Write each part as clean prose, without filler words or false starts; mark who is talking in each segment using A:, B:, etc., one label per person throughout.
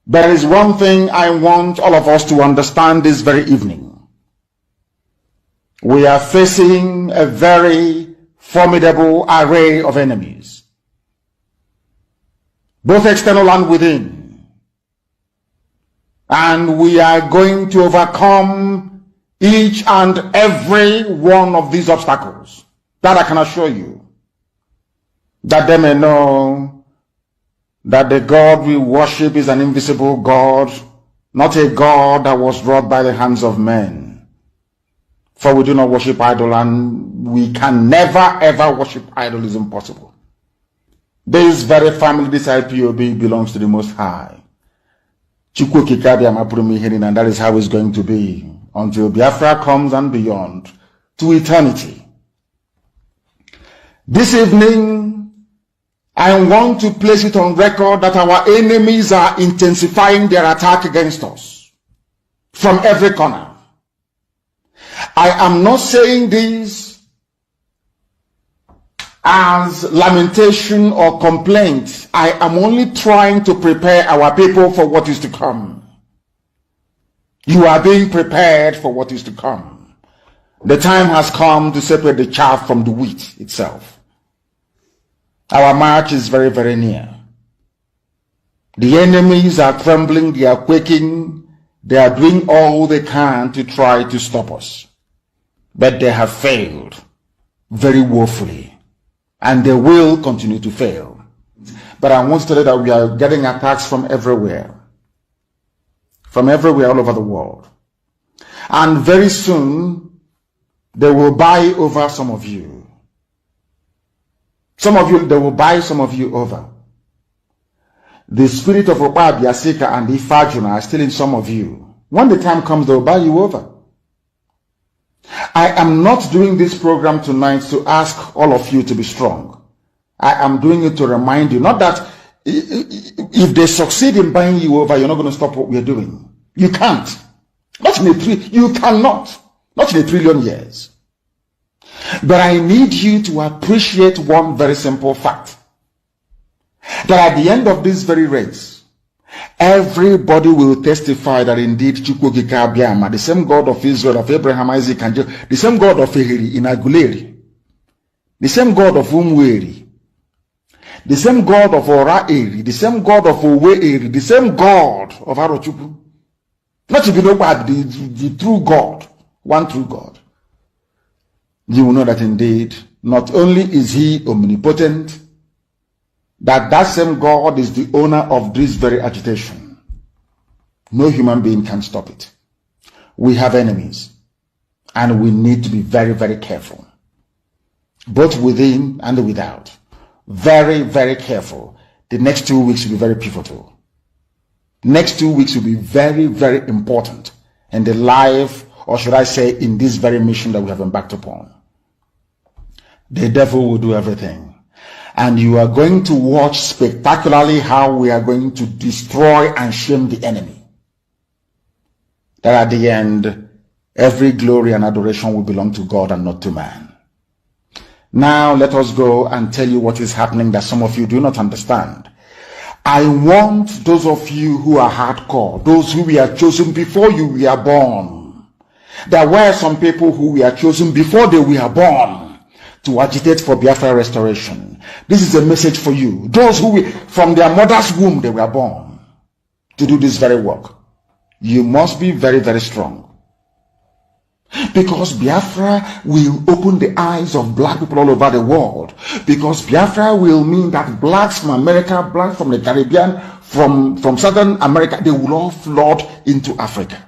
A: There is one thing I want all of us to understand this very evening. We are facing a very formidable array of enemies, both external and within. And we are going to overcome each and every one of these obstacles. That I can assure you. That they may know that the God we worship is an invisible God, not a God that was wrought by the hands of men. For we do not worship idol, and we can never ever worship idol. Is impossible. This very family, this IPOB, belongs to the Most High. And that is how it's going to be until Biafra comes and beyond to eternity. This evening, I want to place it on record that our enemies are intensifying their attack against us from every corner. I am not saying this as lamentation or complaint. I am only trying to prepare our people for what is to come. You are being prepared for what is to come. The time has come to separate the chaff from the wheat itself. Our march is very, very near. The enemies are trembling, they are quaking, they are doing all they can to try to stop us. But they have failed very woefully, and they will continue to fail. But I want to tell you that we are getting attacks from everywhere all over the world. And very soon, they will buy over some of you. Some of you, they will buy some of you over. The spirit of Oba Biasika and Ifajuna are still in some of you. When the time comes, they will buy you over. I am not doing this program tonight to ask all of you to be strong. I am doing it to remind you, not that if they succeed in buying you over, you're not going to stop what we are doing. You can't. You cannot. Not in a trillion years. But I need you to appreciate one very simple fact. That at the end of this very race, everybody will testify that indeed Chukwukika Abiyama, the same God of Israel, of Abraham, Isaac, and Jacob, the same God of Ehiri in Aguleri, the same God of Umweri, the same God of Ora-Eri, the same God of Owe-Eri, the same God of Arochukwu. Not if you know what, the true God, one true God. You will know that indeed, not only is he omnipotent, that same God is the owner of this very agitation. No human being can stop it. We have enemies, and we need to be very, very careful, both within and without. Very, very careful. The next 2 weeks will be very pivotal. Next 2 weeks will be very, very important in the life, or should I say, in this very mission that we have embarked upon. The devil will do everything. And you are going to watch spectacularly how we are going to destroy and shame the enemy. That at the end, every glory and adoration will belong to God and not to man. Now let us go and tell you what is happening that some of you do not understand. I want those of you who are hardcore, those who were chosen before you were born. There were some people who were chosen before they were born to agitate for Biafra restoration. This is a message for you. Those who from their mother's womb they were born to do this very work. You must be very, very strong. Because Biafra will open the eyes of black people all over the world. Because Biafra will mean that blacks from America, blacks from the Caribbean, from Southern America, they will all flood into Africa.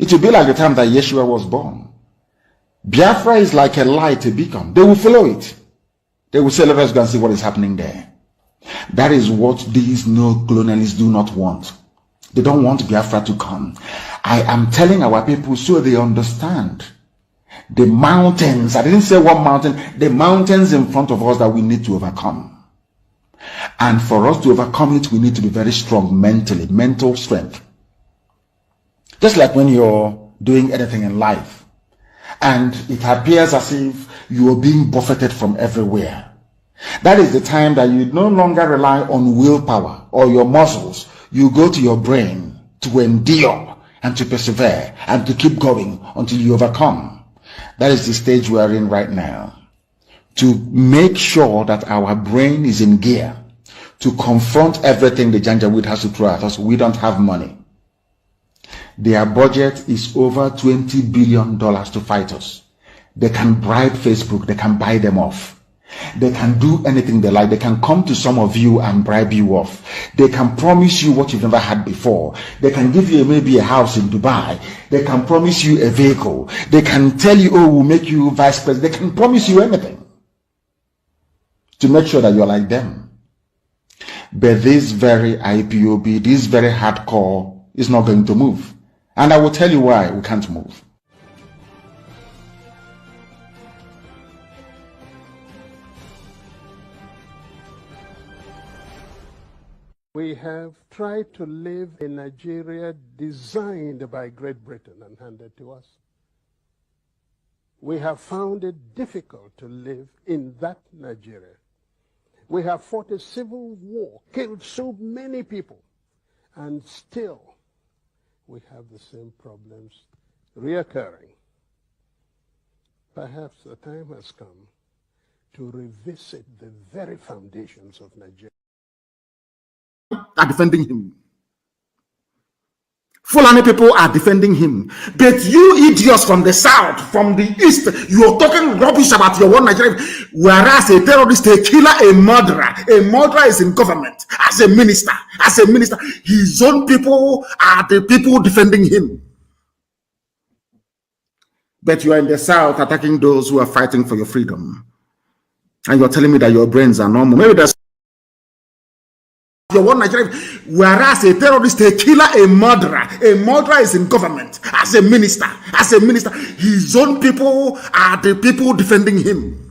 A: It will be like the time that Yeshua was born. Biafra is like a light, a beacon. They will follow it. They will say, let us go and see what is happening there. That is what these neo-colonialists do not want. They don't want Biafra to come. I am telling our people so they understand. The mountains, I didn't say one mountain, the mountains in front of us that we need to overcome. And for us to overcome it, we need to be very strong mentally, mental strength. Just like when you're doing anything in life, and it appears as if you are being buffeted from everywhere. That is the time that you no longer rely on willpower or your muscles. You go to your brain to endure and to persevere and to keep going until you overcome. That is the stage we are in right now. To make sure that our brain is in gear to confront everything the Janjaweed has to throw at us. We don't have money. Their budget is over $20 billion to fight us. They can bribe Facebook. They can buy them off. They can do anything they like. They can come to some of you and bribe you off. They can promise you what you've never had before. They can give you maybe a house in Dubai. They can promise you a vehicle. They can tell you, oh, we'll make you vice president. They can promise you anything to make sure that you're like them. But this very IPOB, this very hardcore is not going to move. And I will tell you why we can't move.
B: We have tried to live in Nigeria designed by Great Britain and handed to us. We have found it difficult to live in that Nigeria. We have fought a civil war, killed so many people, and still we have the same problems reoccurring. Perhaps the time has come to revisit the very foundations of Nigeria.
A: Are defending him. Fulani people are defending him. But you idiots from the south, from the east, you are talking rubbish about your one Nigeria. Whereas a terrorist, a killer, a murderer is in government as a minister. His own people are the people defending him. But you are in the south attacking those who are fighting for your freedom. And you're telling me that your brains are normal. Maybe that's your one Nigeria, whereas a terrorist, a killer, a murderer is in government as a minister. His own people are the people defending him.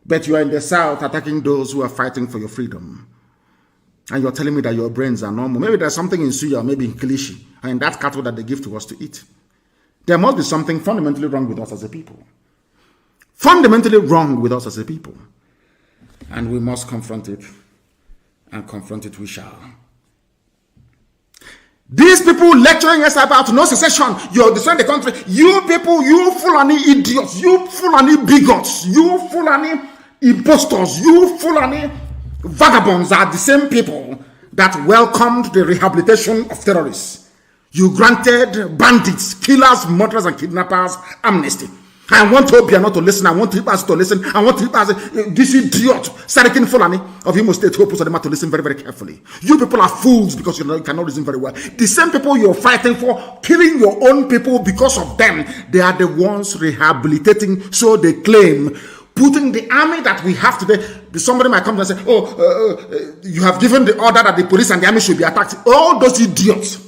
A: But you are in the south attacking those who are fighting for your freedom. And you're telling me that your brains are normal. Maybe there's something in Suya, maybe in Kilishi, and in that cattle that they give to us to eat. There must be something fundamentally wrong with us as a people. Fundamentally wrong with us as a people. And we must confront it, and confront it we shall. These people lecturing us about no secession, you're destroying the country. You people, you Fulani idiots, you Fulani bigots, you Fulani impostors, you Fulani vagabonds are the same people that welcomed the rehabilitation of terrorists. You granted bandits, killers, murderers, and kidnappers amnesty. I want Obia not to listen. I want Tripas to listen. I want Tripas, this idiot, Sarikin Fulani of Imo State, who put them to listen very, very carefully. You people are fools because you cannot listen very well. The same people you're fighting for, killing your own people because of them, they are the ones rehabilitating, so they claim, putting the army that we have today. Somebody might come and say, you have given the order that the police and the army should be attacked. All those idiots.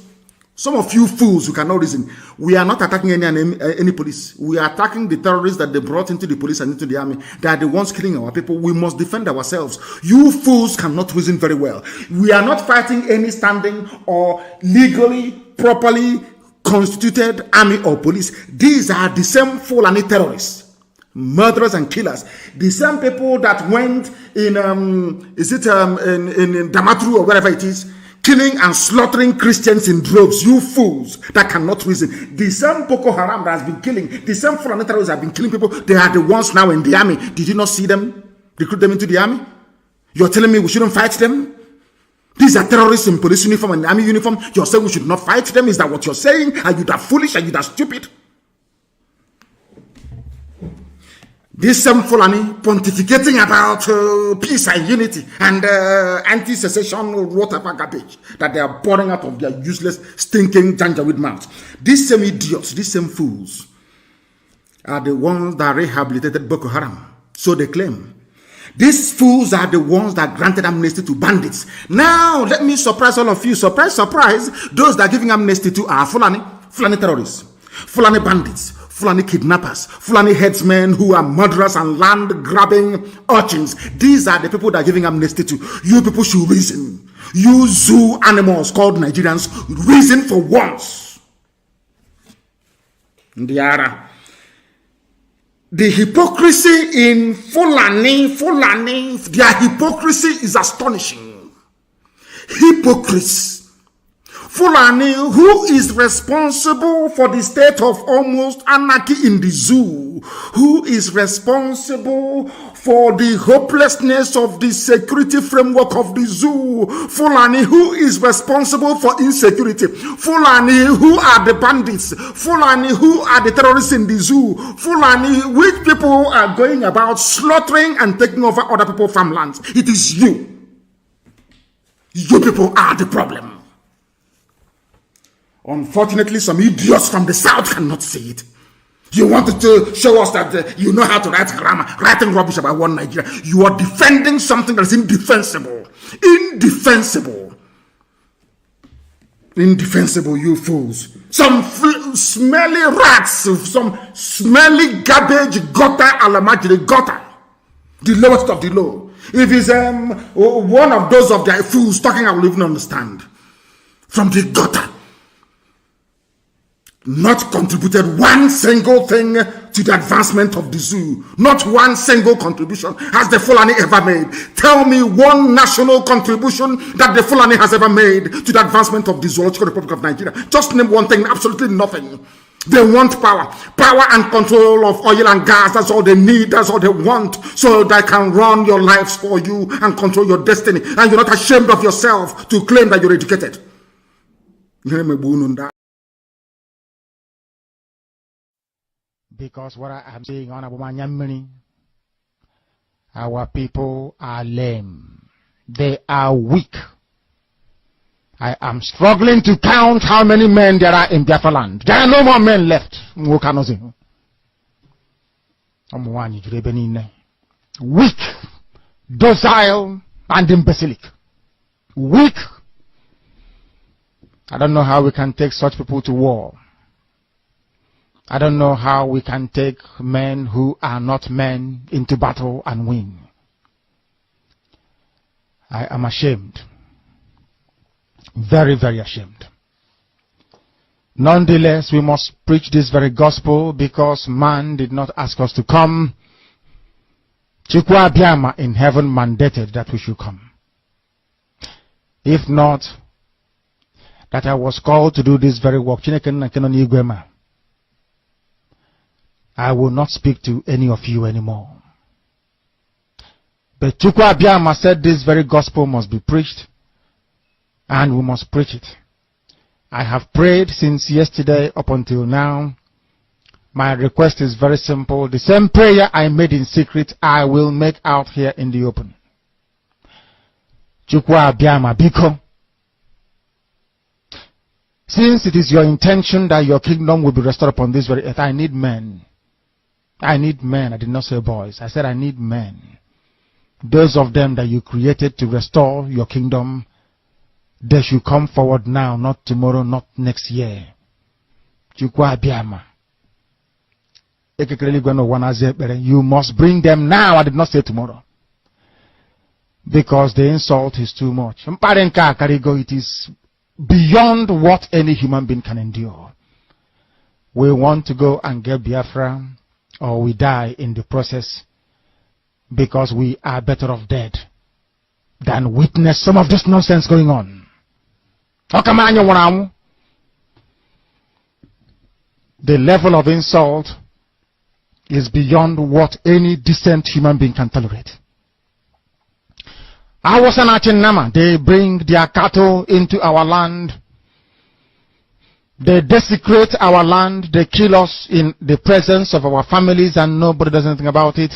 A: Some of you fools who cannot reason, we are not attacking any police. We are attacking the terrorists that they brought into the police and into the army. They are the ones killing our people. We must defend ourselves. You fools cannot reason very well. We are not fighting any standing or legally, properly constituted army or police. These are the same Fulani terrorists, murderers and killers. The same people that went in, in Damatru or wherever it is, killing and slaughtering Christians in droves. You fools that cannot reason. The same Boko Haram that has been killing, the same Fulani terrorists have been killing people. They are the ones now in the army. Did you not see them? Recruit them into the army? You're telling me we shouldn't fight them? These are terrorists in police uniform and army uniform. You're saying we should not fight them? Is that what you're saying? Are you that foolish? Are you that stupid? This same Fulani pontificating about peace and unity and anti-secession or whatever garbage that they are pouring out of their useless, stinking Janjaweed mouths. These same idiots, these same fools are the ones that rehabilitated Boko Haram. So they claim. These fools are the ones that granted amnesty to bandits. Now, let me surprise all of you. Surprise, surprise. Those that are giving amnesty to are Fulani terrorists, Fulani bandits, Fulani kidnappers, Fulani headsmen who are murderers and land-grabbing urchins. These are the people that are giving amnesty to. You people should reason. You zoo animals called Nigerians, reason for once. Ndiara. The hypocrisy in Fulani, their hypocrisy is astonishing. Hypocrites. Fulani, who is responsible for the state of almost anarchy in the zoo, who is responsible for the hopelessness of the security framework of the zoo, Fulani, who is responsible for insecurity, Fulani, who are the bandits, Fulani, who are the terrorists in the zoo, Fulani, which people are going about slaughtering and taking over other people's farmlands. It is you. You people are the problem. Unfortunately, some idiots from the south cannot see it. You wanted to show us that you know how to write grammar, writing rubbish about one Nigeria. You are defending something that is indefensible. Indefensible. Indefensible, you fools. Some smelly rats, some smelly garbage, gutter, alamajiri, gutter. The lowest of the low. If it's one of those of their fools talking, I will even understand. From the gutter. Not contributed one single thing to the advancement of the zoo. Not one single contribution has the Fulani ever made. Tell me one national contribution that the Fulani has ever made to the advancement of the Zoological Republic of Nigeria. Just name one thing, absolutely nothing. They want power. Power and control of oil and gas. That's all they need. That's all they want. So they can run your lives for you and control your destiny. And you're not ashamed of yourself to claim that you're educated.
C: Because what I am saying on Abumanyamini, our people are lame. They are weak. I am struggling to count how many men there are in Biafra land. There are no more men left. Weak, docile, and imbecilic. Weak. I don't know how we can take such people to war. I don't know how we can take men who are not men into battle and win. I am ashamed. Very, very ashamed. Nonetheless, we must preach this very gospel because man did not ask us to come. Chukwa Abiyama in heaven mandated that we should come. If not, that I was called to do this very work, I will not speak to any of you anymore. But Chukwa Abiyama said this very gospel must be preached, and we must preach it. I have prayed since yesterday up until now. My request is very simple. The same prayer I made in secret, I will make out here in the open. Chukwa Abiyama Biko, since it is your intention that your kingdom will be restored upon this very earth, I need men. I need men. I did not say boys. I said I need men. Those of them that you created to restore your kingdom, they should come forward now, not tomorrow, not next year. Chukwa Abiyama. You must bring them now. I did not say tomorrow. Because the insult is too much. It is beyond what any human being can endure. We want to go and get Biafra, or we die in the process, because we are better off dead than witness some of this nonsense going on. The level of insult is beyond what any decent human being can tolerate. They bring their cattle into our land. They desecrate our land. They kill us in the presence of our families and nobody does anything about it.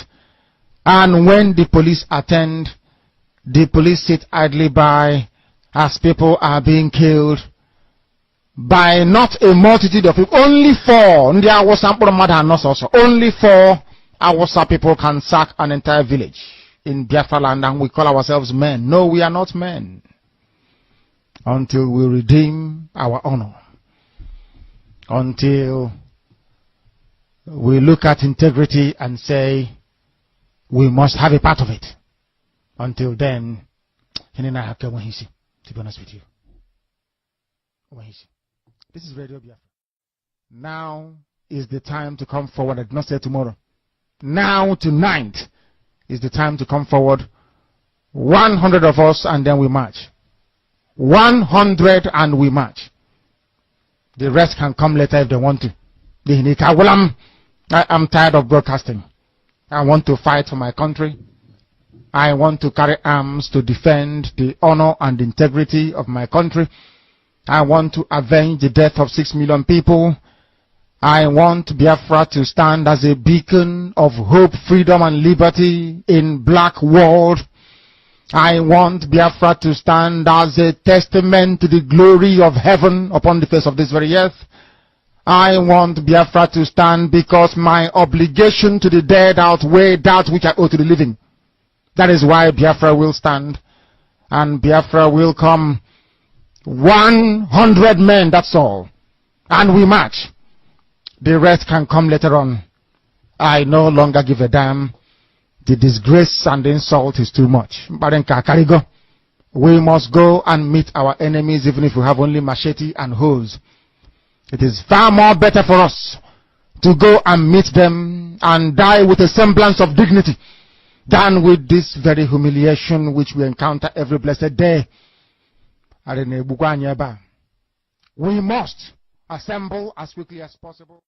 C: And when the police attend, the police sit idly by as people are being killed by not a multitude of people. Only 4. Only 4 Awasa people can sack an entire village in Biafra land, and we call ourselves men. No, we are not men. Until we redeem our honor. Until we look at integrity and say we must have a part of it. Until then, to be honest with you. This is Radio Biafra. Now is the time to come forward. I did not say tomorrow. Now, tonight, is the time to come forward. 100 of us, and then we march. 100 and we march. The rest can come later if they want to. I am tired of broadcasting. I want to fight for my country. I want to carry arms to defend the honor and integrity of my country. I want to avenge the death of 6 million people. I want Biafra to stand as a beacon of hope, freedom, and liberty in black world. I want Biafra to stand as a testament to the glory of heaven upon the face of this very earth. I want Biafra to stand because my obligation to the dead outweigh that which I owe to the living. That is why Biafra will stand, and Biafra will come. 100 men, that's all. And we march. The rest can come later on. I no longer give a damn. The disgrace and the insult is too much. We must go and meet our enemies even if we have only machete and hoes. It is far more better for us to go and meet them and die with a semblance of dignity than with this very humiliation which we encounter every blessed day. We must assemble as quickly as possible.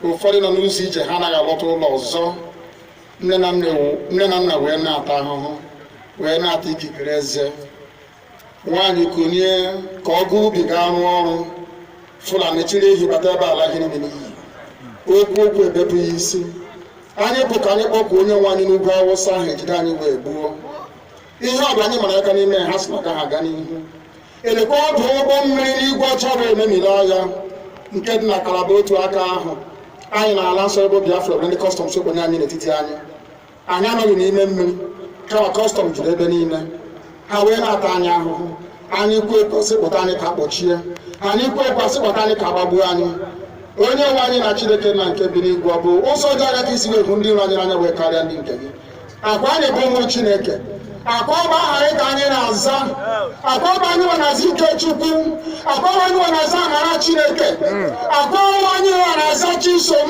A: ụfọdụ nọ n'ụzọ ije ha anaghị alọta ụlọ ọzọ nne na nna wee na-ata ahụhụ wee na-ata ikikere eze nwaanyị konye ka ọ gaa ubi gaa rụọ ọrụ Fulani chiri ehi bata ebe ala gị niile n'iyi okwu ebepụ ya isi anyị bụ ka anyị kpọkụ onye nwaanyị n'ugwu Awụsa ahụ ejide anyị wee gbuo ihe ọbụla anyị mara aka n'ime ha sị na ka ha gaa n'ihu elekwa ọdụ ụgbọ mmiri n'igwe ọcha bụ ememiri agha nke dị na Kalaba otu aka ahụ
D: anyị na-ala nsọ ebe Biafra bụ ndị kọstọm sokwenye anyị n'etiti anyị anọghị n'ime mmiri kama kọstọm juru ebe niile ha wee na-ata anyị ahụhụ anyị kwuo ekwesịpụta anyị ka kpọchie anyị kwuo ekwesịpụta anyị ka gbagbuo anyị onye nwe anyị na Chineke na nke bi n'igwe ọ bụ ụzọ dị aga ka isi wee hụ ndị iro anyị n'anya wee karịa ndị nke gị akwa anyị bụ ụmụ Chineke akwa ọba aha anyị ka anyị na-aza akwa ọba anyị nwe na-aza ike Chukwu akwa ọba anyị nwe na-aza amara Chineke akwa ọba anyị nwe na-aza Chisom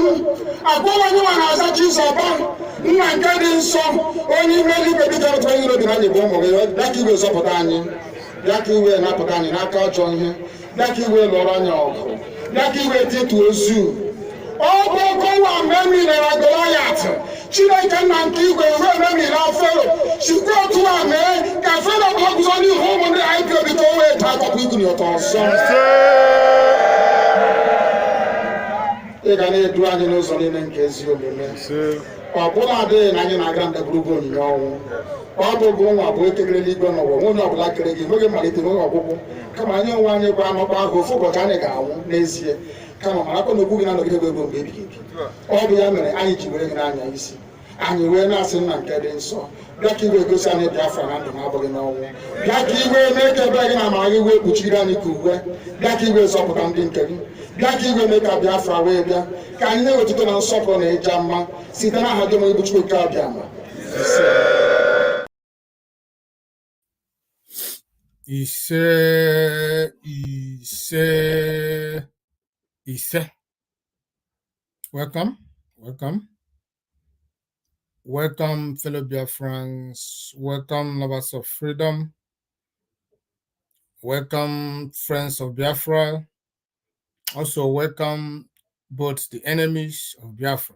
D: akwa ọba anyị nwe na-aza Chizọba nna nke dị nsọ onye ime eluigwe dịka otu onye iro dị na anyị bụ ụmụ gị bịa ka iwe zọpụta anyị bịa ka iwe napụta anyị n'aka ajọ ihe bịa ka iwe lụọrọ anyị ọgụ bịa ka iwe tịtụ ozu ọ bụ ọkọwa mgbe emilere Goliath Chineke nna nke igwe ruo ememila Fero sikwa otu a mee ka Fero bụ ọgụzọ n'ihu ụmụ ndị IPOB ka o wee taa akọkwa iguni ọtọ ọzọ ị ga na-edu anyị n'ụzọ niile nke ezi omume ọ bụla adịghị na anyị na-aga ndagwurugwu onyinye ọnwụ ọ bụ gụ nwa bụ ekekere n'igwe n'ụwa onye ọbụla kere gị nweghị mmalite nweghị ọgwụgwụ kama anyị onwe anyị gwa anọkpa ahụ ofu ụbọchị anyị ga-anwụ n'ezie kama marakwa na okwu gị na-anọgide gị mgbe ebighị ebi ọ bụ ya mere anyị ji were gị n'anya isi anyị wee na-asị nna nke dị nsọ bịa ka iwe gosi anyị Biafra na ndụ na-abụghị n'ọnwụ bịa ka iwe mee ka ebe gị na amara gị wee kpuchiri anyị ka uwe bịa ka iwe zọpụta ndị nke gị bịa ka iwe mee ka Biafra wee bịa ka anyị na-ewetụta na nsọpụrụ na ịja mma site n'aha gị onye bụ Chukwu nke abịa ma
C: Ise. Welcome. Welcome, fellow Biafrans. Welcome, lovers of freedom. Welcome, friends of Biafra. Also, welcome both the enemies of Biafra.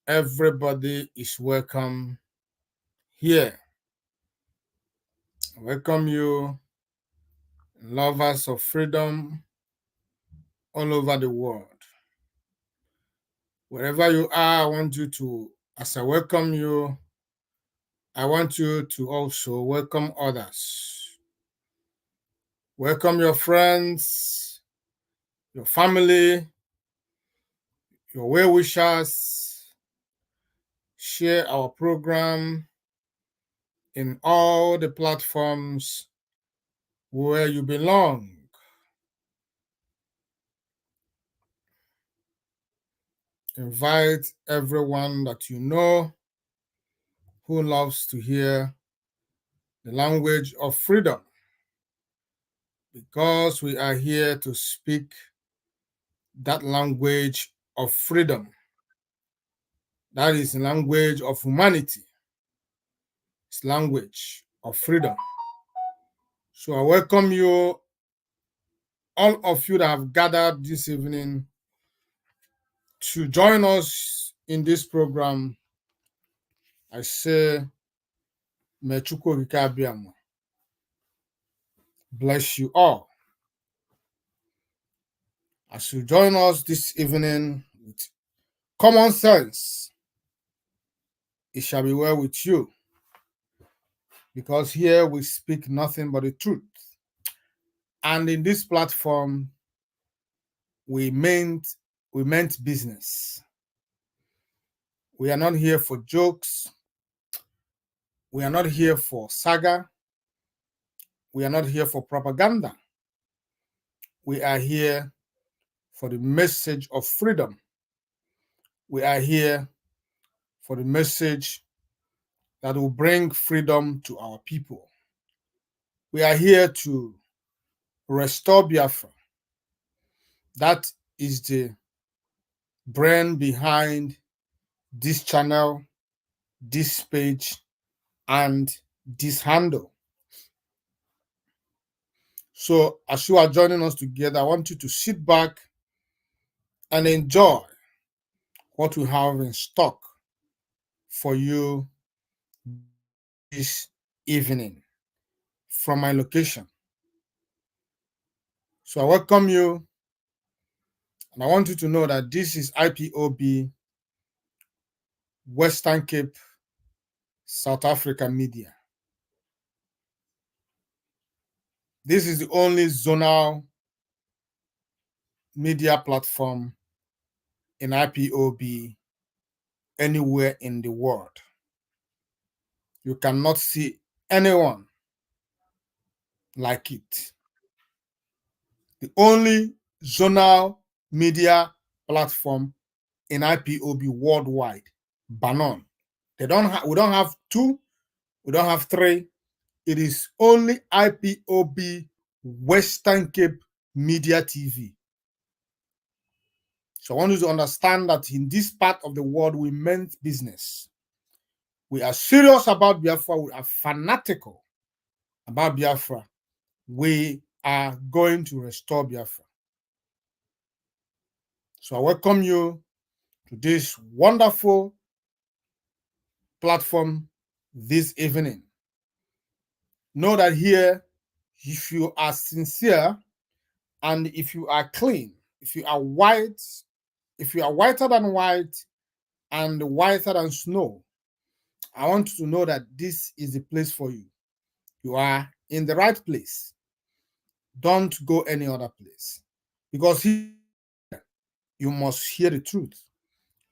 C: Everybody is welcome here. Welcome you, lovers of freedom all over the world. Wherever you are, I want you to, as I welcome you, I want you to also welcome others. Welcome your friends, your family, your well-wishers. Share our program in all the platforms where you belong. Invite everyone that you know who loves to hear the language of freedom, because we are here to speak that language of freedom. That is the language of humanity. It's language of freedom. So I welcome you, all of you that have gathered this evening to join us in this program. I say, Mechukwu Abiyama bless you all. As you join us this evening with common sense, it shall be well with you, because here we speak nothing but the truth. And in this platform, we meant business. We are not here for jokes. We are not here for saga. We are not here for propaganda. We are here for the message of freedom. We are here for the message that will bring freedom to our people. We are here to restore Biafra. That is the brain behind this channel, this page, and this handle. So as you are joining us together, I want you to sit back and enjoy what we have in stock for you this evening from my location. So I welcome you, and I want you to know that this is IPOB Western Cape, South Africa Media. This is the only zonal media platform
E: in IPOB anywhere in the world. You cannot see anyone like it. The only zonal media platform in IPOB worldwide, Banon. We don't have two, we don't have three. It is only IPOB Western Cape Media TV. So I want you to understand that in this part of the world, we meant business. We are serious about Biafra. We are fanatical about Biafra. We are going to restore Biafra. So I welcome you to this wonderful platform this evening. Know that here, if you are sincere and if you are clean, if you are white, if you are whiter than white and whiter than snow, I want you to know that this is the place for you. You are in the right place. Don't go any other place. Because here, you must hear the truth.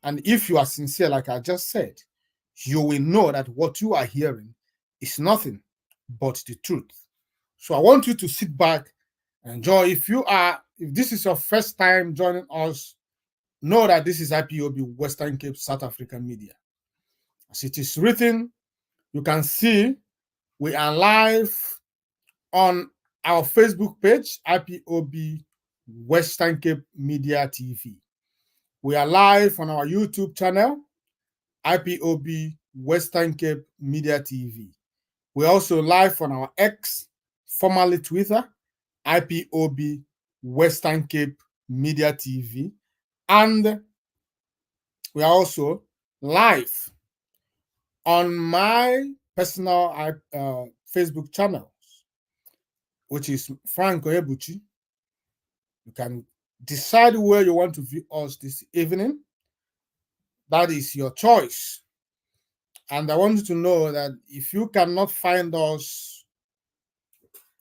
E: And if you are sincere, like I just said, you will know that what you are hearing is nothing but the truth. So I want you to sit back and enjoy. If this is your first time joining us, know that this is IPOB Western Cape South African Media. As it is written, you can see we are live on our Facebook page, IPOB Western Cape Media TV. We are live on our YouTube channel, IPOB Western Cape Media TV. We're also live on our X, formerly Twitter, IPOB Western Cape Media TV. And we are also live on my personal Facebook channel, which is Frank Oyebuchi. You can decide where you want to view us this evening. That is your choice. And I want you to know that if you cannot find us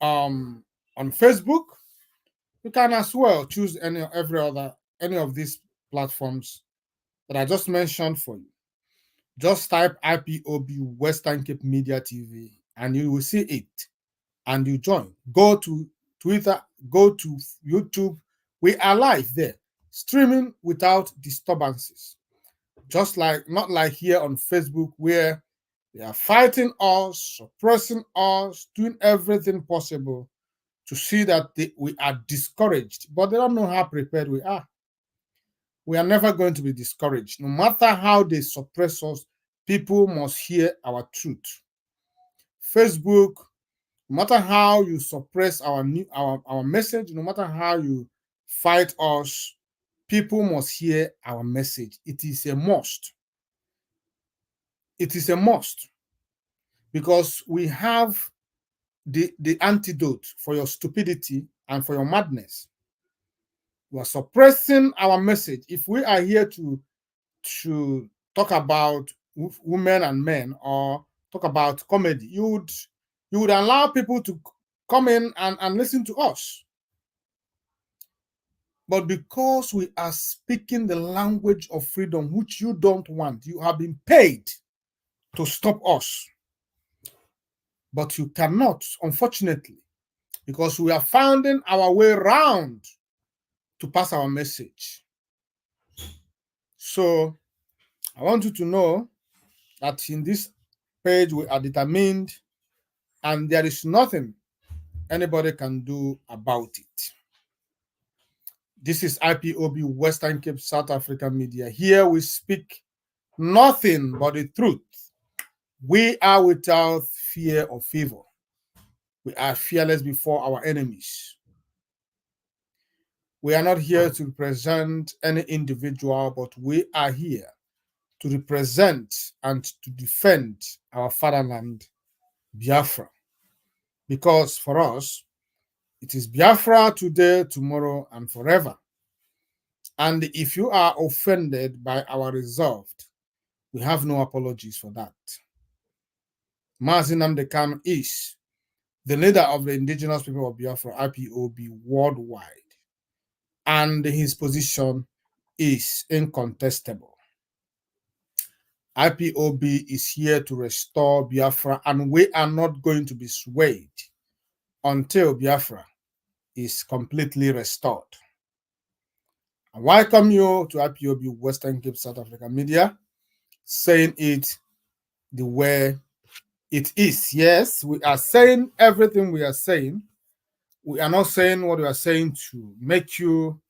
E: on Facebook, you can as well choose any of these platforms that I just mentioned for you. Just type IPOB Western Cape Media TV and you will see it and you join. Go to Twitter, go to YouTube. We are live there, streaming without disturbances. Just not like here on Facebook where they are fighting us, suppressing us, doing everything possible to see that we are discouraged, but they don't know how prepared we are. We are never going to be discouraged. No matter how they suppress us, people must hear our truth. Facebook, no matter how you suppress our message, no matter how you fight us, people must hear our message. It is a must. It is a must because we have the antidote for your stupidity and for your madness. We are suppressing our message. If we are here to talk about women and men or talk about comedy, you would allow people to come in and listen to us. But because we are speaking the language of freedom, which you don't want, you have been paid to stop us. But you cannot, unfortunately, because we are finding our way around to pass our message. So I want you to know that in this page we are determined and there is nothing anybody can do about it. This is IPOB Western Cape South African Media. Here we speak nothing but the truth. We are without fear or favor. We are fearless before our enemies. We are not here to represent any individual, but we are here to represent and to defend our fatherland, Biafra. Because for us, it is Biafra today, tomorrow, and forever. And if you are offended by our resolve, we have no apologies for that. Mazi Nnamdi Kanu is the leader of the indigenous people of Biafra, IPOB, worldwide. And his position is incontestable. IPOB is here to restore Biafra, and we are not going to be swayed until Biafra is completely restored. I welcome you to IPOB Western Cape South Africa Media, saying it the way it is. Yes, we are saying everything we are saying. We are not saying what we are saying to make you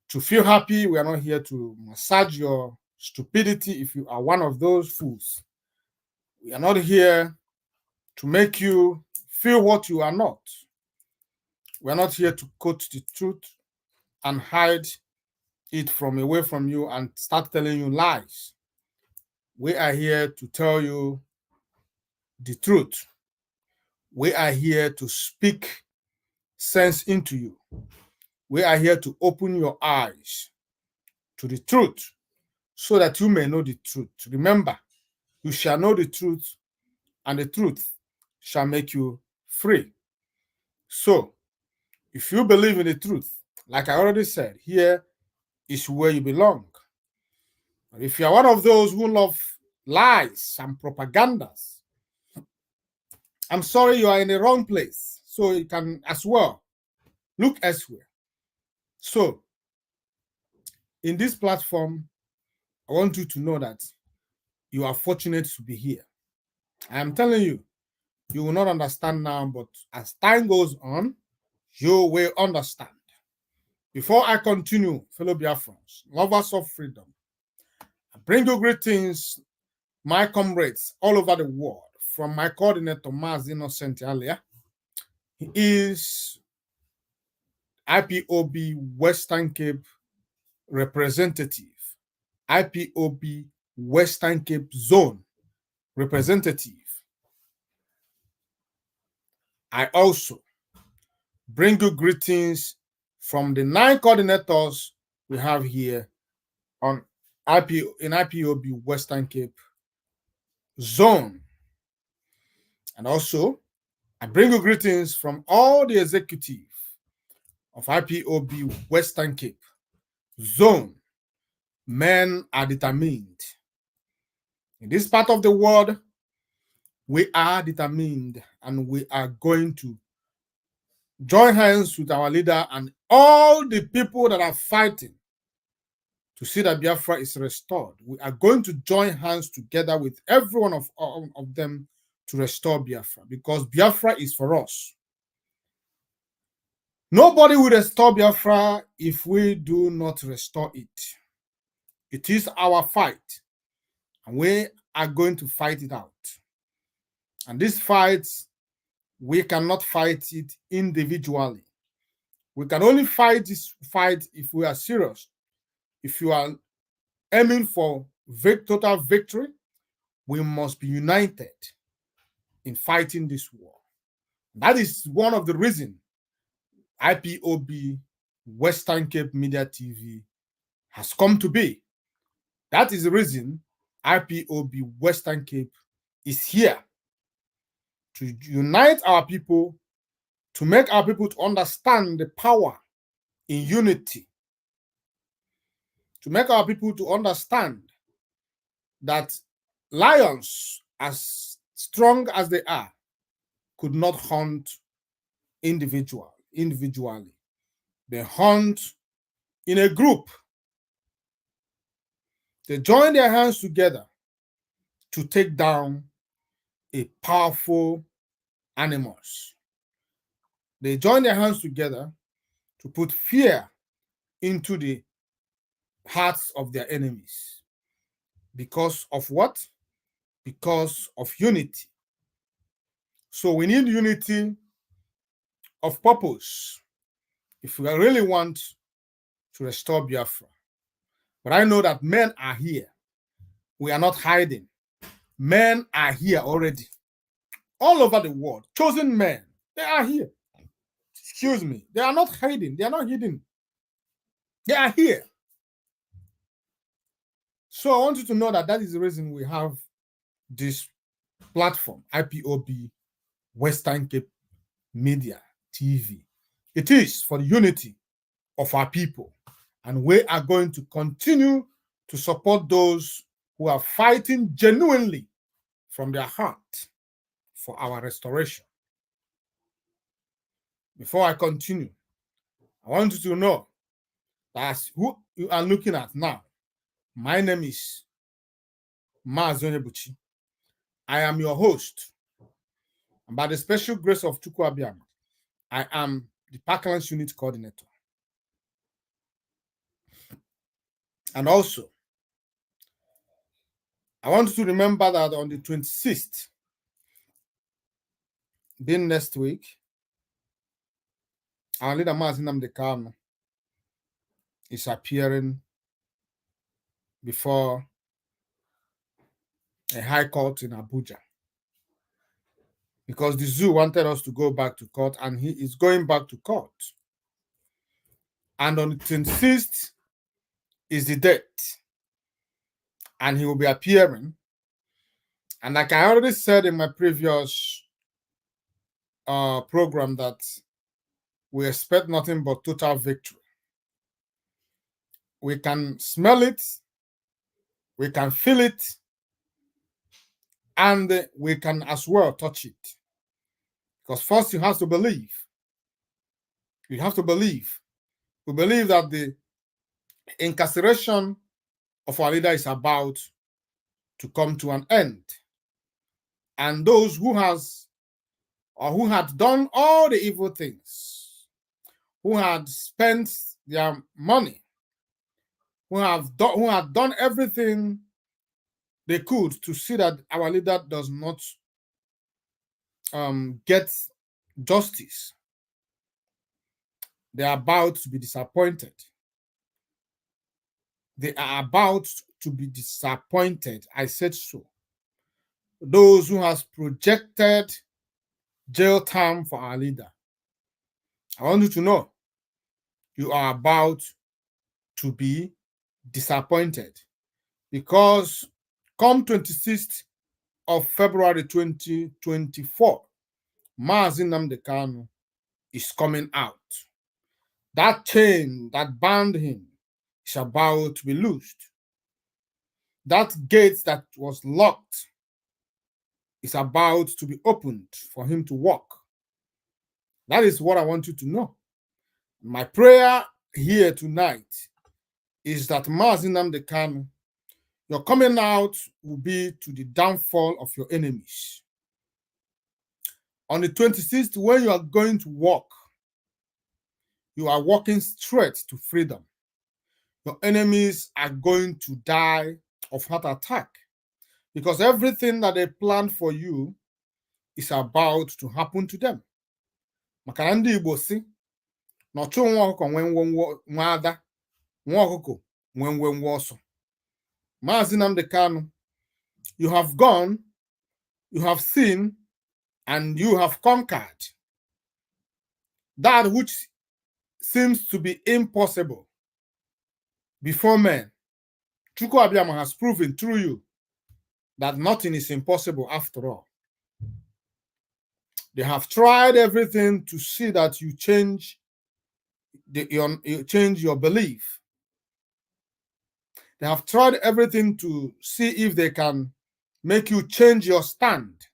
E: to feel happy. We are not here to massage your stupidity if you are one of those fools. We are not here to make you feel what you are not. We are not here to quote the truth and hide it from away from you and start telling you lies. We are here to tell you the truth. We are here to speak sense into you. We are here to open your eyes to the truth so that you may know the truth. Remember, you shall know the truth, and the truth shall make you free. So, if you believe in the truth, like I already said, here is where you belong. But if you are one of those who love lies and propagandas, I'm sorry, you are in the wrong place. So you can as well look elsewhere. So, in this platform, I want you to know that you are fortunate to be here. I am telling you, you will not understand now, but as time goes on, you will understand. Before I continue, fellow Biafrans, lovers of freedom, I bring you greetings, my comrades all over the world, from my coordinator, Maz Innocent Alia. He is IPOB Western Cape representative, IPOB Western Cape Zone representative. I also bring you greetings from the 9 coordinators we have here in IPOB Western Cape Zone. And also, I bring you greetings from all the executive of IPOB Western Cape Zone. Men are determined. In this part of the world, we are determined, and we are going to join hands with our leader and all the people that are fighting to see that Biafra is restored. We are going to join hands together with every one of them to restore Biafra, because Biafra is for us. Nobody will restore Biafra if we do not restore it. It is our fight, and we are going to fight it out. And this fight, we cannot fight it individually. We can only fight this fight if we are serious. If you are aiming for total victory, we must be united in fighting this war. That is one of the reasons IPOB Western Cape Media TV has come to be. That is the reason IPOB Western Cape is here, to unite our people, to make our people to understand the power in unity, to make our people to understand that lions, as strong as they are, could not hunt individually. They hunt in a group. They join their hands together to take down a powerful animals. They join their hands together to put fear into the hearts of their enemies. Because of what? Because of unity. So we need unity of purpose if we really want to restore Biafra. But I know that men are here. We are not hiding. Men are here already. All over the world. Chosen men. They are here. Excuse me. They are not hiding. They are not hidden. They are here. So I want you to know that that is the reason we have this platform, IPOB Western Cape Media TV. It is for the unity of our people. And we are going to continue to support those who are fighting genuinely from their heart for our restoration. Before I continue, I want you to know that who you are looking at now. My name is Maazonyebuchi. I am your host. And by the special grace of Chukwu Abiyama, I am the Parklands Unit Coordinator. And also, I want you to remember that on the 26th, being next week, our leader Mazi Nnamdi Kanu is appearing before a high court in Abuja, because the zoo wanted us to go back to court, and he is going back to court. And on the 26th is the date, and he will be appearing. And like I already said in my previous program, that we expect nothing but total victory. We can smell it, we can feel it, and we can as well touch it. Because first you have to believe. You have to believe. We believe that the incarceration of our leader is about to come to an end. And those who had done all the evil things, who had spent their money, who had done everything they could to see that our leader does not get justice, they are about to be disappointed. They are about to be disappointed. I said so. Those who has projected jail time for our leader, I want you to know you are about to be disappointed, because come 26th of February 2024, Mazi Nnamdi Kanu is coming out. That chain that bound him is about to be loosed. That gate that was locked is about to be opened for him to walk. That is what I want you to know. My prayer here tonight is that Mazi Nnamdi Kanu, your coming out will be to the downfall of your enemies. On the 26th, when you are going to walk, you are walking straight to freedom. Your enemies are going to die of heart attack, because everything that they planned for you is about to happen to them. Maka ndị Igbo si, n'ọchụ nwa ọkụkọ nwe ada, nwa ọkụkọ nwe ọsọ. Mazi Nnamdi Kanu, you have gone, you have seen, and you have conquered that which seems to be impossible before men. Chukwu Abiyama has proven through you that nothing is impossible after all. They have tried everything to see that you change your belief. They have tried everything to see if they can make you change your stand.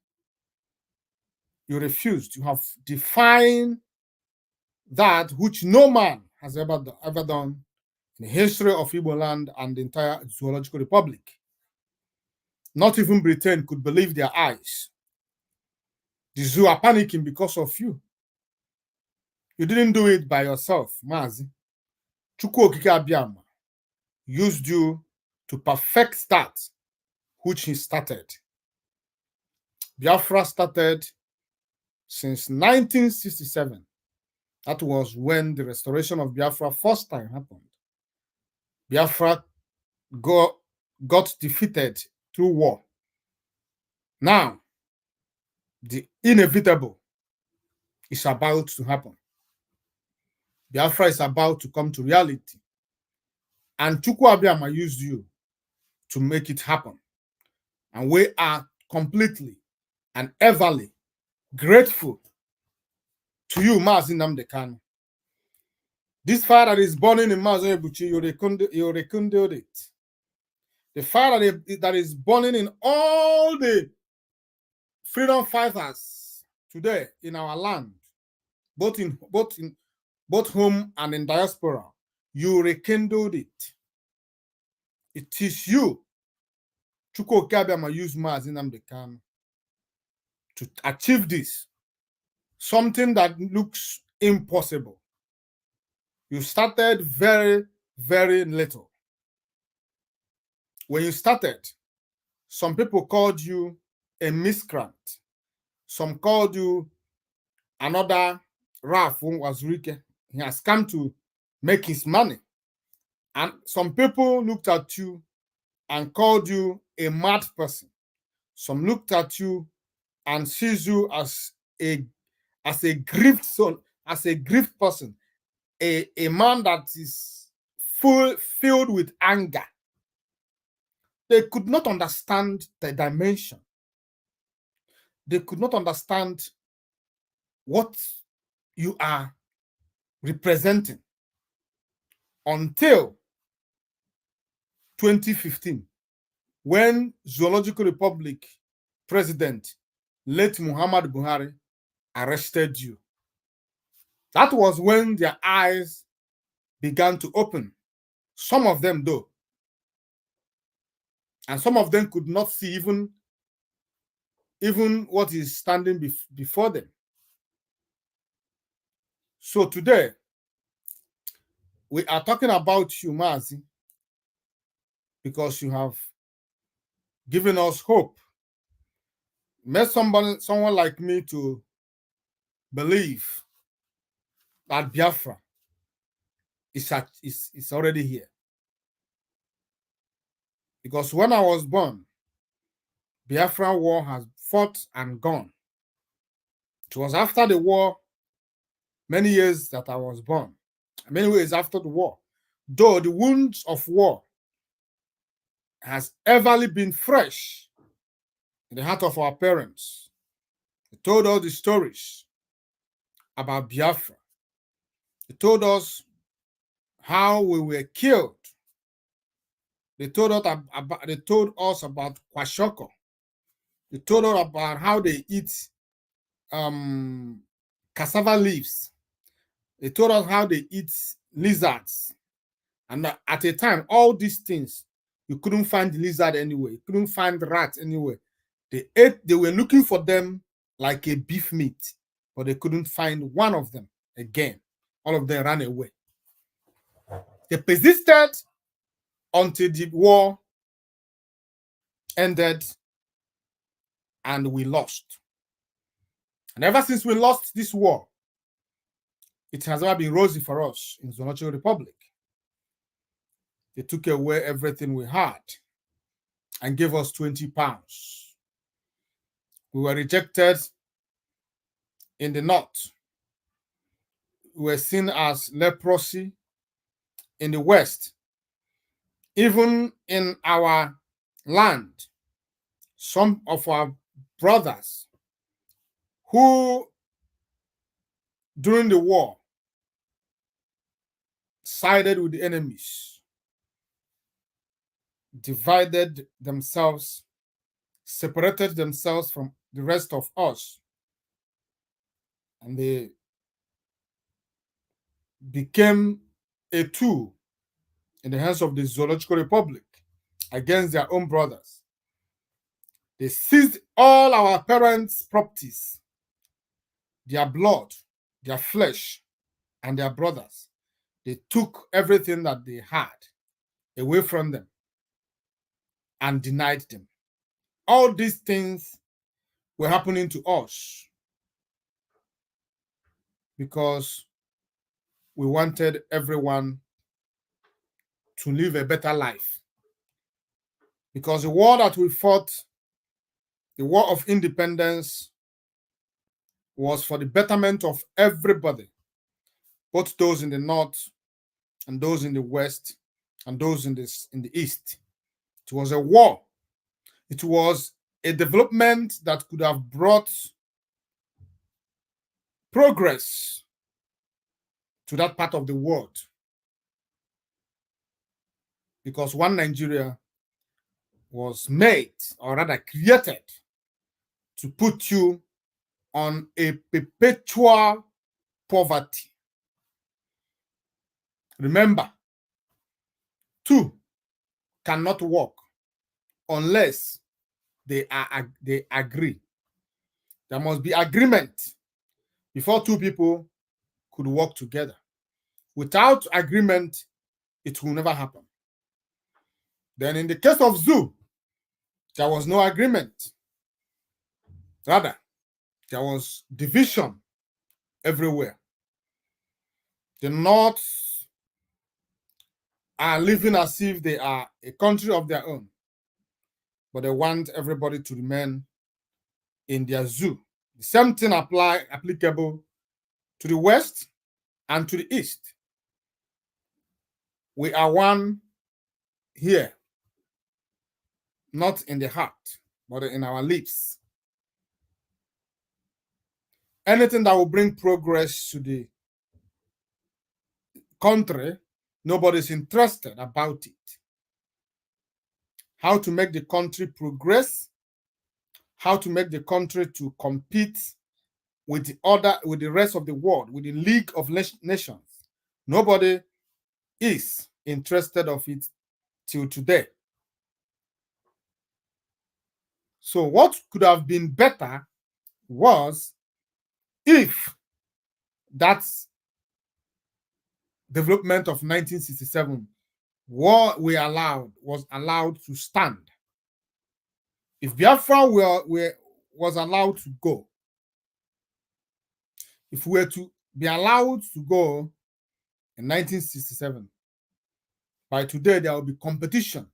E: You refused. You have defined that which no man has ever done in the history of Igbo land and the entire Zoological Republic. Not even Britain could believe their eyes. The zoo are panicking because of you. You didn't do it by yourself, Mazi. Chukwu Okike Abiyama used you to perfect that which he started. Biafra started since 1967. That was when the restoration of Biafra first time happened. Biafra got defeated through war. Now, the inevitable is about to happen. Biafra is about to come to reality. And Chukwu Abiyama used you to make it happen. And we are completely and everly grateful to you, Mazi Nnamdi Kanu. This fire that is burning in Mazo Ebuchi, you rekindled it. The fire that is burning in all the freedom fighters today in our land, both home and in diaspora, you rekindled it. It is you, Chukwu Okeabiama, use Mazi Nnamdi Kanu to achieve this. Something that looks impossible. You started very, very little. When you started, some people called you a miscreant. Some called you another Raf Wazurike. He has come to make his money. And some people looked at you and called you a mad person. Some looked at you and sees you as a grieved son, as a grieved person, a man that is filled with anger. They could not understand the dimension. They could not understand what you are representing until 2015, when Zoological Republic President late Muhammad Buhari arrested you. That was when their eyes began to open. Some of them, though. And some of them could not see even what is standing before them. So today, we are talking about you, Mazi, because you have given us hope. Made someone like me to believe that Biafra is already here. Because when I was born, Biafra war has fought and gone. It was after the war, many years that I was born, many years after the war, though the wounds of war has everly been fresh in the heart of our parents. They told us the stories about Biafra. They told us how we were killed. They told us about Kwashoko. They told us about how they eat cassava leaves. They told us how they eat lizards. And at a time, all these things, you couldn't find the lizard anywhere. You couldn't find the rat anywhere. They were looking for them like a beef meat, but they couldn't find one of them again. All of them ran away. They persisted until the war ended and we lost. And ever since we lost this war, it has never been rosy for us in the Zoological Republic. They took away everything we had and gave us 20 pounds. We were rejected in the north. We were seen as leprosy in the west. Even in our land, some of our brothers who during the war sided with the enemies, divided themselves, separated themselves from the rest of us, and they became a tool in the hands of the Zoological Republic against their own brothers. They seized all our parents' properties, their blood, their flesh, and their brothers. They took everything that they had away from them and denied them. All these things were happening to us because we wanted everyone to live a better life. Because the war that we fought, the war of independence, was for the betterment of everybody, both those in the north and those in the west and those in the east. It was a war. It was a development that could have brought progress to that part of the world. Because one Nigeria was made, or rather created, to put you on a perpetual poverty. Remember, two cannot work unless they agree. There must be agreement before two people could work together. Without agreement, it will never happen. Then in the case of zoo, there was no agreement. Rather, there was division everywhere. The North are living as if they are a country of their own, but they want everybody to remain in their zoo. The same thing applicable to the West and to the East. We are one here, not in the heart, but in our lips. Anything that will bring progress to the country, nobody's interested about it. How to make the country progress, how to make the country to compete with the rest of the world, with the League of Nations. Nobody is interested of it till today. So what could have been better was if that development of 1967 was allowed to stand. If Biafra was allowed to go, if we were to be allowed to go in 1967, by today there will be competition.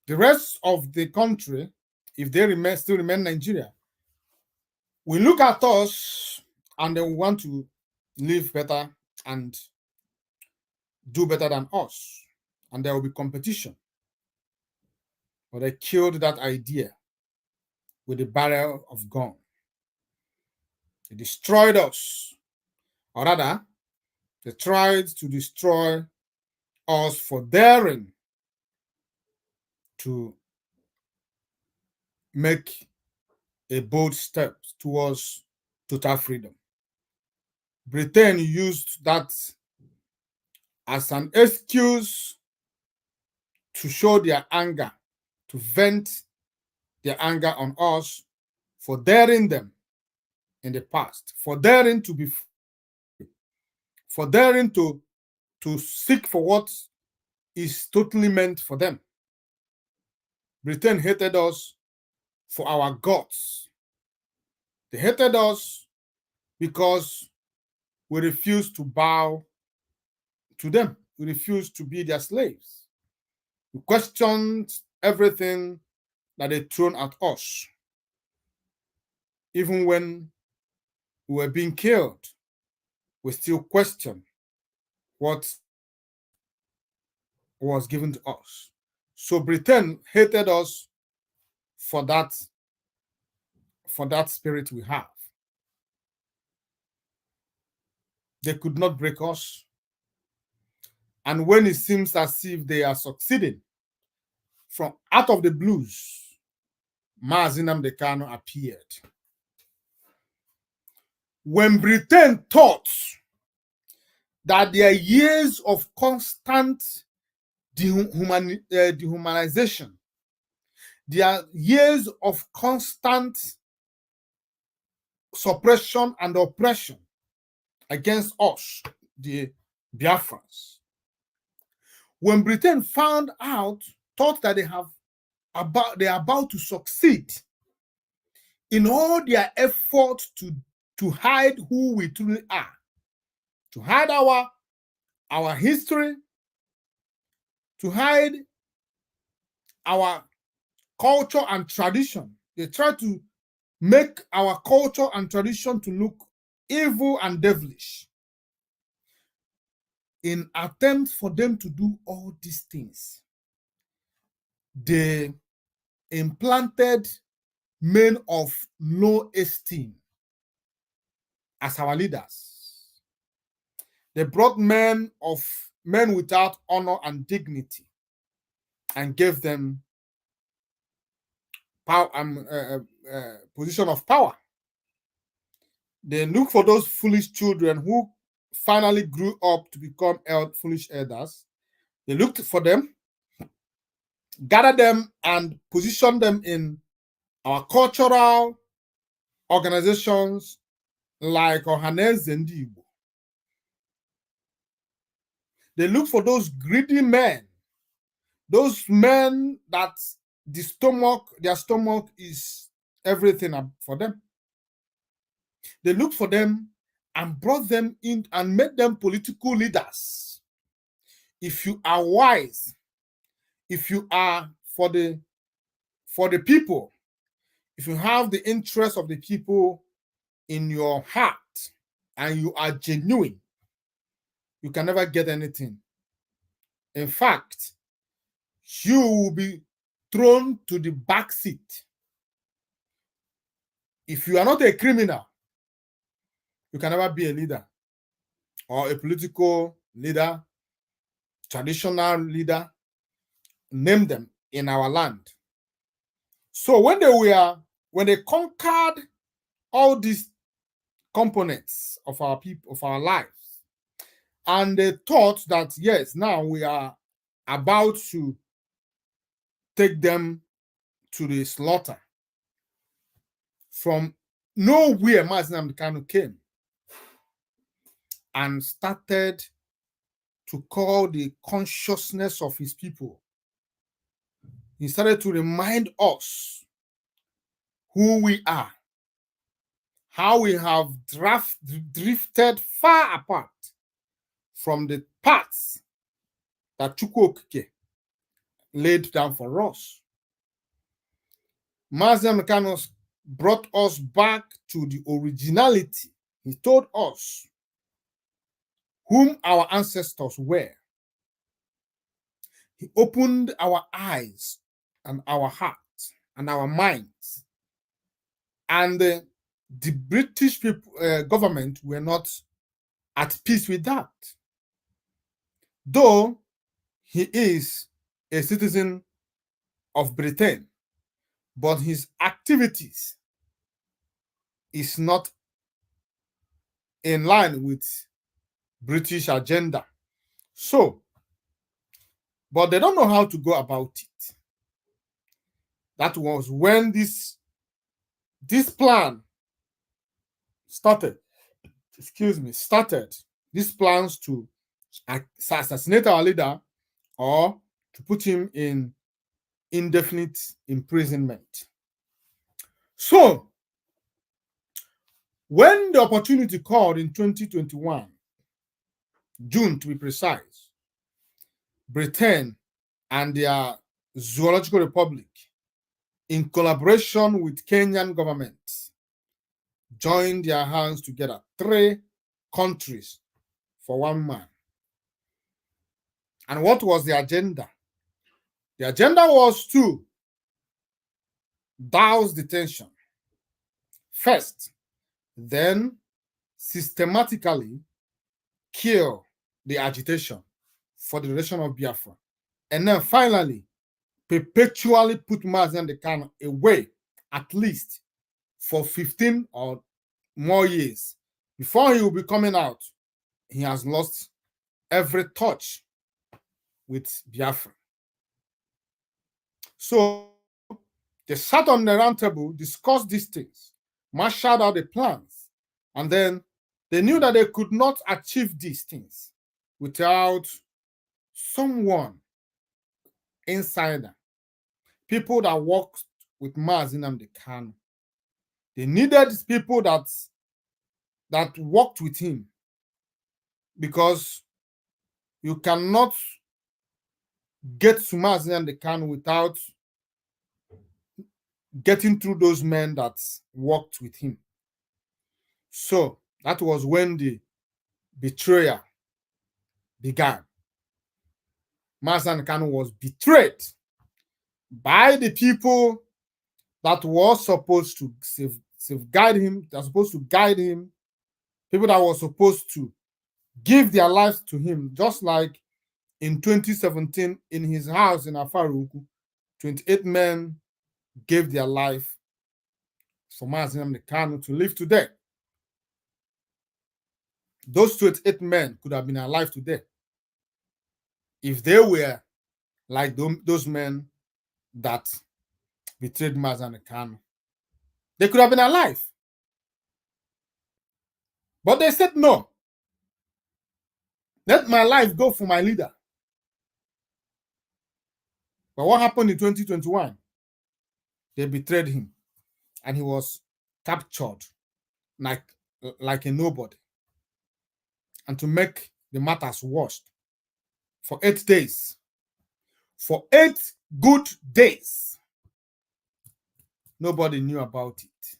E: The rest of the country, if they still remain Nigeria, will look at us and they will want to live better and do better than us, and there will be competition. But they killed that idea with the barrel of gun. They destroyed us, or rather, they tried to destroy us for daring to make a bold step towards total freedom. Britain used that as an excuse to show their anger, to vent their anger on us for daring them in the past, for daring to be free, for daring to seek for what is totally meant for them. Britain hated us for our gods. They hated us because we refused to bow to them. We refused to be their slaves. We questioned everything that they thrown at us. Even when we were being killed, we still questioned what was given to us. So Britain hated us for that spirit we have. They could not break us. And when it seems as if they are succeeding, from out of the blues, Mazi Nnamdi Kanu appeared. When Britain thought that their years of constant dehumanization, their years of constant suppression and oppression against us, the Biafrans, when Britain thought that they are about to succeed in all their efforts to hide who we truly are, to hide our history, to hide our culture and tradition. They try to make our culture and tradition to look evil and devilish. In attempt for them to do all these things, they implanted men of low esteem as our leaders. They brought men without honor and dignity and gave them power, position of power. They looked for those foolish children who finally grew up to become foolish elders. They looked for them, gathered them, and positioned them in our cultural organizations like Ohaneze Ndi Igbo. They look for those greedy men, those men that their stomach is everything for them. They looked for them and brought them in and made them political leaders. If you are wise, if you are for the people, if you have the interest of the people in your heart and you are genuine, you can never get anything. In fact, you will be thrown to the back seat. If you are not a criminal, you can never be a leader or a political leader, traditional leader, name them in our land. So when they conquered all these components of our people, of our lives, and they thought that yes, now we are about to take them to the slaughter. From nowhere, Mazi Nnamdi Kanu came and started to call the consciousness of his people. He started to remind us who we are, how we have drifted far apart from the paths that Chukwu Okike laid down for us. Mazi Nnamdi Kanu brought us back to the originality. He told us whom our ancestors were. He opened our eyes and our hearts and our minds. And the British government were not at peace with that. Though he is a citizen of Britain, but his activities is not in line with British agenda. So, but they don't know how to go about it. That was when this plan started. These plans to assassinate our leader or to put him in indefinite imprisonment. So, when the opportunity called in 2021, June to be precise, Britain and their Zoological Republic, in collaboration with Kenyan government, joined their hands together, 3 countries for 1 man. And what was the agenda? The agenda was to douse the tension first, then systematically kill the agitation for the duration of Biafra, and then finally perpetually put Mazi Nnamdi Kanu away, at least for 15 or more years. Before he will be coming out, he has lost every touch with Biafra. So they sat on the round table, discussed these things, marshaled out the plans, and then they knew that they could not achieve these things without someone, insider, people that worked with Mazi Nnamdi Kanu. They needed people that worked with him, because you cannot get to Mazi Nnamdi Kanu without getting through those men that worked with him. So that was when the betrayal began. Mazi Nnamdi Kanu was betrayed by the people that was supposed to safeguard him, that was supposed to guide him, people that were supposed to give their lives to him, just like in 2017 in his house in Afaruku, 28 men gave their life for Mazi Nnamdi Kanu to live today. Those 28 men could have been alive today if they were like those men that betrayed Mazi Nnamdi Kanu. They could have been alive. But they said, no. Let my life go for my leader. But what happened in 2021? They betrayed him and he was captured like a nobody. And to make the matters worse, for 8 days, for 8 good days, nobody knew about it.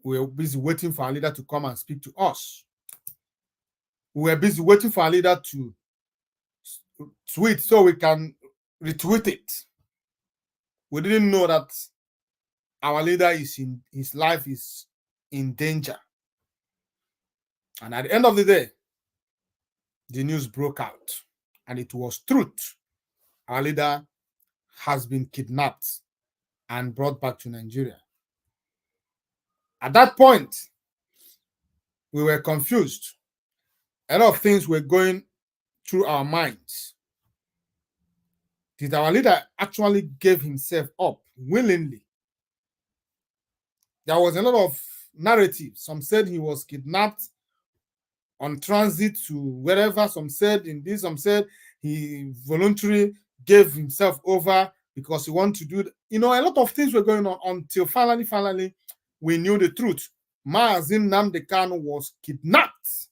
E: We were busy waiting for our leader to come and speak to us. We were busy waiting for our leader to tweet so we can retweet it. We didn't know that our leader is in his life is in danger. And at the end of the day, the news broke out, and it was truth. Our leader has been kidnapped and brought back to Nigeria. At that point, we were confused. A lot of things were going through our minds. Did our leader actually give himself up willingly? There was a lot of narrative. Some said he was kidnapped on transit to wherever. Some said in this, some said he voluntarily gave himself over because he wanted to do it. You know, a lot of things were going on until finally, we knew the truth. Mazi Nnamdi Kanu was kidnapped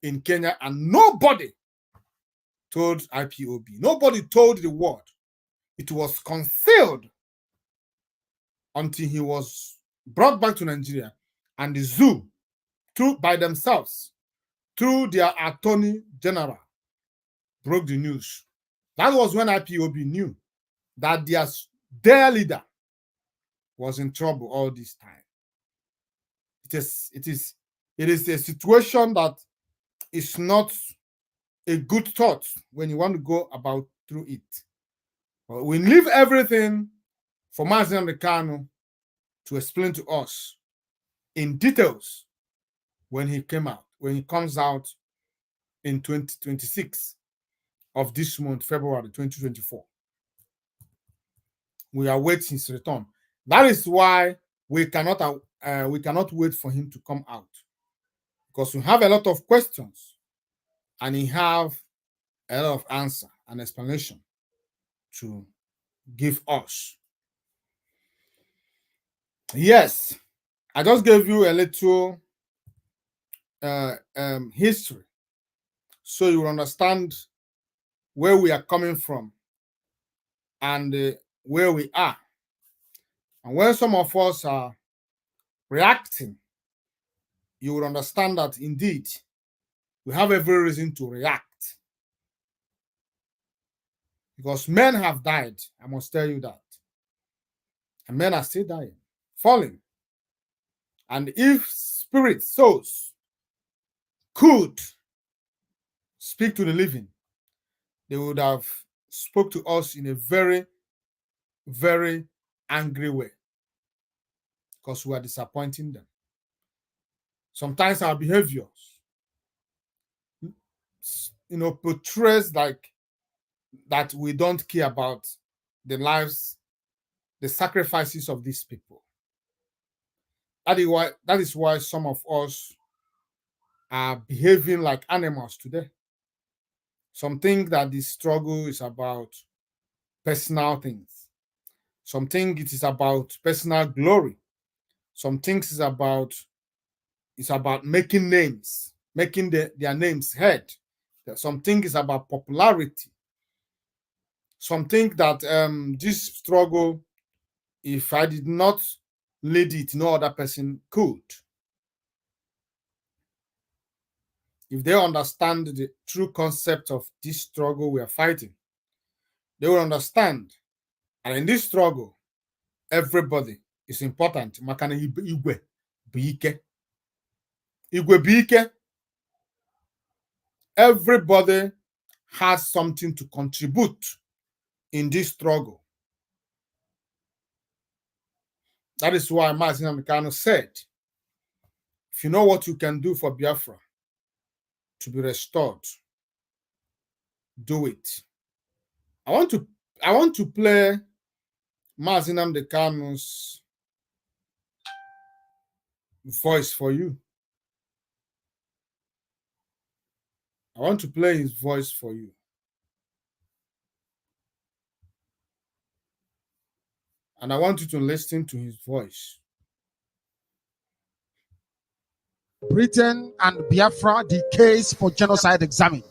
E: in Kenya, and nobody told IPOB. Nobody told the world. It was concealed until he was brought back to Nigeria, and the zoo, by themselves, through their attorney general, broke the news. That was when IPOB knew that their leader was in trouble all this time. It is a situation that is not a good thought when you want to go about through it. But we leave everything for Mazi Nnamdi Kanu to explain to us in details when he comes out in 2026 of this month, February 2024. We await his return. That is why we cannot wait for him to come out, because we have a lot of questions and he have a lot of answer and explanation to give us. Yes, I just gave you a little history so you will understand where we are coming from and where we are. And when some of us are reacting, you will understand that indeed we have every reason to react. Because men have died, I must tell you that. And men are still dying, falling. And if spirits, souls, could speak to the living, they would have spoke to us in a very, very angry way, because we are disappointing them. Sometimes our behaviors, portrays like that we don't care about the lives, the sacrifices of these people. That is why some of us are behaving like animals today. Some think that the struggle is about personal things. Some think it is about personal glory. Some things is about making names, making their names heard. Some think it's about popularity. Some think that this struggle, if I did not lead it, no other person could. If they understand the true concept of this struggle we are fighting, they will understand. And in this struggle, everybody is important. Igwebike. Everybody has something to contribute in this struggle. That is why Mazi Nnamdi Kanu said, if you know what you can do for Biafra to be restored, do it. I want to play Mazi Nnamdi Kanu's voice for you. I want to play his voice for you. And I want you to listen to his voice.
C: Britain and Biafra, the case for genocide examined.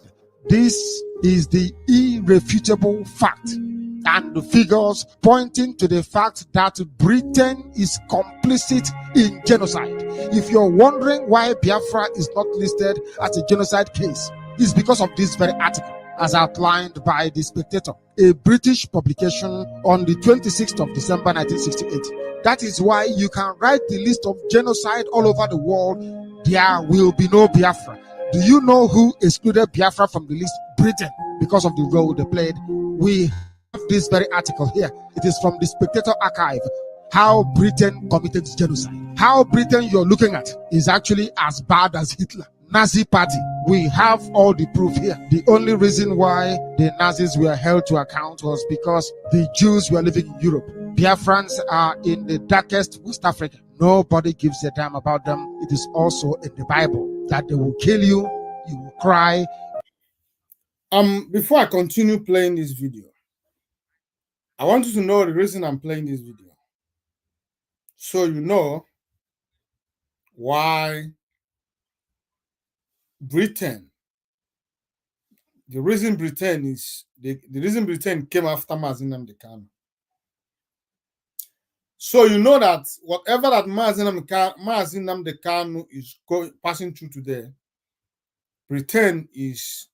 C: This is the irrefutable fact and the figures pointing to the fact that Britain is complicit in genocide. If you're wondering why Biafra is not listed as a genocide case, it's because of this very article, as outlined by The Spectator, a British publication on the 26th of December 1968. That is why you can write the list of genocide all over the world. There will be no Biafra. Do you know who excluded Biafra from the list? Britain, because of the role they played. We have this very article here. It is from the Spectator archive. How Britain committed genocide. How Britain you're looking at is actually as bad as Hitler. Nazi party. We have all the proof here. The only reason why the Nazis were held to account was because the Jews were living in Europe. Biafrans are in the darkest West Africa. Nobody gives a damn about them. It is also in the Bible that they will kill you, you will cry.
E: Before I continue playing this video, I want you to know the reason I'm playing this video. So you know why Britain, the reason Britain came after Mazi Nnamdi Kanu. So you know that whatever that Mazi Nnamdi Kanu is passing through today, Britain is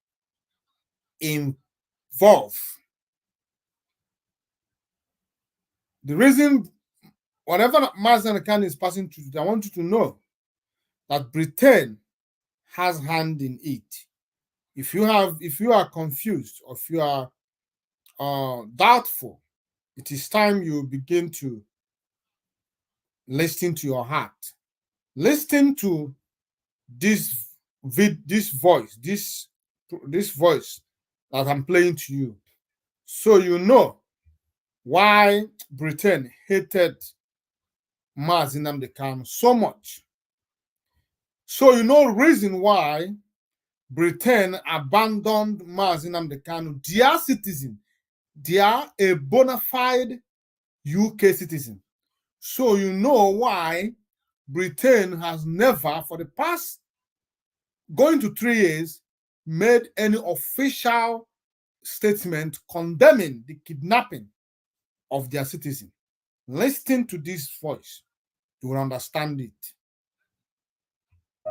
E: involved. The reason whatever Mazi Nnamdi Kanu is passing through today, I want you to know that Britain has hand in it. If you are confused or if you are doubtful, it is time you begin to listen to your heart. Listen to this voice that I'm playing to you, so you know why Britain hated Mazi Nnamdi Kanu so much. So you know the reason why Britain abandoned Mazi Nnamdi Kanu, their citizen. They are a bona fide UK citizen. So you know why Britain has never, for the past going to 3 years, made any official statement condemning the kidnapping of their citizen. Listen to this voice. You will understand it.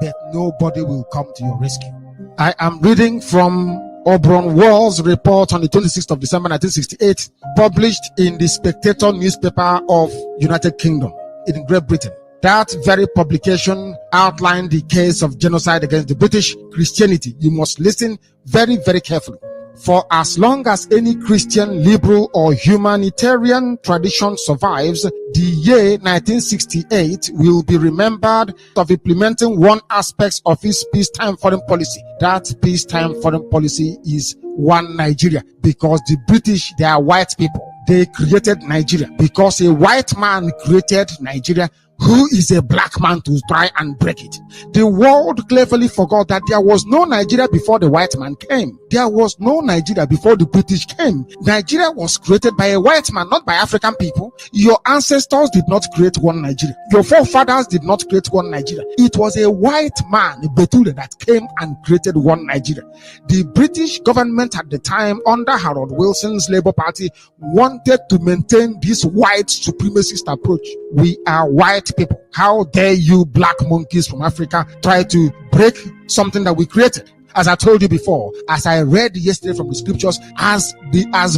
C: But nobody will come to your rescue. I am reading from Auburn Wall's report on the 26th of December 1968, published in the Spectator newspaper of United Kingdom in Great Britain. That very publication outlined the case of genocide against the British Christianity. You must listen very, very carefully. For as long as any Christian, liberal, or humanitarian tradition survives, the year 1968 will be remembered of implementing one aspect of its peacetime foreign policy. That peacetime foreign policy is one Nigeria, because the British, they are white people. They created Nigeria because a white man created Nigeria. Who is a black man to try and break it? The world cleverly forgot that there was no Nigeria before the white man came. There was no Nigeria before the British came. Nigeria was created by a white man, not by African people. Your ancestors did not create one Nigeria. Your forefathers did not create one Nigeria. It was a white man, Betule, that came and created one Nigeria. The British government at the time, under Harold Wilson's Labour Party, wanted to maintain this white supremacist approach. We are white people. How dare you black monkeys from Africa try to break something that we created? As I told you before, as I read yesterday from the scriptures, as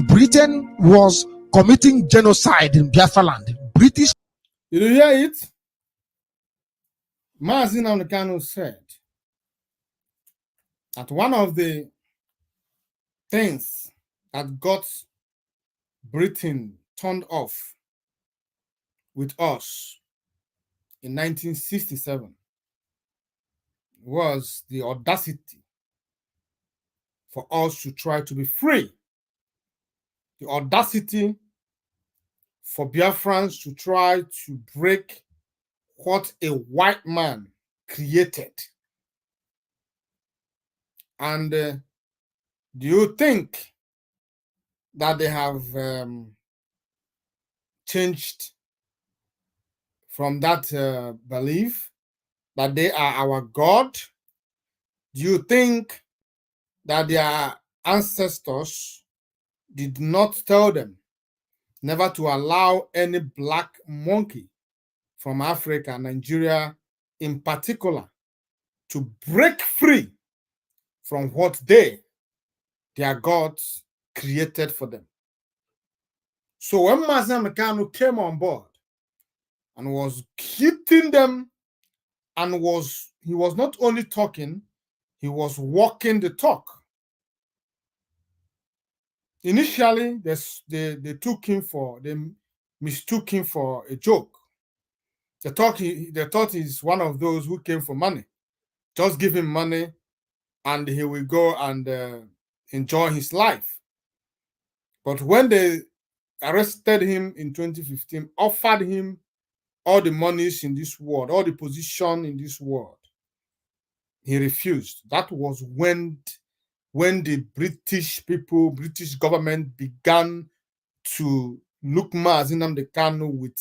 C: Britain was committing genocide in Biafra land, British.
E: Did you hear it? Mazi Nnamdi Kanu said that one of the things that got Britain turned off with us in 1967 was the audacity for us to try to be free. The audacity for Biafrans to try to break what a white man created. And do you think that they have changed from that belief that they are our God? Do you think that their ancestors did not tell them never to allow any black monkey from Africa, Nigeria in particular, to break free from what their gods created for them? So when Mazen Mekano came on board and was hitting them, and he was not only talking, he was walking the talk. Initially, they mistook him for a joke. They thought he's one of those who came for money. Just give him money and he will go and enjoy his life. But when they arrested him in 2015, offered him all the monies in this world, all the position in this world, he refused. That was when the British government began to look Mazi Nnamdi Kanu with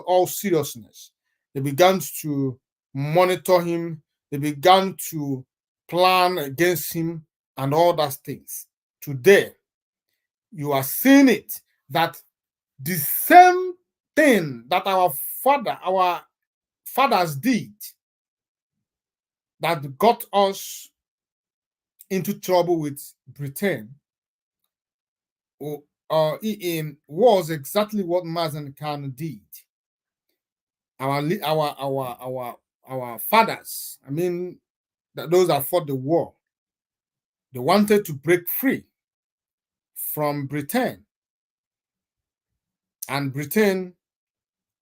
E: all seriousness. They began to monitor him. They began to plan against him and all those things. Today, you are seeing it, that the same thing that our fathers did that got us into trouble with Britain was exactly what Mazen Khan did. Our fathers, I mean, those that fought the war, they wanted to break free from Britain, and Britain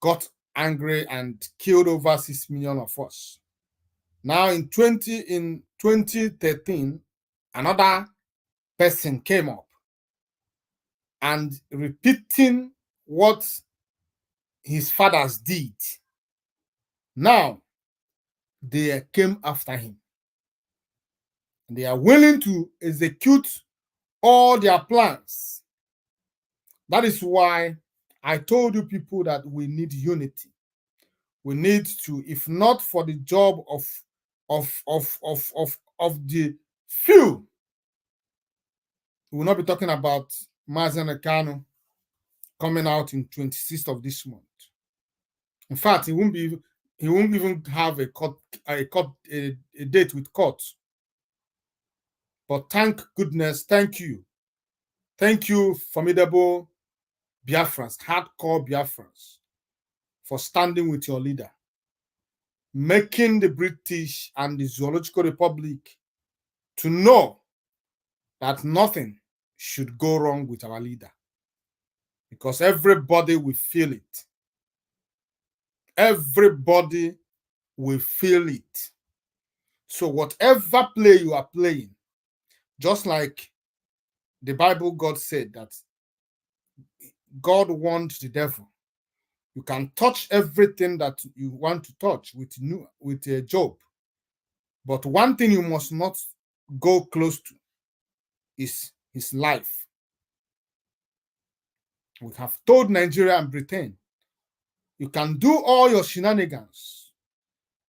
E: got angry and killed over 6 million of us. Now in 2013, another person came up and repeating what his fathers did. Now they came after him. They are willing to execute all their plans. That is why I told you people that we need unity. We need to, if not for the job of the few, we will not be talking about Mazen Kanu coming out in 26th of this month. In fact, he won't even have a date with court. But thank goodness, thank you, formidable Biafrans, hardcore Biafrans, for standing with your leader, making the British and the Zoological Republic to know that nothing should go wrong with our leader, because everybody will feel it. Everybody will feel it. So whatever play you are playing, just like the Bible, God said that God warned the devil, you can touch everything that you want to touch with Job, but one thing you must not go close to is his life. We have told Nigeria and Britain, you can do all your shenanigans,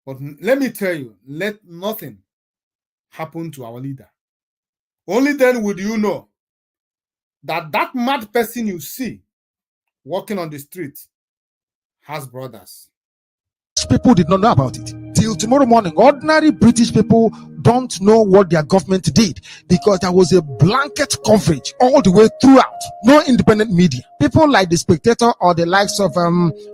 E: but let me tell you, let nothing happen to our leader. Only then would you know that that mad person you see walking on the street has brothers.
C: People did not know about it till tomorrow morning. Ordinary British people don't know what their government did, because there was a blanket coverage all the way throughout. No independent media. People like the Spectator or the likes of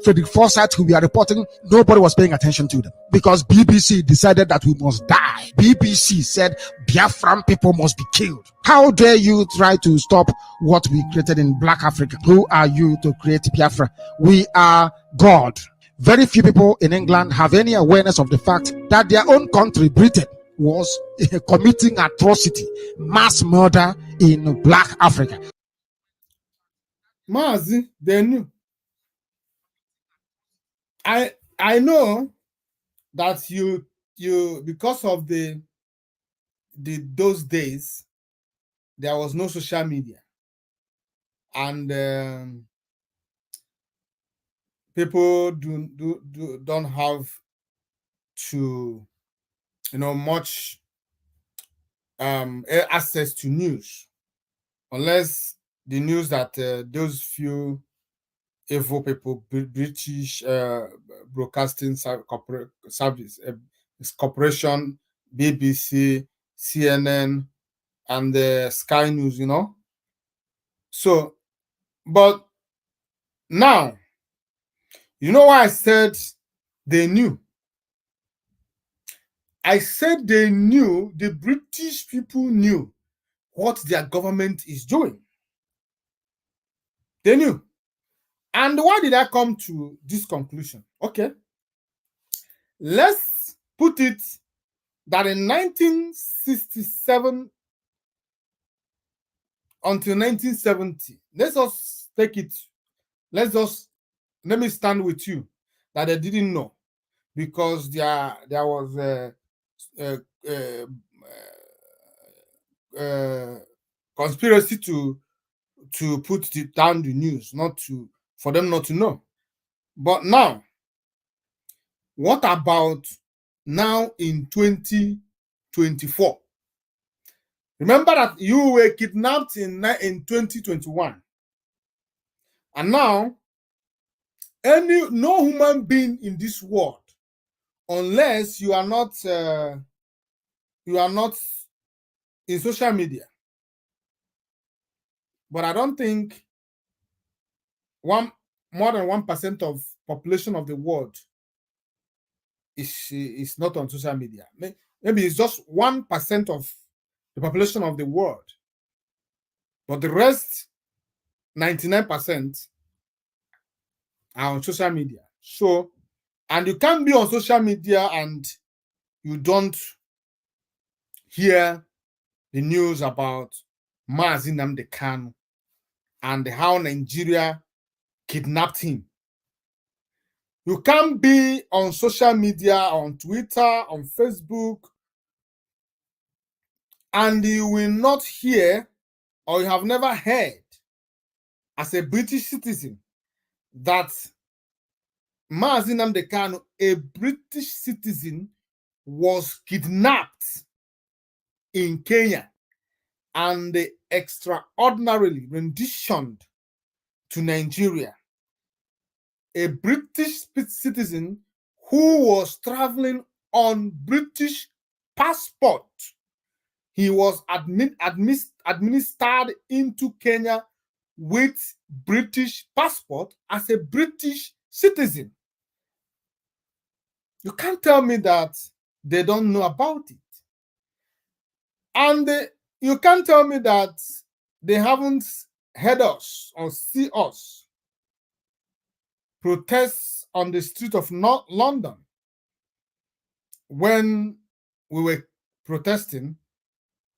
C: Frederick Forsyth, who we are reporting, nobody was paying attention to them, because BBC decided that we must die. BBC said Biafran people must be killed. How dare you try to stop what we created in Black Africa? Who are you to create Biafra? We are God. Very few people in England have any awareness of the fact that their own country, Britain, was committing atrocity, mass murder in Black Africa.
E: Mazi, they knew. I know that you because of those days there was no social media, and people don't have to much access to news, unless the news that those few evil people, British Broadcasting Service Corporation, BBC, CNN, and Sky News, So, but now, you know why I said they knew? I said they knew, the British people knew what their government is doing. They knew. And why did I come to this conclusion? Okay. Let's put it that in 1967 until 1970, let me stand with you that they didn't know, because there was conspiracy to put down the news, for them not to know. But now, what about now in 2024? Remember that you were kidnapped in 2021, and now no human being in this world, unless you are not in social media. But I don't think more than 1% of population of the world is not on social media. Maybe it's just 1% of the population of the world, but the rest, 99%, are on social media. So, and you can't be on social media and you don't hear the news about Mazi Nnamdi Kanu and how Nigeria kidnapped him. You can't be on social media, on Twitter, on Facebook, and you will not hear, or you have never heard, as a British citizen, that Mazi Nnamdi Kanu, a British citizen, was kidnapped in Kenya and extraordinarily renditioned to Nigeria. A British citizen who was traveling on British passport. He was administered into Kenya with British passport as a British citizen. You can't tell me that they don't know about it. And you can't tell me that they haven't heard us or see us protest on the street of London when we were protesting,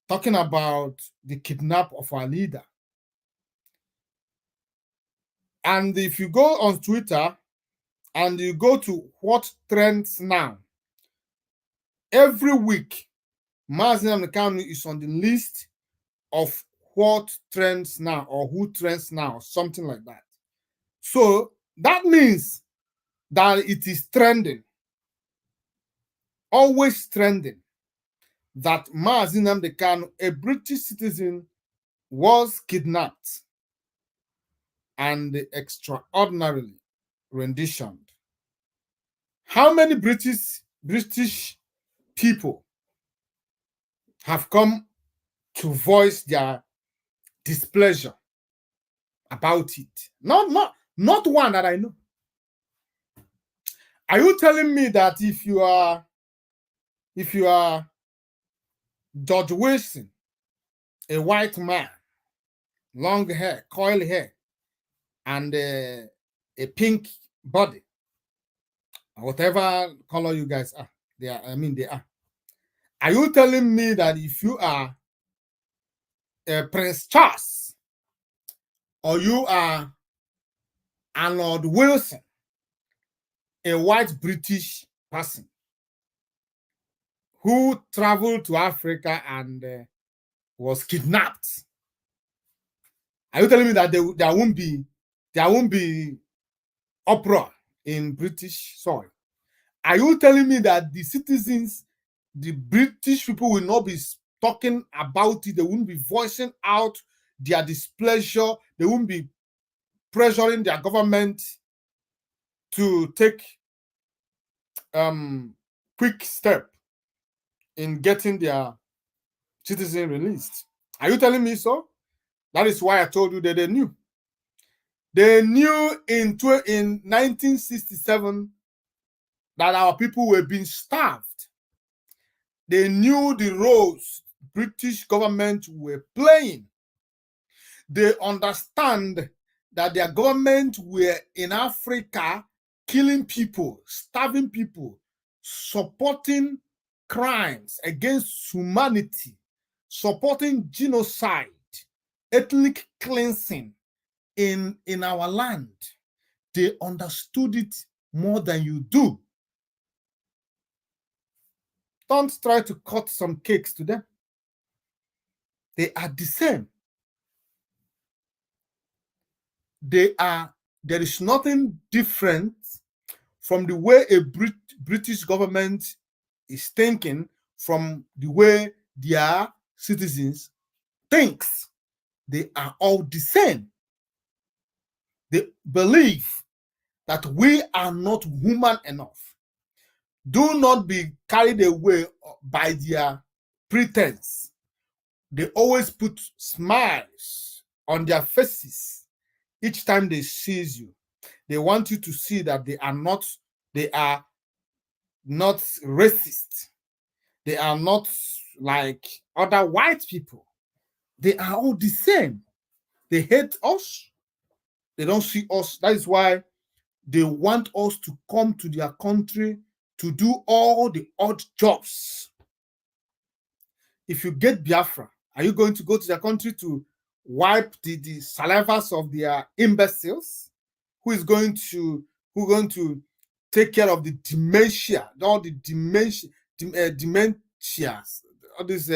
E: talking about the kidnap of our leader. And if you go on Twitter and you go to what trends now, every week, Mazi Nnamdi Kanu is on the list of what trends now, or who trends now, something like that. So that means that it is trending, always trending, that Mazi Nnamdi Kanu, a British citizen, was kidnapped and extraordinarily renditioned. How many British people have come to voice their displeasure about it. Not one that I know. Are you telling me that if you are George Wilson, a white man, long hair, coil hair, and a pink body, or whatever color you guys are, they are. Are you telling me that if you are Prince Charles, or you are Arnold Wilson, a white British person who traveled to Africa and was kidnapped, are you telling me that there won't be uproar in British soil? Are you telling me that the citizens, the British people, will not be talking about it? They won't be voicing out their displeasure. They won't be pressuring their government to take quick step in getting their citizens released? Are you telling me so? That is why I told you that they knew. They knew in 1967 that our people were being starved. They knew the roles British government were playing. They understand that their government were in Africa killing people, starving people, supporting crimes against humanity, supporting genocide, ethnic cleansing in our land. They understood it more than you do. Don't try to cut some cakes to them. They are the same. There is nothing different from the way a British government is thinking from the way their citizens thinks. They are all the same. They believe that we are not human enough. Do not be carried away by their pretense. They always put smiles on their faces each time they see you. They want you to see that they are not racist. They are not like other white people. They are all the same. They hate us. They don't see us. That is why they want us to come to their country to do all the odd jobs. If you get Biafra, are you going to go to their country to wipe the salivas of their imbeciles? Who is going to take care of the dementia, all the dementias, all these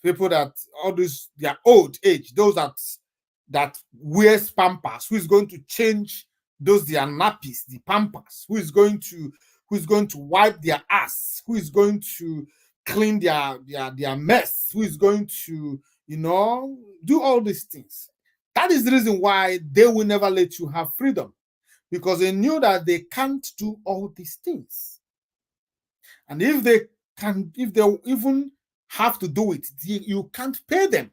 E: people that all this their old age, those that wears pampers? Who is going to change those their nappies, the pampers? Who is going to wipe their ass? Who is going to clean their mess? Who is going to do all these things? That is the reason why they will never let you have freedom, because they knew that they can't do all these things. And if they even have to do it, you can't pay them.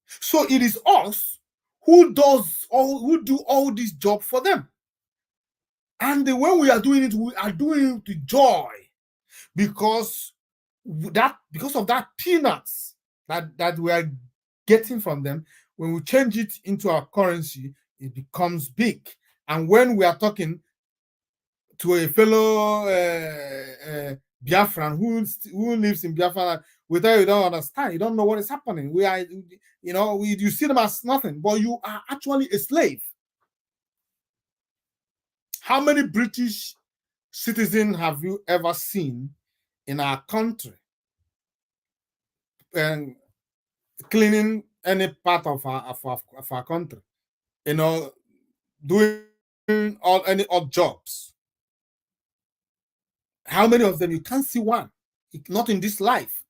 E: So it is us who do all this job for them. And when we are doing it with joy, because of that peanuts that we are getting from them. When we change it into our currency, it becomes big. And when we are talking to a fellow Biafran who lives in Biafra, without you don't understand, you don't know what is happening. You see them as nothing, but you are actually a slave. How many British citizens have you ever seen in our country and cleaning any part of our country, doing any odd jobs? How many of them? You can't see one, not in this life.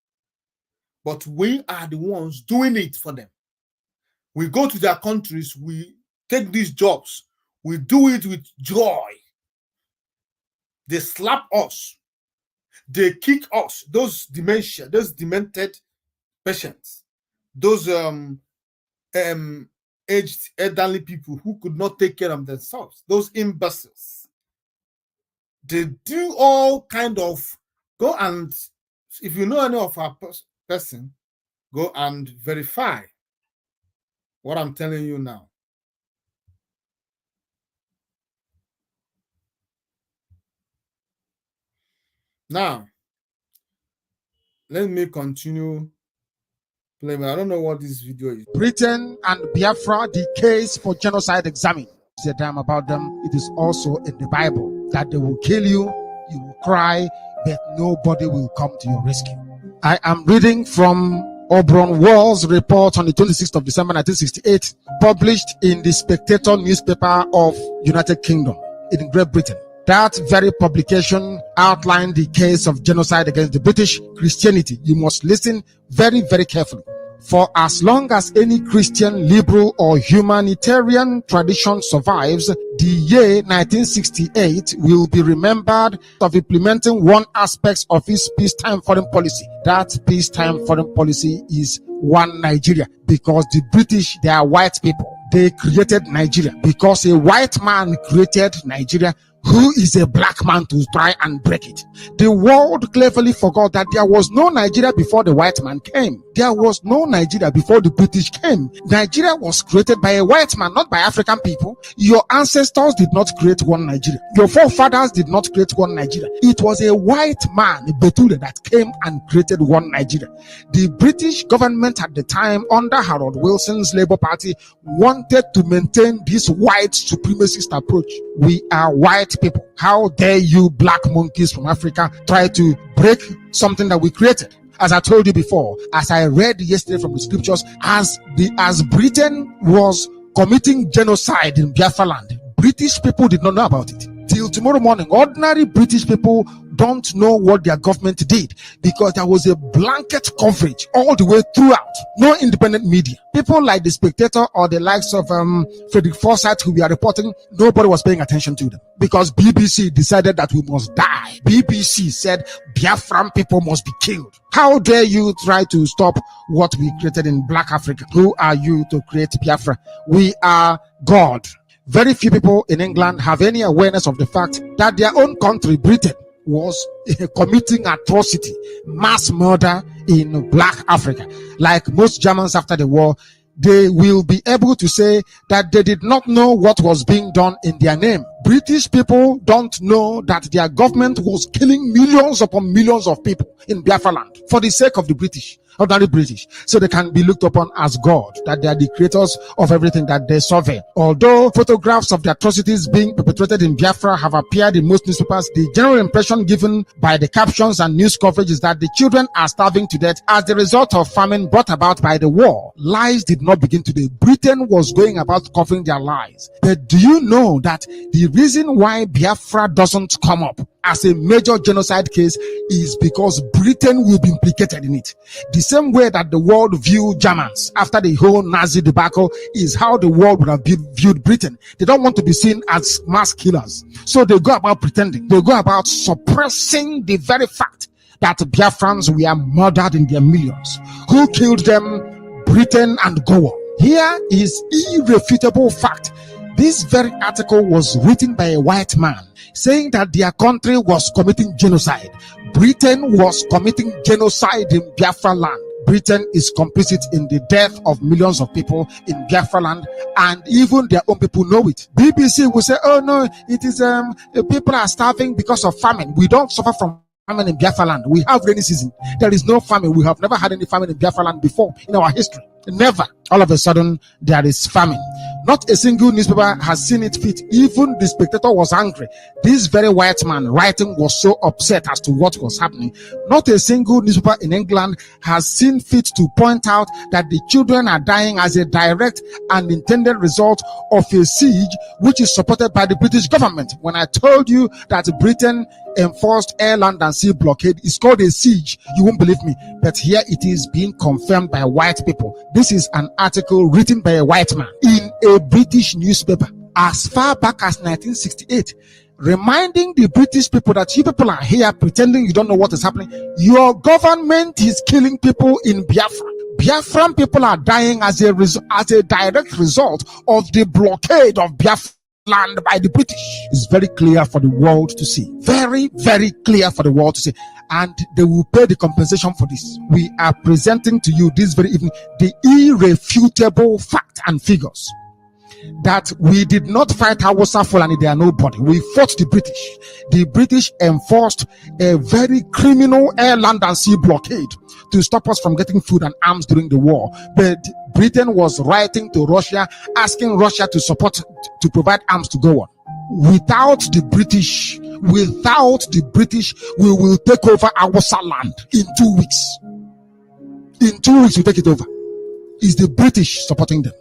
E: But we are the ones doing it for them. We go to their countries, we take these jobs, we do it with joy. They slap us. They kick us, those dementia, those demented patients, those aged elderly people who could not take care of themselves, those imbeciles. They do all kind of, go and, if you know any of our person, go and verify what I'm telling you now. Now, let me continue playing. I don't know what this video is.
C: Britain and Biafra, the case for genocide examined. Said I'm about them. It is also in the Bible that they will kill you, you will cry, but nobody will come to your rescue. I am reading from Auburn Wall's report on the 26th of December 1968, published in the Spectator newspaper of United Kingdom in Great Britain. That very publication outlined the case of genocide against the British Christianity. You must listen very, very carefully. For as long as any Christian, liberal, or humanitarian tradition survives, the year 1968 will be remembered of implementing one aspect of its peacetime foreign policy. That peacetime foreign policy is one Nigeria, because the British, they are white people. They created Nigeria because a white man created Nigeria. Who is a black man to try and break it? The world cleverly forgot that there was no Nigeria before the white man came. There was no Nigeria before the British came. Nigeria was created by a white man, not by African people. Your ancestors did not create one Nigeria. Your forefathers did not create one Nigeria. It was a white man, Betule, that came and created one Nigeria. The British government at the time, under Harold Wilson's Labour Party, wanted to maintain this white supremacist approach. We are white people. How dare you black monkeys from Africa try to break something that we created? As I told you before, as I read yesterday from the scriptures, as Britain was committing genocide in Biafra land, British people did not know about it. Till tomorrow morning, ordinary British people don't know what their government did, because there was a blanket coverage all the way throughout. No independent media. People like the Spectator or the likes of Frederick Forsyth, who we are reporting, nobody was paying attention to them, because BBC decided that we must die. BBC said Biafran people must be killed. How dare you try to stop what we created in Black Africa? Who are you to create Biafra? We are God. Very few people in England have any awareness of the fact that their own country, Britain, was committing atrocity, mass murder in Black Africa. Like most Germans after the war, they will be able to say that they did not know what was being done in their name. British people don't know that their government was killing millions upon millions of people in Biafra land for the sake of the British, ordinary British, so they can be looked upon as God, that they are the creators of everything that they survey. Although photographs of the atrocities being perpetrated in Biafra have appeared in most newspapers, the general impression given by the captions and news coverage is that the children are starving to death as the result of famine brought about by the war. Lies did not begin today. Britain was going about covering their lies. But do you know that the reason why Biafra doesn't come up as a major genocide case is because Britain will be implicated in it? The same way that the world viewed Germans after the whole Nazi debacle is how the world would have viewed Britain. They don't want to be seen as mass killers, so they go about pretending. They go about suppressing the very fact that Biafrans were murdered in their millions. Who killed them? Britain and go on. Here is irrefutable fact. This very article was written by a white man saying that their country was committing genocide. Britain was committing genocide in Biafra land. Britain is complicit in the death of millions of people in Biafra land, and even their own people know it. BBC will say, oh no, it is people are starving because of famine. We don't suffer from famine in Biafra land. We have rainy season. There is no famine. We have never had any famine in Biafra land before in our history. Never. All of a sudden, there is famine. Not a single newspaper has seen it fit. Even the Spectator was angry. This very white man writing was so upset as to what was happening. Not a single newspaper in England has seen fit to point out that the children are dying as a direct and intended result of a siege which is supported by the British government. When I told you that Britain enforced air, land and sea blockade, is called a siege, you won't believe me. But here it is being confirmed by white people. This is an article written by a white man in a British newspaper. As far back as 1968, reminding the British people that you people are here pretending you don't know what is happening. Your government is killing people in Biafra. Biafran people are dying as a direct result of the blockade of Biafra land by the British. It's very clear for the world to see. Very, very clear for the world to see. And they will pay the compensation for this. We are presenting to you this very evening the irrefutable fact and figures that we did not fight Hausa Fulani. They are nobody. We fought the British. The British enforced a very criminal air, land, and sea blockade to stop us from getting food and arms during the war. But Britain was writing to Russia, asking Russia to support, to provide arms to go on. Without the British, we will take over Hausa land in 2 weeks. In 2 weeks, we take it over. Is the British supporting them?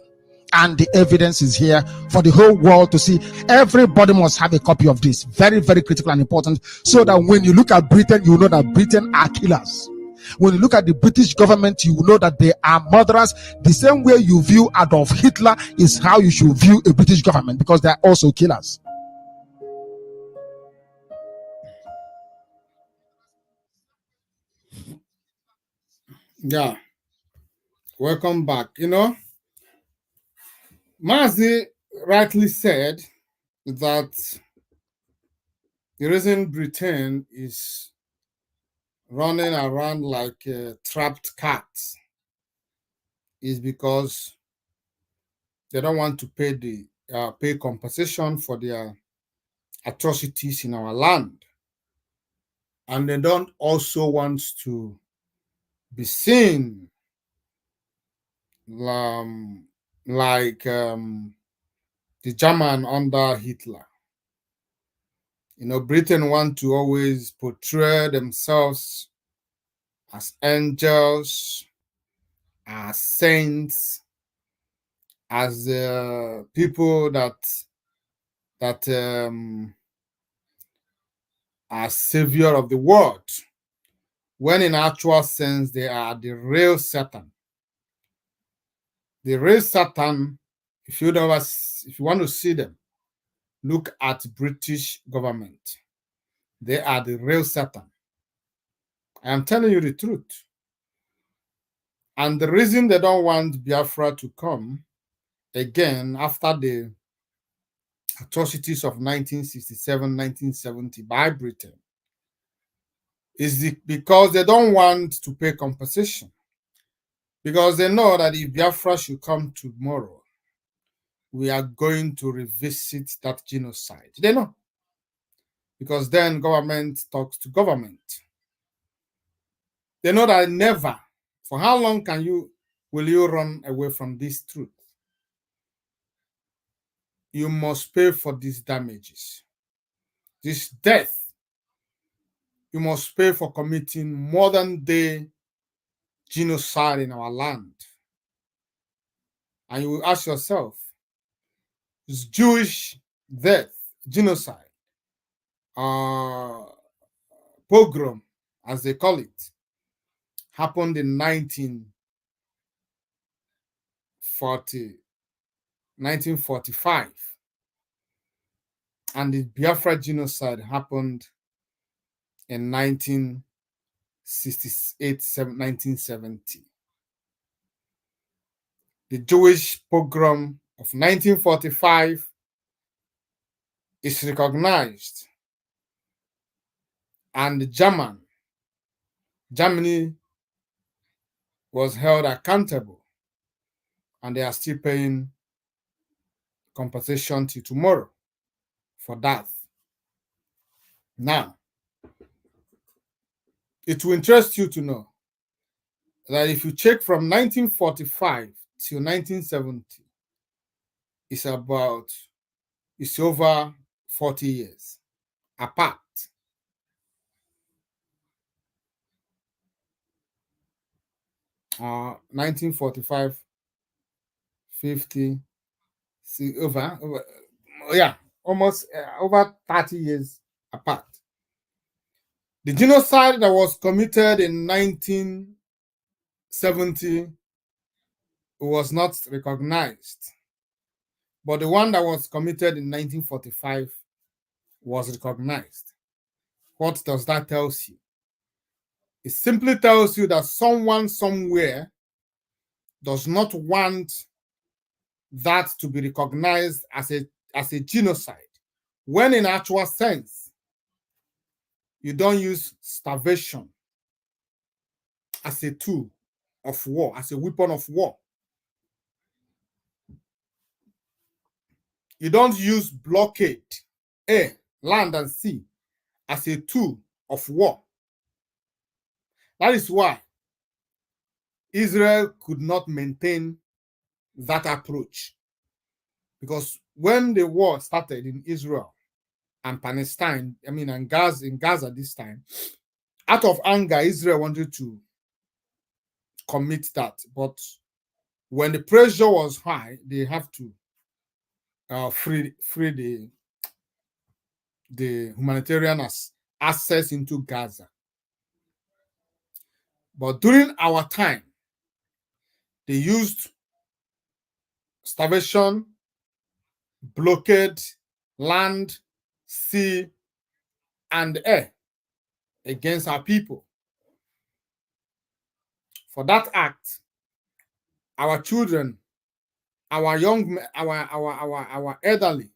C: And the evidence is here for the whole world to see. Everybody must have a copy of this. Very, very critical and important. So that when you look at Britain, you know that Britain are killers. When you look at the British government, you know that they are murderers. The same way you view Adolf Hitler is how you should view a British government, because they are also killers.
E: Yeah. Welcome back. You know, Mazi rightly said that the reason Britain is running around like trapped cats is because they don't want to pay the pay compensation for their atrocities in our land, and they don't also want to be seen like the German under Hitler. You know, Britain want to always portray themselves as angels, as saints, as people that are savior of the world, when in actual sense they are the real Satan. The real Satan, if you want to see them, look at British government. They are the real Satan. I am telling you the truth. And the reason they don't want Biafra to come again after the atrocities of 1967, 1970 by Britain is because they don't want to pay compensation. Because they know that if Biafra should come tomorrow, we are going to revisit that genocide. They know. Because then government talks to government. They know that never, for how long will you run away from this truth? You must pay for these damages, this death. You must pay for committing modern day genocide in our land. And you will ask yourself, is Jewish death, genocide, pogrom, as they call it, happened in 1945. And the Biafra genocide happened in 1968, 1970. The Jewish pogrom of 1945 is recognized, and Germany was held accountable, and they are still paying compensation till tomorrow for that. Now, it will interest you to know that if you check from 1945 till 1970, it's over 40 years apart. Uh, 1945, 50, see, almost over 30 years apart. The genocide that was committed in 1970 was not recognized, but the one that was committed in 1945 was recognized. What does that tell you? It simply tells you that someone somewhere does not want that to be recognized as a genocide, when in actual sense, you don't use starvation as a tool of war, as a weapon of war. You don't use blockade, air, land, and sea as a tool of war. That is why Israel could not maintain that approach. Because when the war started in Israel and Palestine, and Gaza this time, out of anger, Israel wanted to commit that. But when the pressure was high, they have to free the humanitarian access into Gaza. But during our time, they used starvation, blockade, land, sea, and air against our people. For that act, our children, our young, our elderly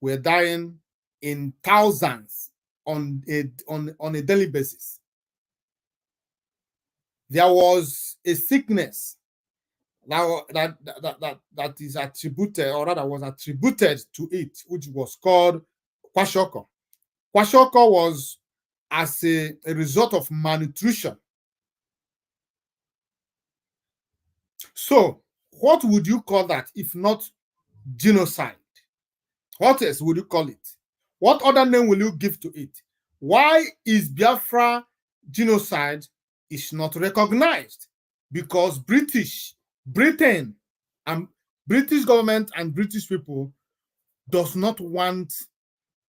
E: were dying in thousands on a daily basis. There was a sickness that is attributed, or rather was attributed to it, which was called kwashiorkor. Kwashiorkor was as a result of malnutrition. So, what would you call that if not genocide? What else would you call it? What other name will you give to it? Why is Biafra genocide is not recognized? Because Britain and British government and British people does not want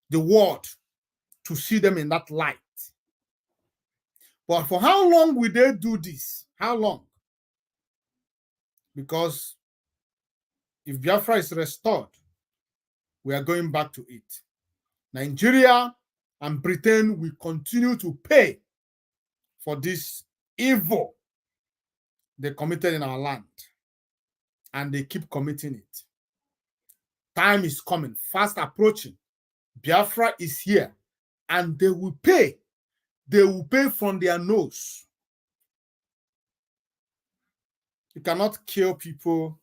E: the world to see them in that light. But for how long will they do this? How long? Because if Biafra is restored, we are going back to it. Nigeria and Britain will continue to pay for this evil they committed in our land. And they keep committing it. Time is coming, fast approaching. Biafra is here. And they will pay. They will pay from their nose. You cannot kill people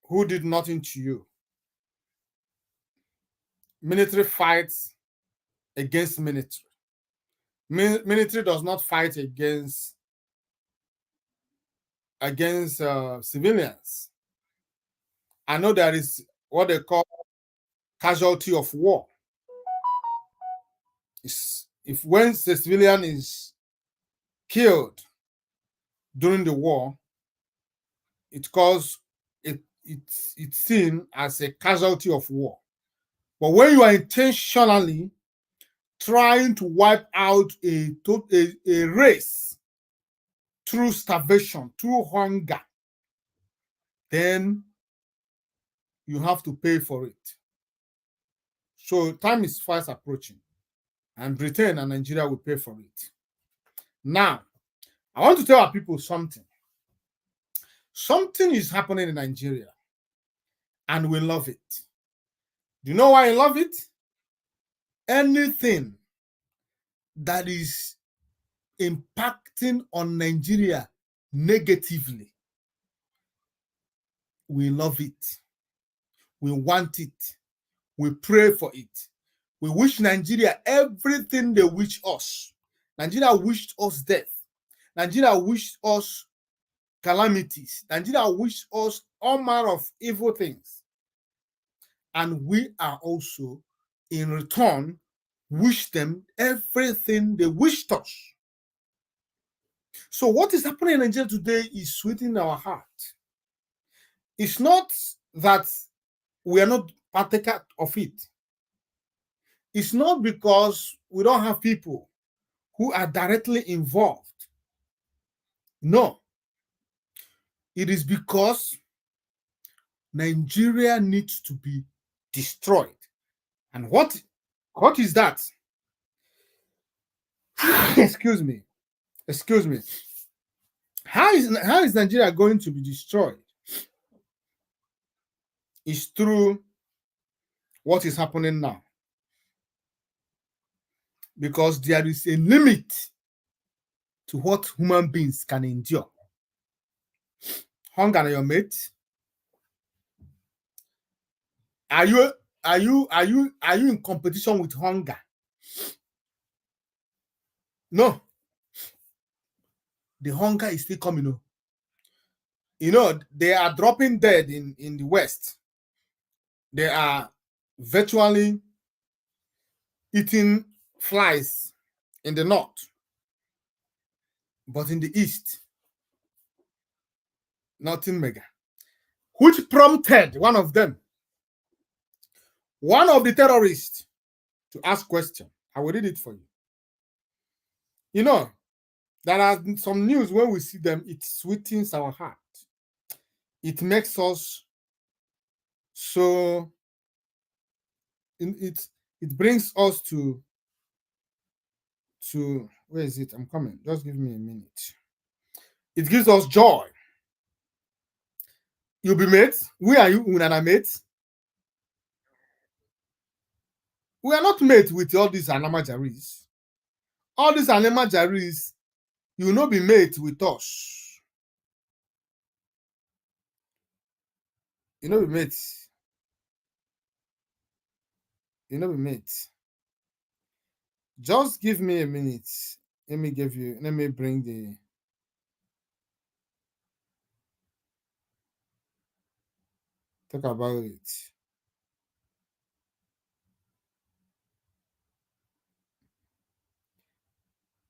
E: who did nothing to you. Military fights against military. Military does not fight against civilians. I know there is what they call casualty of war. If when the civilian is killed during the war, it's seen as a casualty of war. But when you are intentionally trying to wipe out a race through starvation, through hunger, then you have to pay for it. So time is fast approaching, and Britain and Nigeria will pay for it. Now, I want to tell our people something. Something is happening in Nigeria, and we love it. Do you know why I love it? Anything that is impacting on Nigeria negatively, we love it. We want it. We pray for it. We wish Nigeria everything they wish us. Nigeria wished us death. Nigeria wished us calamities. Nigeria wished us all manner of evil things. And we are also, in return, wish them everything they wished us. So what is happening in Nigeria today is sweetening our heart. It's not that we are not partaker of it. It's not because we don't have people who are directly involved. No. It is because Nigeria needs to be destroyed. And what is that? Excuse me. How is Nigeria going to be destroyed? It's through what is happening now. Because there is a limit to what human beings can endure. Hunger, your mate. Are you in competition with hunger? No. The hunger is still coming. You know, they are dropping dead in the West. They are virtually eating flies in the North. But in the East, nothing mega. Which prompted one of the terrorists, to ask question. I will read it for you. You know, there are some news when we see them, it sweetens our heart. It makes us so, it brings us to where is it? I'm coming. Just give me a minute. It gives us joy. You'll be mates. We are you, Unana mates. We are not mates with all these Anamajaris. All these Anamajaris, you will not be mates with us. You know, be mates. You know, be mates. Just give me a minute. Let me bring the talk about it.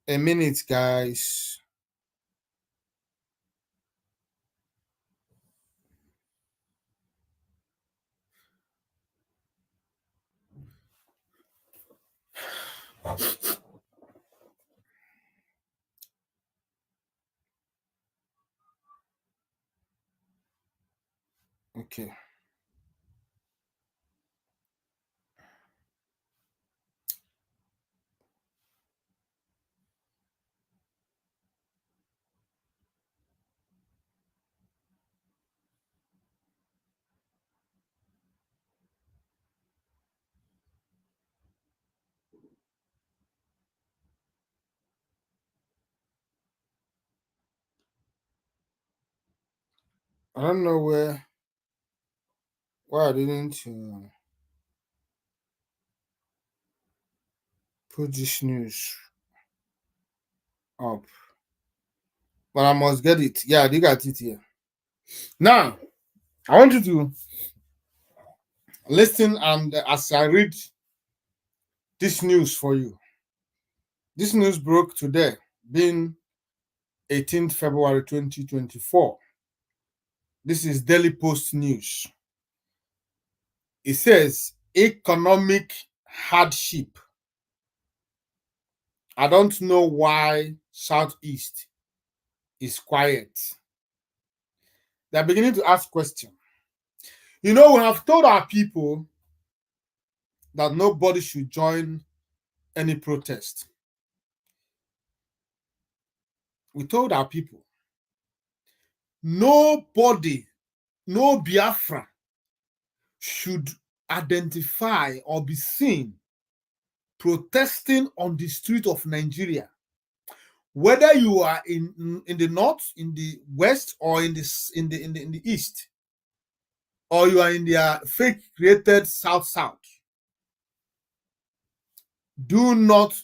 E: A minute, guys. Okay. I don't know why I didn't put this news up, but I must get it. Yeah, they got it here. Now, I want you to listen, and as I read this news for you. This news broke today, being 18th February 2024. This is Daily Post News. It says, economic hardship. I don't know why Southeast is quiet. They're beginning to ask questions. You know, we have told our people that nobody should join any protest. We told our people, nobody, no Biafra should identify or be seen protesting on the street of Nigeria, whether you are in the north, in the west, or in the east, or you are in their fake created south. Do not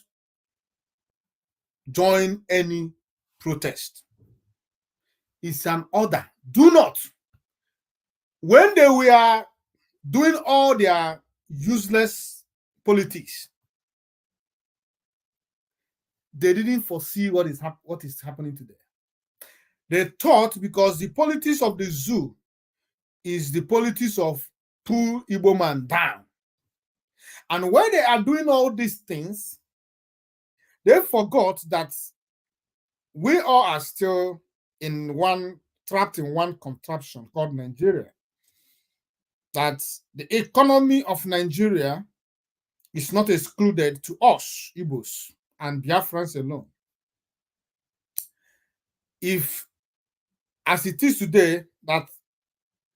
E: join any protest. It's an order. Do not. When they were doing all their useless politics, they didn't foresee what is happening today. They thought because the politics of the zoo is the politics of pull Igbo man down. And when they are doing all these things, they forgot that we all are still trapped in one contraption called Nigeria. That the economy of Nigeria is not excluded to us, Igbos, and Biafrans alone. If, as it is today, that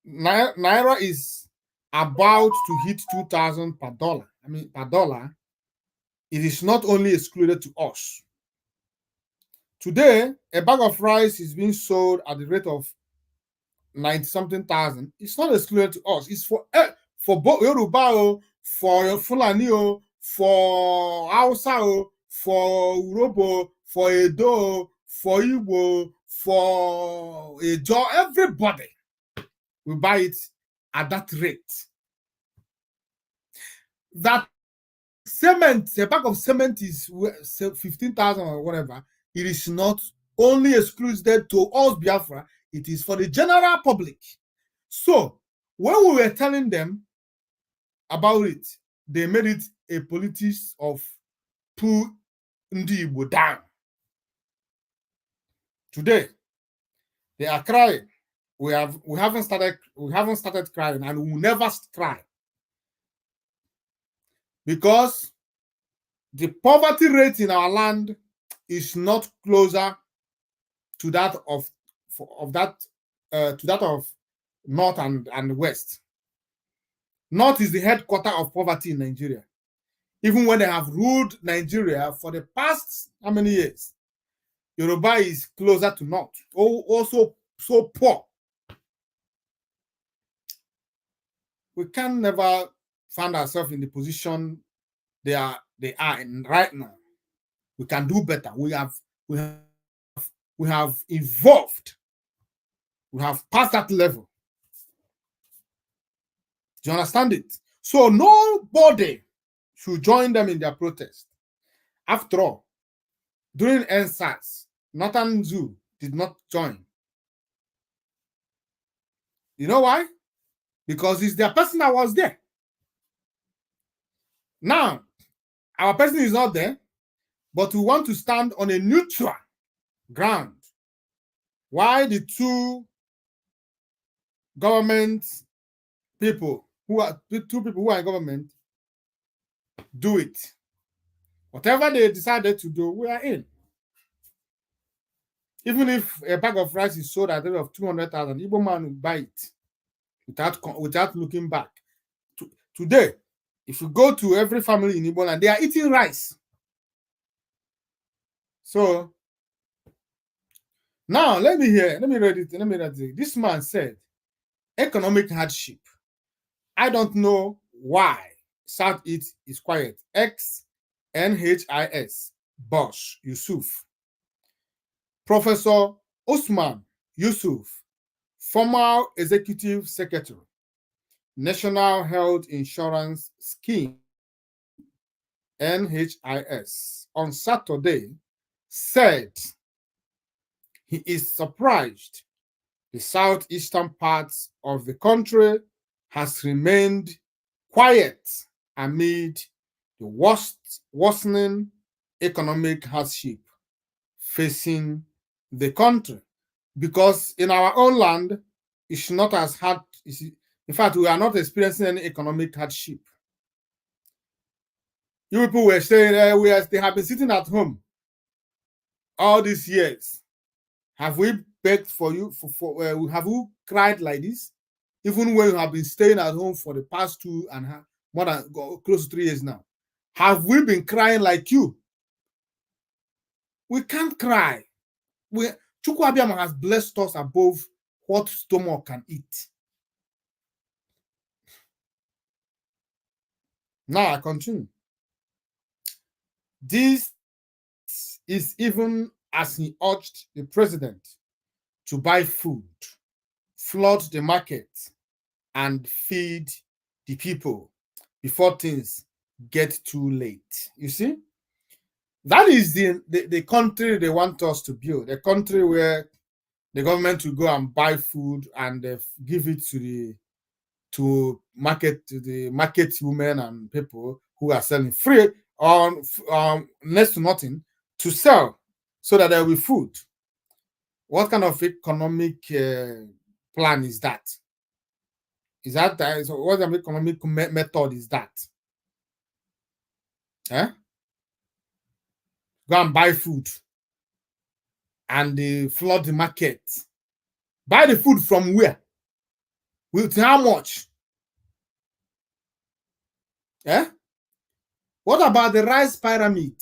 E: Naira is about to hit 2,000 per dollar, per dollar, it is not only excluded to us. Today, a bag of rice is being sold at the rate of 90-something thousand. It's not excluded to us. It's for Yoruba, for Fulani, for Hausa, for Urobo, for Edo, for Igbo, for Ejo. Everybody will buy it at that rate. That cement, a bag of cement is 15,000 or whatever. It is not only exclusive to us, Biafra. It is for the general public. So when we were telling them about it, they made it a politics of pull Ndi Igbo down. Today, they are crying. We haven't started crying, and we will never cry, because the poverty rate in our land is not closer to that of North and West. North is the headquarter of poverty in Nigeria. Even when they have ruled Nigeria for the past how many years, Yoruba is closer to North. Also so poor. We can never find ourselves in the position they are in right now. We can do better. We have evolved. We have passed that level. Do you understand it? So nobody should join them in their protest. After all, during NSAS, Northern Zoo did not join. You know why? Because it's their person that was there. Now, our person is not there, but we want to stand on a neutral ground. Why the two government people who are in government do it? Whatever they decided to do, we are in. Even if a bag of rice is sold at the rate of 200,000, Igbo man will buy it without looking back. Today, if you go to every family in Igbo land, they are eating rice. So now let me read it. This man said, economic hardship. I don't know why Southeast is quiet. XNHIS Bosch Yusuf. Professor Osman Yusuf, former executive secretary, National Health Insurance Scheme, NHIS, on Saturday said he is surprised the southeastern parts of the country has remained quiet amid the worsening economic hardship facing the country, because in our own land it's not as hard. In fact, we are not experiencing any economic hardship. You people were saying they have been sitting at home all these years. Have we begged for you? Have we cried like this? Even when you have been staying at home for the past more than close to 3 years now, have we been crying like you? We can't cry. Chukwu Abiyama has blessed us above what stomach can eat. Now I continue. This is even as he urged the president to buy food, flood the market, and feed the people before things get too late. You see? That is the country they want us to build, a country where the government will go and buy food and give it to the market women and people who are selling free or next to nothing to sell, so that there will be food. What kind of economic plan is that? What kind of economic method is that? Eh? Go and buy food. And they flood the market. Buy the food from where? With how much? Eh? What about the rice pyramid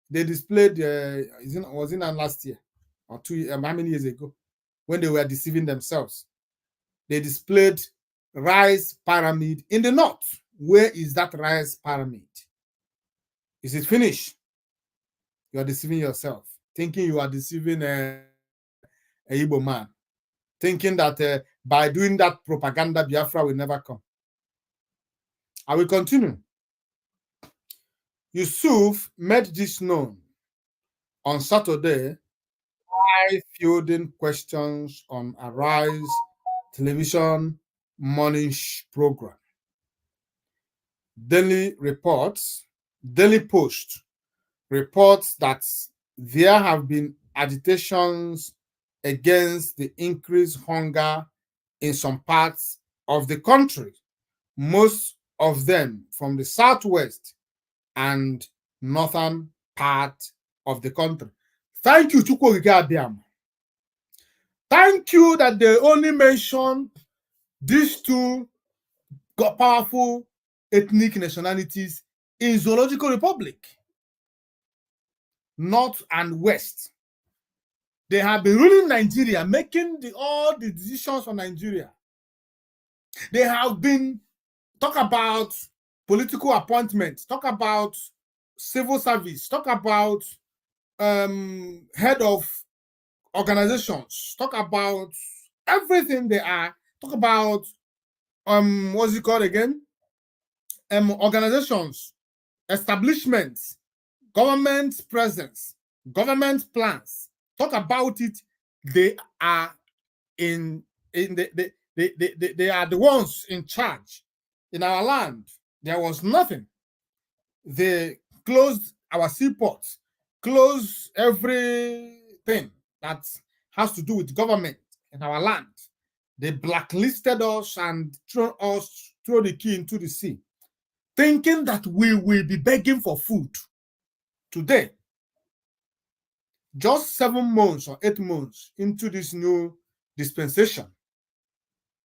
E: they displayed? Was it last year or how many years ago when they were deceiving themselves? They displayed rice pyramid in the north. Where is that rice pyramid? Is it finished? You are deceiving yourself, thinking you are deceiving a Igbo man, thinking that by doing that propaganda, Biafra will never come. I will continue. Yusuf made this known on Saturday by fielding questions on Arise television morning program. Daily Post reports that there have been agitations against the increased hunger in some parts of the country, most of them from the southwest and northern part of the country. Thank you, Chukwuokike Abiama. Thank you that they only mentioned these two powerful ethnic nationalities in Zoological Republic, North and West. They have been ruling Nigeria, making all the decisions for Nigeria. They have been talk about political appointments, talk about civil service, talk about head of organizations, talk about everything they are, talk about what's it called again? Organizations, establishments, government presence, government plans. Talk about it. They are they are the ones in charge. In our land, there was nothing. They closed our seaports, closed everything that has to do with government in our land. They blacklisted us and threw the key into the sea, thinking that we will be begging for food. Today, just 7 months or 8 months into this new dispensation,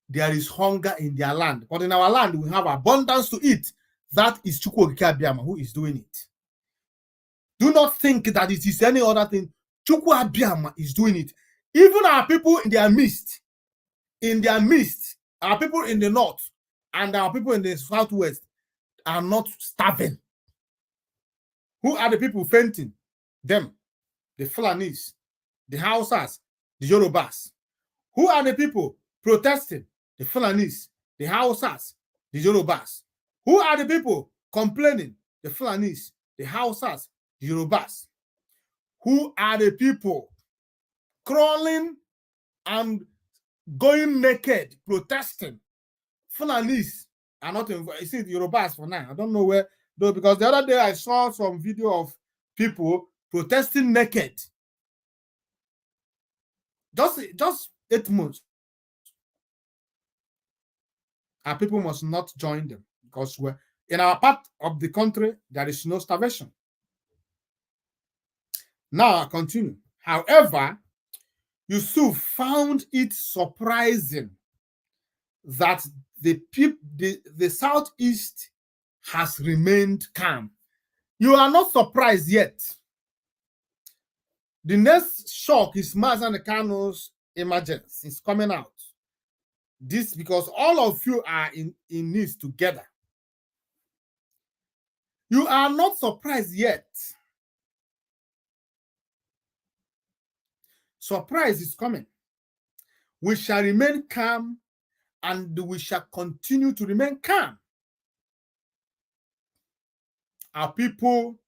E: there is hunger in their land. But in our land, we have abundance to eat. That is Chukwuokike Abiama who is doing it. Do not think that it is any other thing. Chukwuokike Abiama is doing it. Even our people in their midst, our people in the north and our people in the southwest are not starving. Who are the people fainting? Them, the Fulanis, the Hausas, the Yorubas. Who are the people protesting? The Fulanis, the Hausas, the Yorubas. Who are the people complaining? The Fulanis, the Hausas, the Yorubas. Who are the people crawling and going naked, protesting? Fulanis are not involved. You see, the Yorubas for now. I don't know where, though, because the other day I saw some video of people protesting naked. Just 8 months. Our people must not join them because we're in our part of the country, there is no starvation. Now I continue. However, Yusuf found it surprising that the Southeast has remained calm. You are not surprised yet. The next shock is Mazen Kano's emergence. It's coming out. This because all of you are in this together. You are not surprised yet. Surprise is coming. We shall remain calm and we shall continue to remain calm. Our people,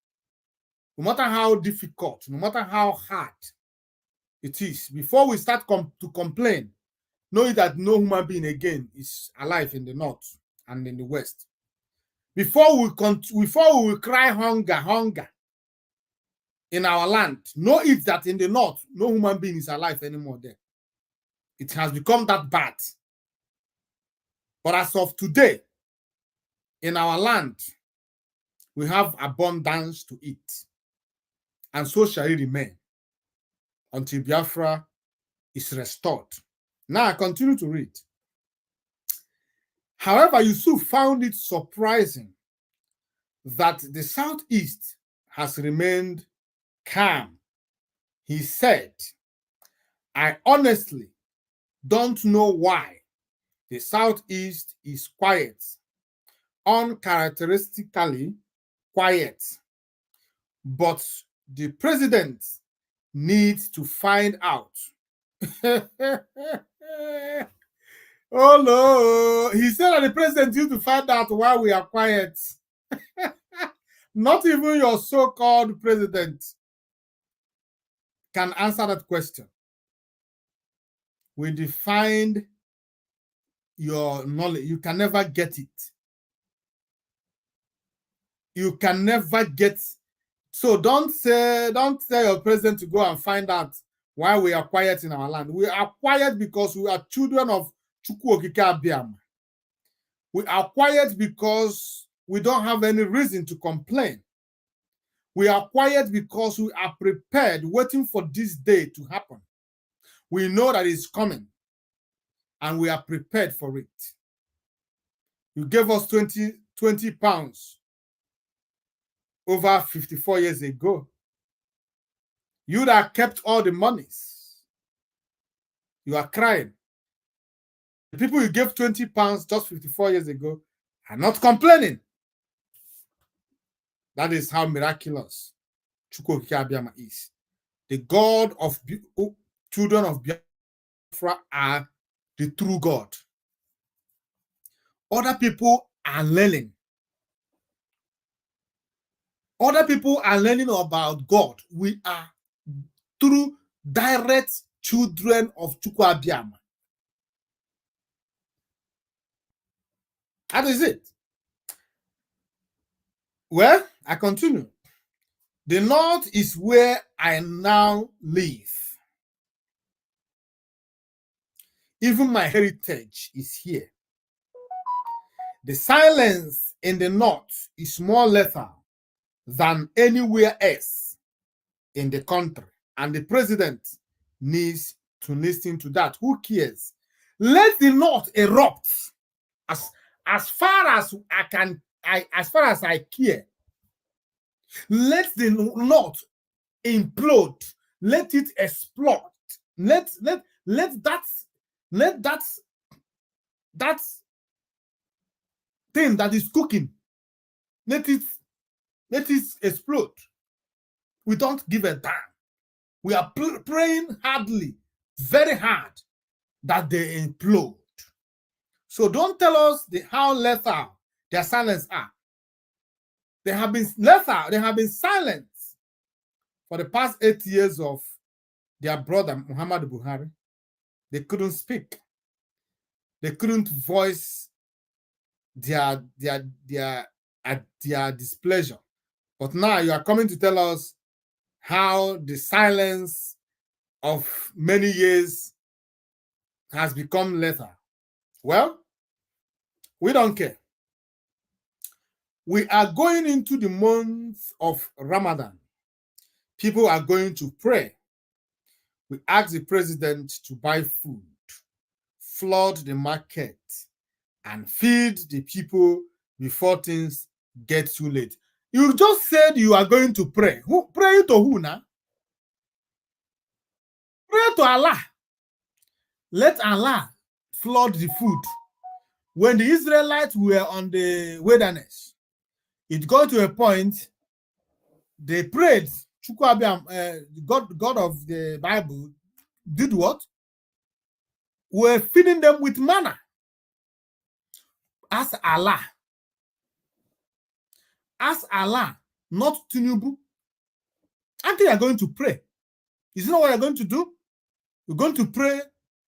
E: no matter how difficult, no matter how hard it is, before we start to complain, know that no human being again is alive in the north and in the west. Before we cry hunger in our land, know it that in the north, no human being is alive anymore there. It has become that bad. But as of today, in our land, we have abundance to eat. And so shall it remain until Biafra is restored. Now I continue to read. However, Yusuf found it surprising that the Southeast has remained calm. He said, I honestly don't know why the Southeast is quiet, uncharacteristically quiet, but the president needs to find out. Oh no, he said that the president needs to find out why we are quiet. Not even your so-called president can answer that question. We defined your knowledge. You can never get it. You can never get. So don't tell your president to go and find out why we are quiet in our land. We are quiet because we are children of Chukwu Okike Abiama. We are quiet because we don't have any reason to complain. We are quiet because we are prepared, waiting for this day to happen. We know that it's coming, and we are prepared for it. You gave us 20 pounds over 54 years ago. You that kept all the monies. You are crying. The people you gave 20 pounds just 54 years ago are not complaining. That is how miraculous Chukwu Okike Abiama is. The God of children of Biafra are the true God. Other people are learning. Other people are learning about God. We are true direct children of Chukwu Abiama. That is it. Well, I continue. The north is where I now live. Even my heritage is here. The silence in the north is more lethal than anywhere else in the country. And the president needs to listen to that. Who cares? Let the north erupt as far as I can, as far as I care. Let the north implode. Let it explode. Let that thing that is cooking, let it explode. We don't give a damn. We are praying hardly, very hard, that they implode. So don't tell us how lethal their silence are. They have been lethal. They have been silent for the past 8 years of their brother Muhammadu Buhari. They couldn't speak. They couldn't voice their displeasure. But now you are coming to tell us how the silence of many years has become lethal. Well, we don't care. We are going into the month of Ramadan. People are going to pray. We ask the president to buy food, flood the market, and feed the people before things get too late. You just said you are going to pray. Pray to who now? Pray to Allah. Let Allah flood the food. When the Israelites were on the wilderness, it got to a point they prayed. God of the Bible did what? We're feeding them with manna. Ask Allah. Ask Allah, not Tinubu. I think you're going to pray. Is it not what you're going to do? You're going to pray.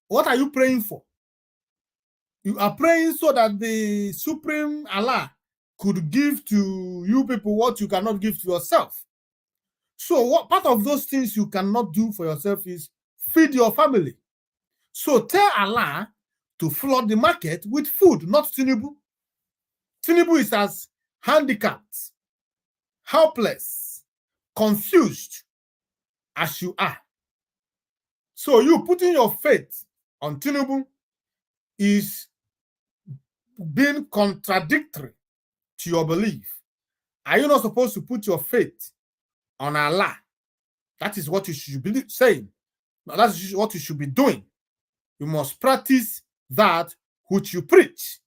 E: What are you praying for? You are praying so that the Supreme Allah could give to you people what you cannot give to yourself. So what part of those things you cannot do for yourself is feed your family. So tell Allah to flood the market with food, not Tinubu. Tinubu is as handicapped helpless, confused as you are. So you putting your faith on Tinubu is being contradictory to your belief. Are you not supposed to put your faith on Allah? That is what you should be saying. That's what you should be doing. You must practice that which you preach,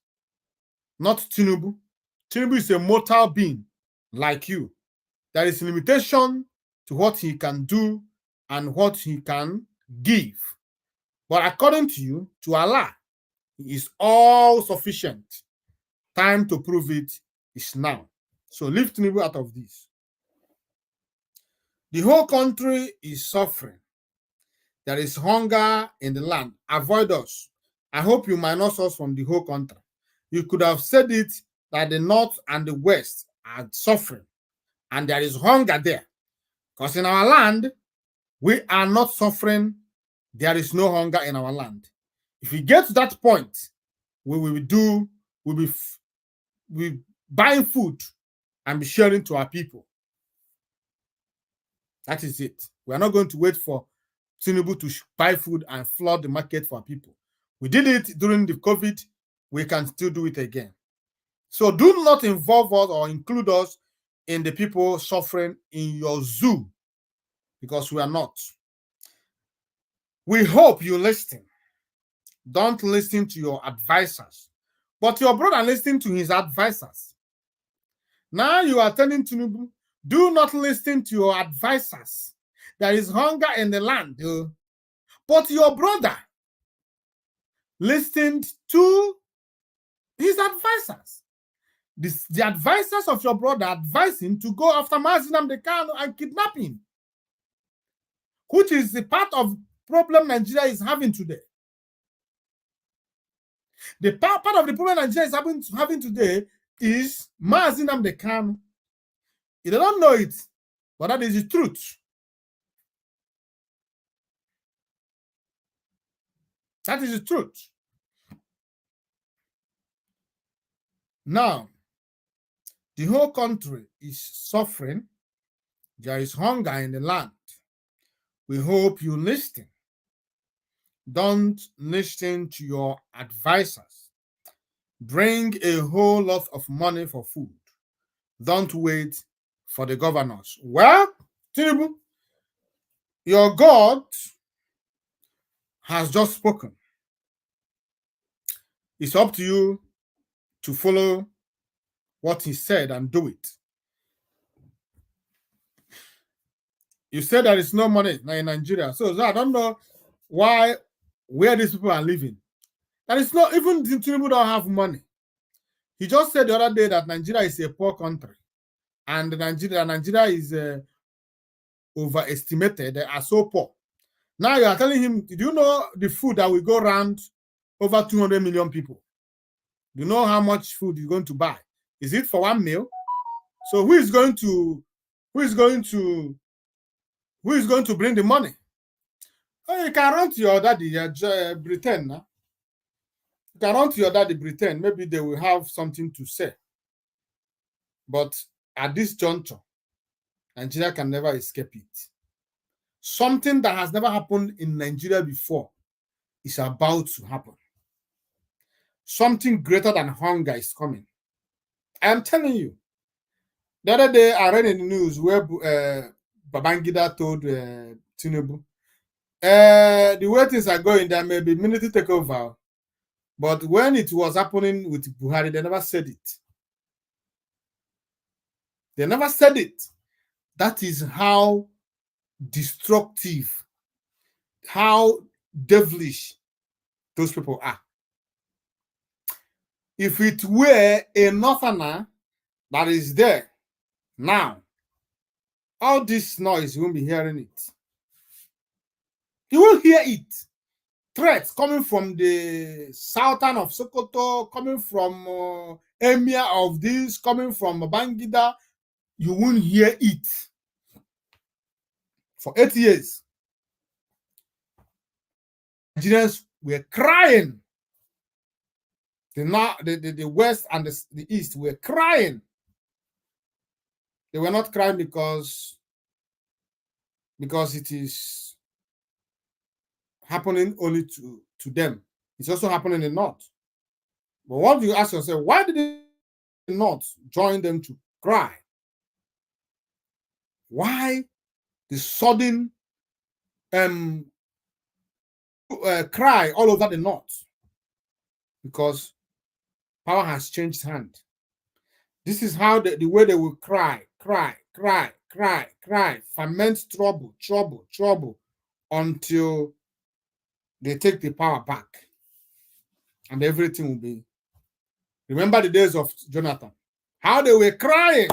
E: not Tinubu. Tinubu is a mortal being like you. There is a limitation to what he can do and what he can give. But according to you, to Allah, he is all sufficient. Time to prove it is now. So leave Tinubu out of this. The whole country is suffering. There is hunger in the land. Avoid us. I hope you minus us from the whole country. You could have said it that the north and the west are suffering and there is hunger there. Because in our land, we are not suffering. There is no hunger in our land. If we get to that point, we'll be buying food and be sharing to our people. That is it. We are not going to wait for Tinubu to buy food and flood the market for people. We did it during the COVID. We can still do it again. So do not involve us or include us in the people suffering in your zoo, because we are not. We hope you listen. Don't listen to your advisors, but your brother listen to his advisors. Now you are telling Tinubu, do not listen to your advisors. There is hunger in the land. But your brother listened to his advisors. The advisors of your brother advised him to go after Mazi Nnamdi Kanu and kidnap him, which is the part of problem Nigeria is having today. The part of the problem Nigeria is having today is Mazi Nnamdi Kanu. They don't know it, but that is the truth. That is the truth. Now, the whole country is suffering. There is hunger in the land. We hope you listen. Don't listen to your advisors. Bring a whole lot of money for food. Don't wait for the governors. Well, Tinubu, your God has just spoken. It's up to you to follow what he said and do it. You said there is no money in Nigeria. So I don't know where these people are living. There is no, even Tinubu don't have money. He just said the other day that Nigeria is a poor country. And Nigeria is overestimated. They are so poor. Now you are telling him, do you know the food that will go around over 200 million people? Do you know how much food you're going to buy? Is it for 1 meal? So who is going to bring the money? Oh, you can run to your daddy, Britain. Nah? You can run to your daddy, Britain. Maybe they will have something to say. But at this juncture, Nigeria can never escape it. Something that has never happened in Nigeria before is about to happen. Something greater than hunger is coming. I am telling you. The other day, I read in the news where Babangida told Tinubu, the way things are going, there may be military takeover. But when it was happening with Buhari, they never said it. They never said it. That is how destructive, how devilish those people are. If it were a northerner that is there now, all this noise, you won't be hearing it. You will hear it. Threats coming from the southern of Sokoto, coming from Emir of this, coming from Babangida, you won't hear it. For 8 years, Nigerians were crying. The West and the East were crying. They were not crying because it is happening only to them. It's also happening in the North. But what do you ask yourself? Why did they not join them to cry? Why the sudden cry all over the North? Because power has changed hand. This is how the way they will cry, ferment trouble until they take the power back. And everything will be. Remember the days of Jonathan. How they were crying.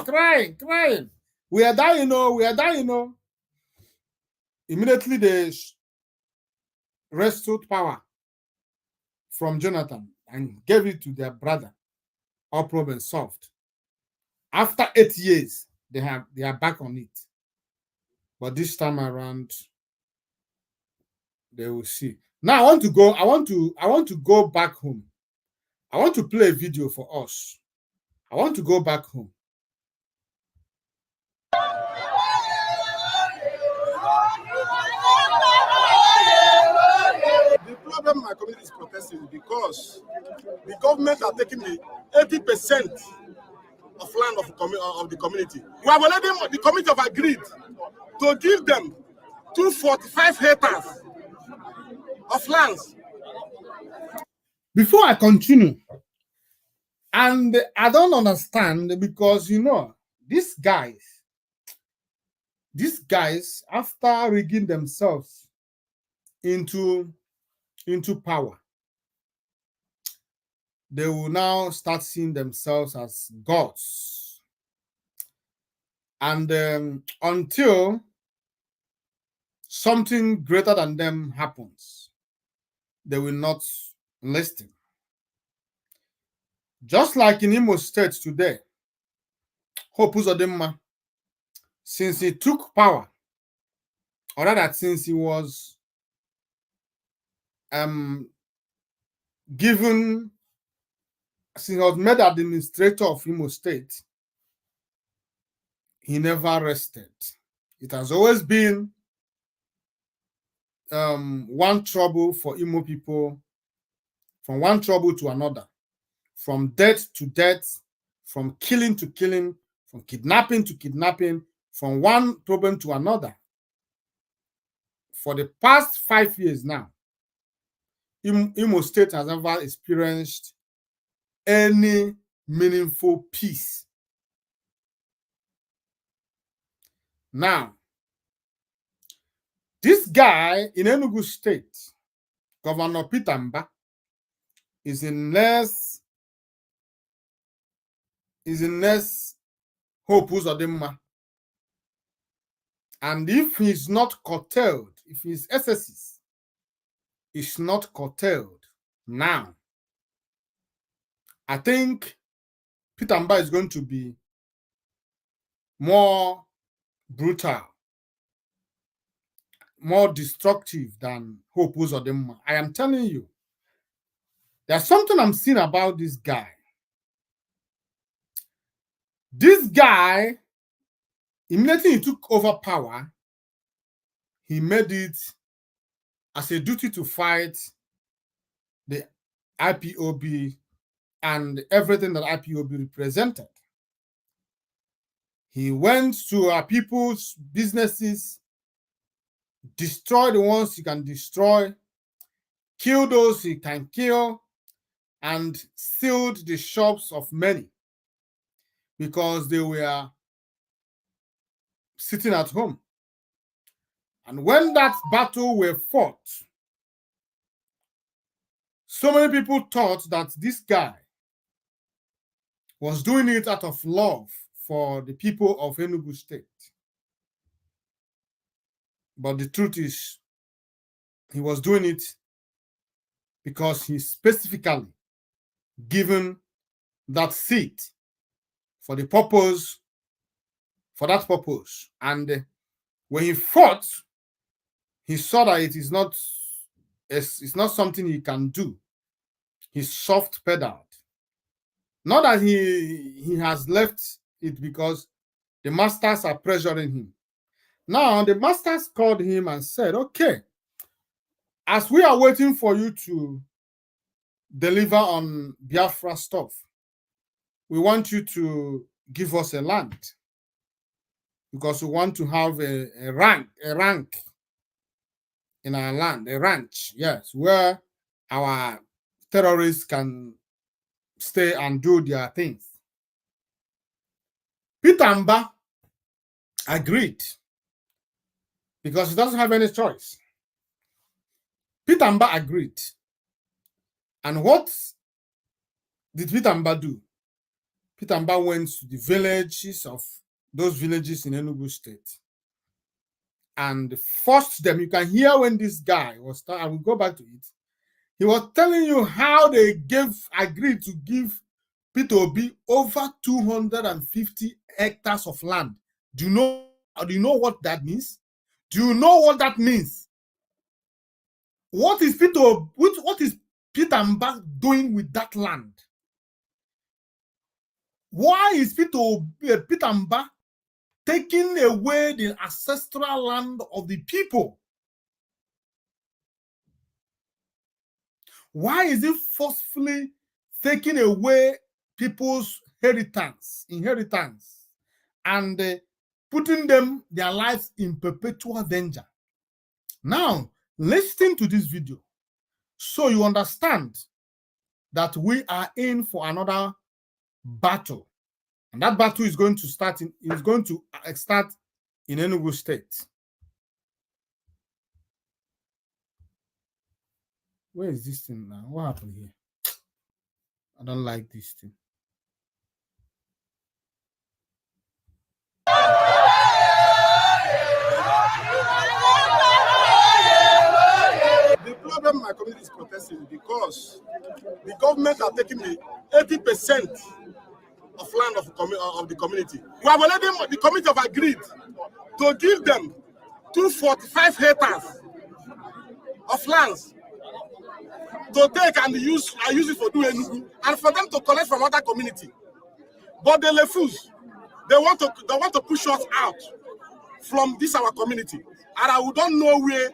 E: We are dying, we are dying, Immediately they wrested power from Jonathan and gave it to their brother. All problems solved. After 8 years, they are back on it. But this time around, they will see. Now I want to go back home. I want to play a video for us. I want to go back home.
F: The problem my community is protesting is because the government are taking the 80% of land of the community. We have already, the community have agreed to give them 245 hectares of lands.
E: Before I continue, and I don't understand because, these guys, after rigging themselves into power, they will now start seeing themselves as gods. And until something greater than them happens, they will not listen. Just like in Imo State today, Hope Uzodimma, since he took power, or rather since he was since he was made administrator of Imo State, he never rested. It has always been one trouble for Imo people, from one trouble to another, from death to death, from killing to killing, from kidnapping to kidnapping, from one problem to another. For the past 5 years now, Imo State has never experienced any meaningful peace. Now, this guy in Enugu State, Governor Peter Mba, is in less Hope Uzodimma. And if he's not curtailed, if his excesses is not curtailed now, I think Peter Mba is going to be more brutal, more destructive than Hope Uzodimma. I am telling you, there's something I'm seeing about this guy. This guy, immediately he took over power, he made it as a duty to fight the IPOB and everything that IPOB represented. He went to our people's businesses, destroy the ones he can destroy, kill those he can kill, and sealed the shops of many because they were sitting at home. And when that battle were fought, so many people thought that this guy was doing it out of love for the people of Enugu State. But the truth is, he was doing it because he specifically given that seat for that purpose. And when he fought, he saw that it's not something he can do. He's soft pedaled. Not that he has left it, because The masters are pressuring him. Now, the masters called him and said, okay, as we are waiting for you to deliver on Biafra stuff, we want you to give us a land because we want to have a rank in our land, a ranch, yes, where our terrorists can stay and do their things. Peter Mba agreed because he doesn't have any choice. Peter Mba agreed. And what did Peter Mba do? Peter Mba went to the villages of those villages in Enugu State and forced them. You can hear when this guy was, I will go back to it. He was telling you how they agreed to give Peter Obi over 250 hectares of land. Do you know what that means? Do you know what that means? What is Peter Mba doing with that land? Why is Peter Mba taking away the ancestral land of the people? Why is he forcefully taking away people's inheritance, and putting their lives in perpetual danger? Now, listen to this video so you understand that we are in for another battle, and that battle is going to start in Enugu State. Where is this thing now? What happened here? I don't like this thing.
F: The problem my community is protesting is because the government are taking the 80% of land of the community. We have already, the community have agreed to give them 245 hectares of lands to take and use it for doing Enugu, and for them to collect from other community. But they refuse. They want to push us out from this our community, and we don't know where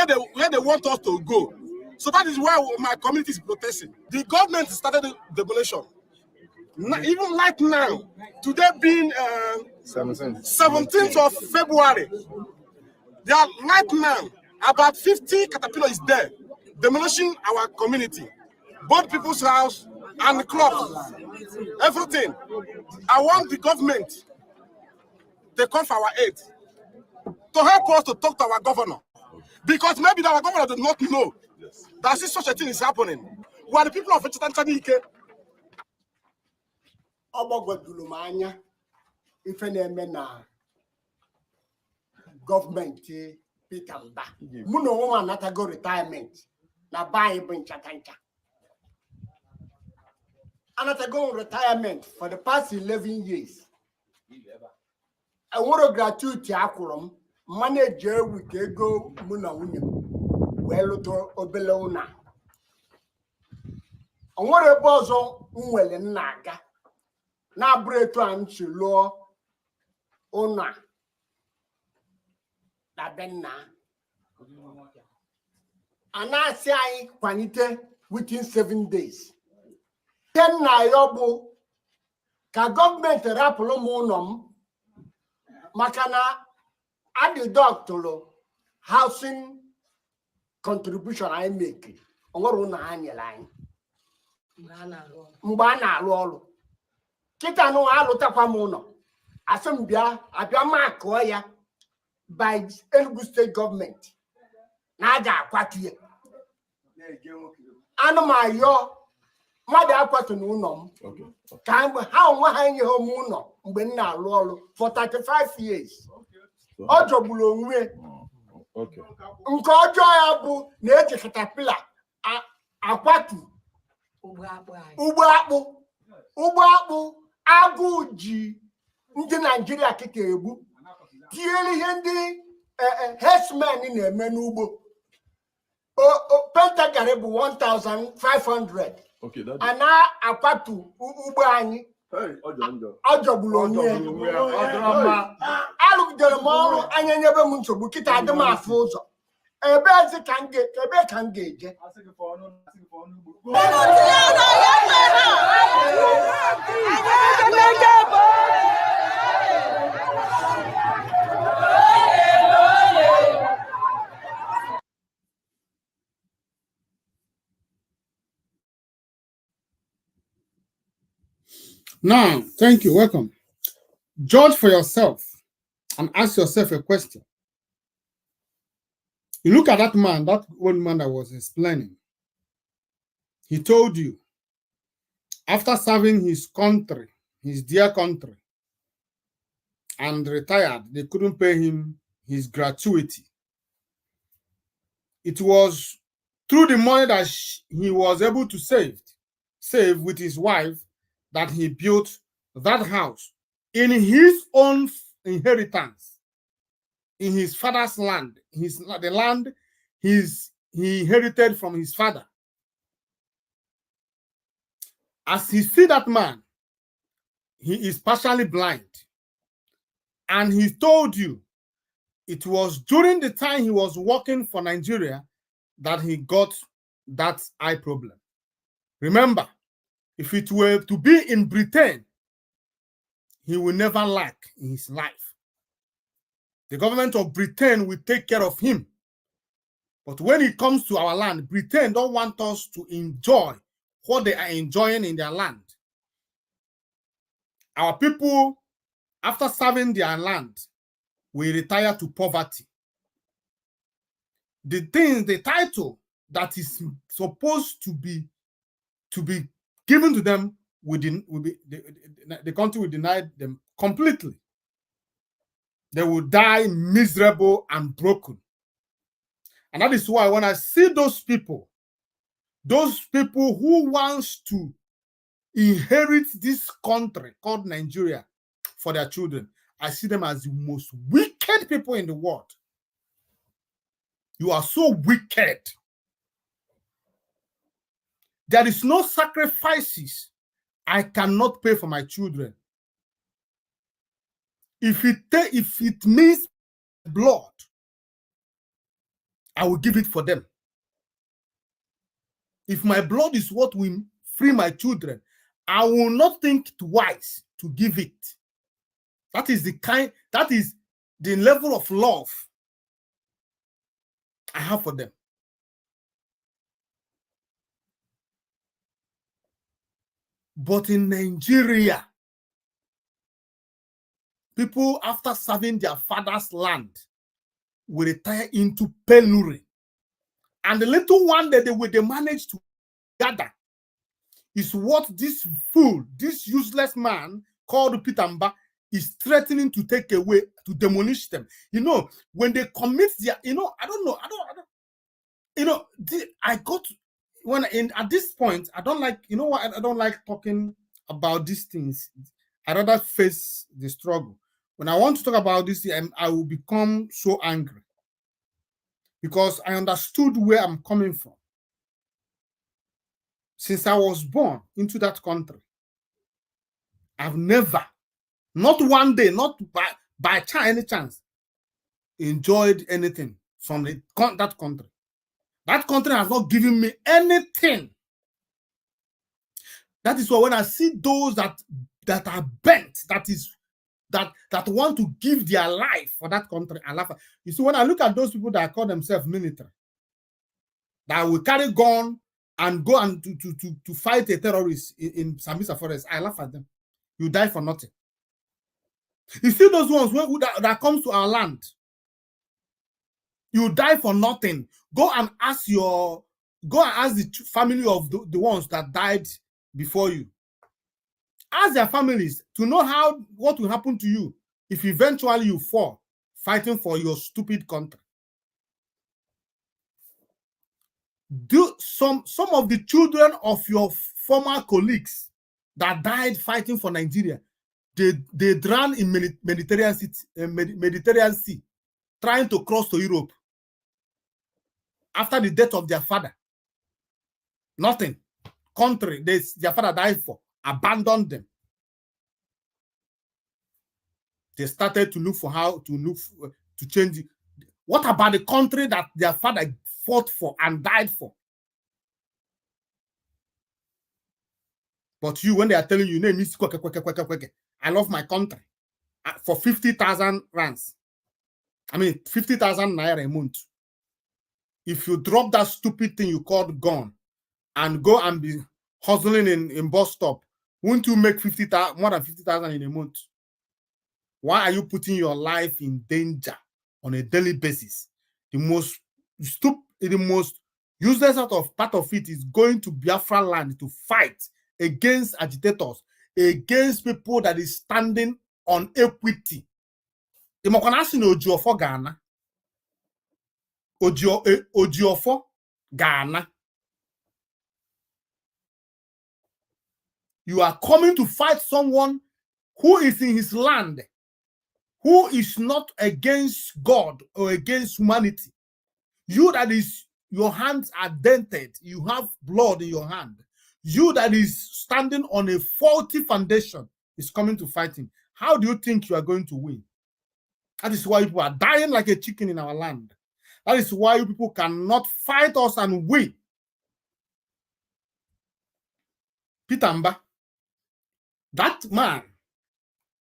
F: they want us to go. So that is why my community is protesting. The government started the demolition. Even right now, today being 17th of February, there are right now about 50 caterpillars is there demolishing our community, both people's house and the crops, everything. I want the government to come for our aid, to help us to talk to our governor, because maybe our governor does not know that such a thing is happening. We are the people of Tanzania.
G: Government Peter Mba. Muno woman not go retirement. Na buy bin chatancha. Anata go retirement for the past 11 years. I want a gratuity akulum manager with ego muna wunya. Well to obelona. I want a bozo unwele naga. Na breto anchulo ona. La benna. And I say quantity within 7 days. Then na yobu ka government rapulo monum makana at the doctor housing contribution I make. Ongoru na anya line. Mbana alo. Kita no alutakwa mono. Asembia abia mark ya by Enugu State government. Naja kwatiye. Anoma yo mother akwatu no. Okay. How one year home mgbe na alu olu for 35 years. Ojo bulo onwe. Okay. Nke ojo ya bu na eji caterpillar akwatu ugbo akpụ agụ ji ndị Nigeria kike egbu tiele ihe ndị herdsmen na-eme n'ugbo pentagare bụ 1,500. Okay, ana akwatu ugbo anyị ọjọgburu onwe alụgidere m ọrụ anya nyebe m nsogbu kịta adị m afụ ụzọ ebe ka m ga-eje
E: Now, thank you. Welcome. Judge for yourself and ask yourself a question. You look at that man, that old man that was explaining. He told you, after serving his country, his dear country, and retired, they couldn't pay him his gratuity. It was through the money that he was able to save with his wife that he built that house in his own inheritance, in his father's land, the land he inherited from his father. As he see that man, he is partially blind. And he told you it was during the time he was working for Nigeria that he got that eye problem. Remember, if it were to be in Britain, he will never lack in his life. The government of Britain will take care of him. But when it comes to our land, Britain don't want us to enjoy what they are enjoying in their land. Our people, after serving their land, will retire to poverty. The title that is supposed to be given to them the country will deny them completely. They will die miserable and broken. And that is why when I see those people who wants to inherit this country called Nigeria for their children, I see them as the most wicked people in the world. You are so wicked. There is no sacrifices I cannot pay for my children. If it means blood, I will give it for them. If my blood is what will free my children, I will not think twice to give it. That is the level of love I have for them. But in Nigeria, people after serving their father's land will retire into penury. And the little one that they manage to gather is what this fool, this useless man called Pitamba is threatening to take away, to demolish them. You know, when they commit their, at this point, I don't like, you know what, I don't like talking about these things. I rather face the struggle. When I want to talk about this, I will become so angry because I understood where I'm coming from. Since I was born into that country, I've never, not one day, not by any chance, enjoyed anything from that country. That country has not given me anything. That is why when I see those that are bent, that want to give their life for that country, I laugh. You see, when I look at those people that call themselves military, that will carry gun and go and to fight a terrorist in Sambisa forest, I laugh at them. You die for nothing. You see those ones that comes to our land, you die for nothing. Go and ask the family of the ones that died before you. Ask their families to know what will happen to you if eventually you fall fighting for your stupid country. Some of the children of your former colleagues that died fighting for Nigeria, they drowned in Mediterranean Sea, trying to cross to Europe after the death of their father. Nothing. Country their father died for, abandoned them. They started to look for how to change it. What about the country that their father fought for and died for? But you, when they are telling you, I love my country, for 50,000 rands, I mean 50,000 naira a month. If you drop that stupid thing you called gun and go and be hustling in bus stop, won't you make more than 50,000 in a month? Why are you putting your life in danger on a daily basis? The most useless part of it is going to Biafra land to fight against agitators, against people that is standing on equity. Ojiofo Ghana. Ojiofo Ghana. You are coming to fight someone who is in his land, who is not against God or against humanity. You that is, your hands are dented, you have blood in your hand. You that is standing on a faulty foundation is coming to fight him. How do you think you are going to win? That is why people are dying like a chicken in our land. That is why people cannot fight us and win. Pitamba, that man,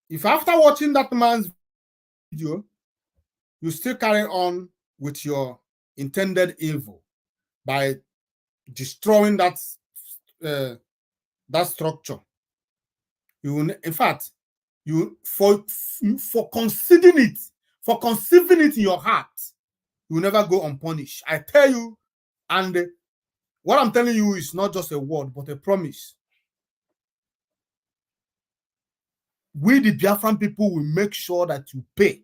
E: if after watching that man's video, you still carry on with your intended evil by destroying that structure, you will, in fact, you for conceiving it in your heart, you will never go unpunished. I tell you, and what I'm telling you is not just a word, but a promise. We, the Biafran people, will make sure that you pay.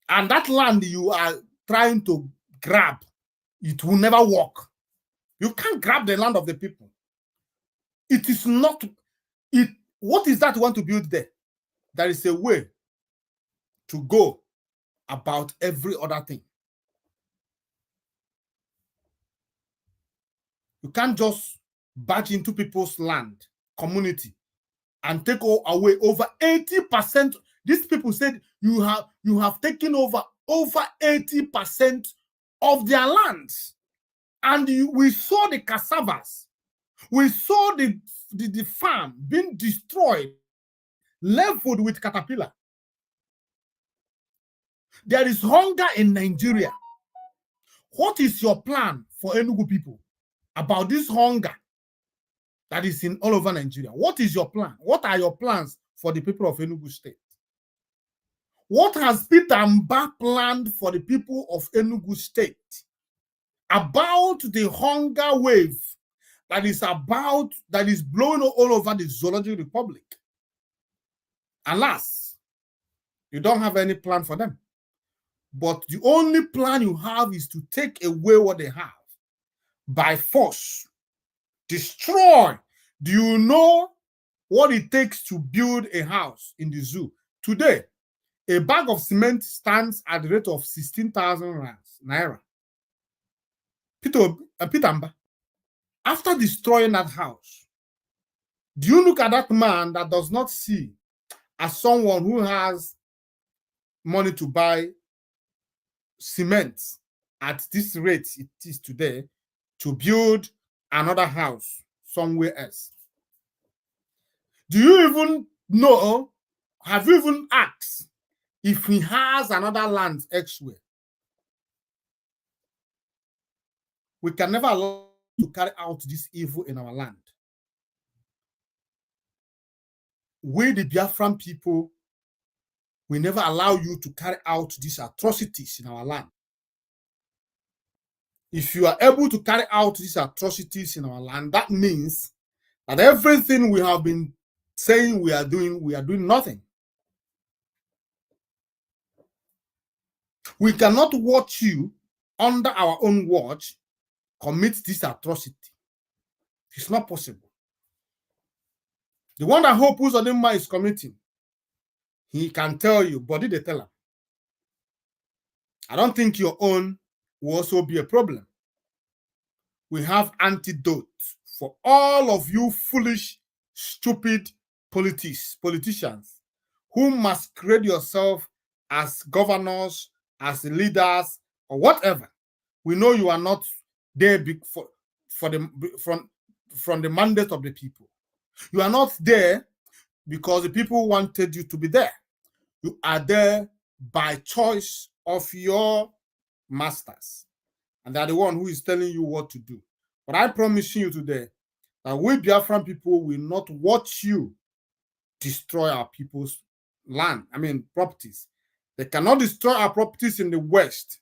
E: And that land you are trying to grab, it will never work. You can't grab the land of the people. It is not it. What is that you want to build there? There is a way to go about every other thing. You can't just barge into people's land, community, and take away over 80%. These people said you have taken over 80% of their lands. And we saw the cassavas. We saw the farm being destroyed, leveled with caterpillar. There is hunger in Nigeria. What is your plan for Enugu people about this hunger that is in all over Nigeria? What is your plan? What are your plans for the people of Enugu State? What has Peter Mba planned for the people of Enugu State about the hunger wave that is blowing all over the Zoological Republic? Alas, you don't have any plan for them. But the only plan you have is to take away what they have by force. Destroy. Do you know what it takes to build a house in the zoo? Today, a bag of cement stands at the rate of 16,000 naira. Pitamba, after destroying that house, do you look at that man that does not see as someone who has money to buy cement at this rate it is today to build another house somewhere else? Do you even know, have you even asked if he has another land elsewhere? We can never allow to carry out this evil in our land. We, the Biafran people, we never allow you to carry out these atrocities in our land. If you are able to carry out these atrocities in our land, that means that everything we have been saying we are doing nothing. We cannot watch you under our own watch commit this atrocity. It's not possible. The one that Hope Uzodinma is committing, he can tell you, but they tell him. I don't think your own will also be a problem. We have antidotes for all of you foolish, stupid politicians who masquerade yourself as governors, as leaders, or whatever. We know you are not there from the mandate of the people. You are not there because the people wanted you to be there. You are there by choice of your masters. And they're the one who is telling you what to do. But I promise you today that we Biafran people will not watch you destroy our people's land, properties. They cannot destroy our properties in the west,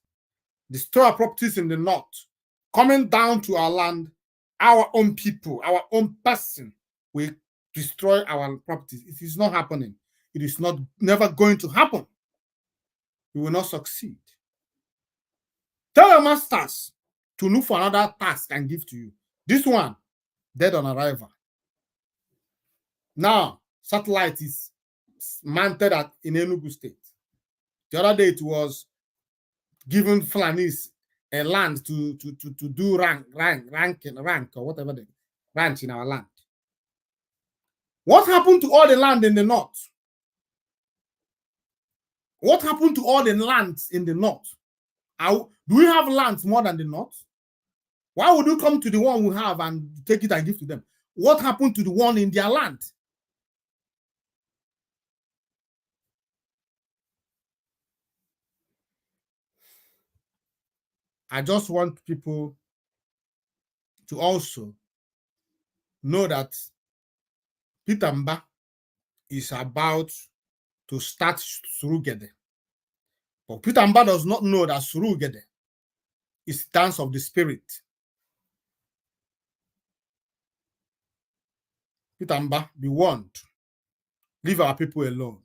E: destroy our properties in the north, coming down to our land, our own people, our own person will destroy our properties. It is not happening. It is never going to happen. You will not succeed. Tell your masters to look for another task and give to you. This one, dead on arrival. Now, satellite is mounted in Enugu State. The other day, it was given Fulanis a land to do rank or whatever they ranch in our land. What happened to all the land in the north? What happened to all the lands in the north? Do we have lands more than the north? Why would you come to the one we have and take it and give to them? What happened to the one in their land? I just want people to also know that Peter Mba is about to start Surugede. But Peter Mba does not know that Surugede is dance of the spirit. Peter Mba, be warned. Leave our people alone.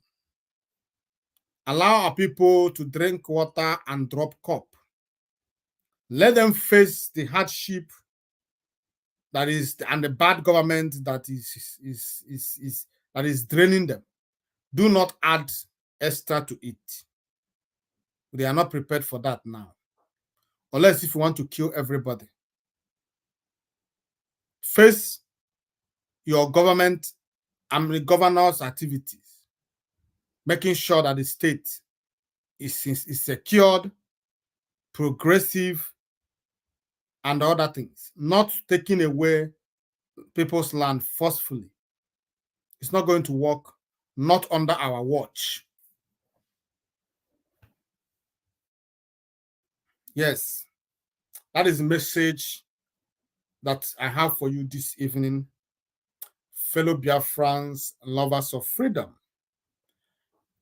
E: Allow our people to drink water and drop cup. Let them face the hardship that is and the bad government that is draining them. Do not add extra to it. They are not prepared for that now. Unless if you want to kill everybody. Face your government and the governor's activities, making sure that the state is secured, progressive, and other things, not taking away people's land forcefully. It's not going to work, not under our watch. Yes, that is the message that I have for you this evening, fellow Biafrans, lovers of freedom.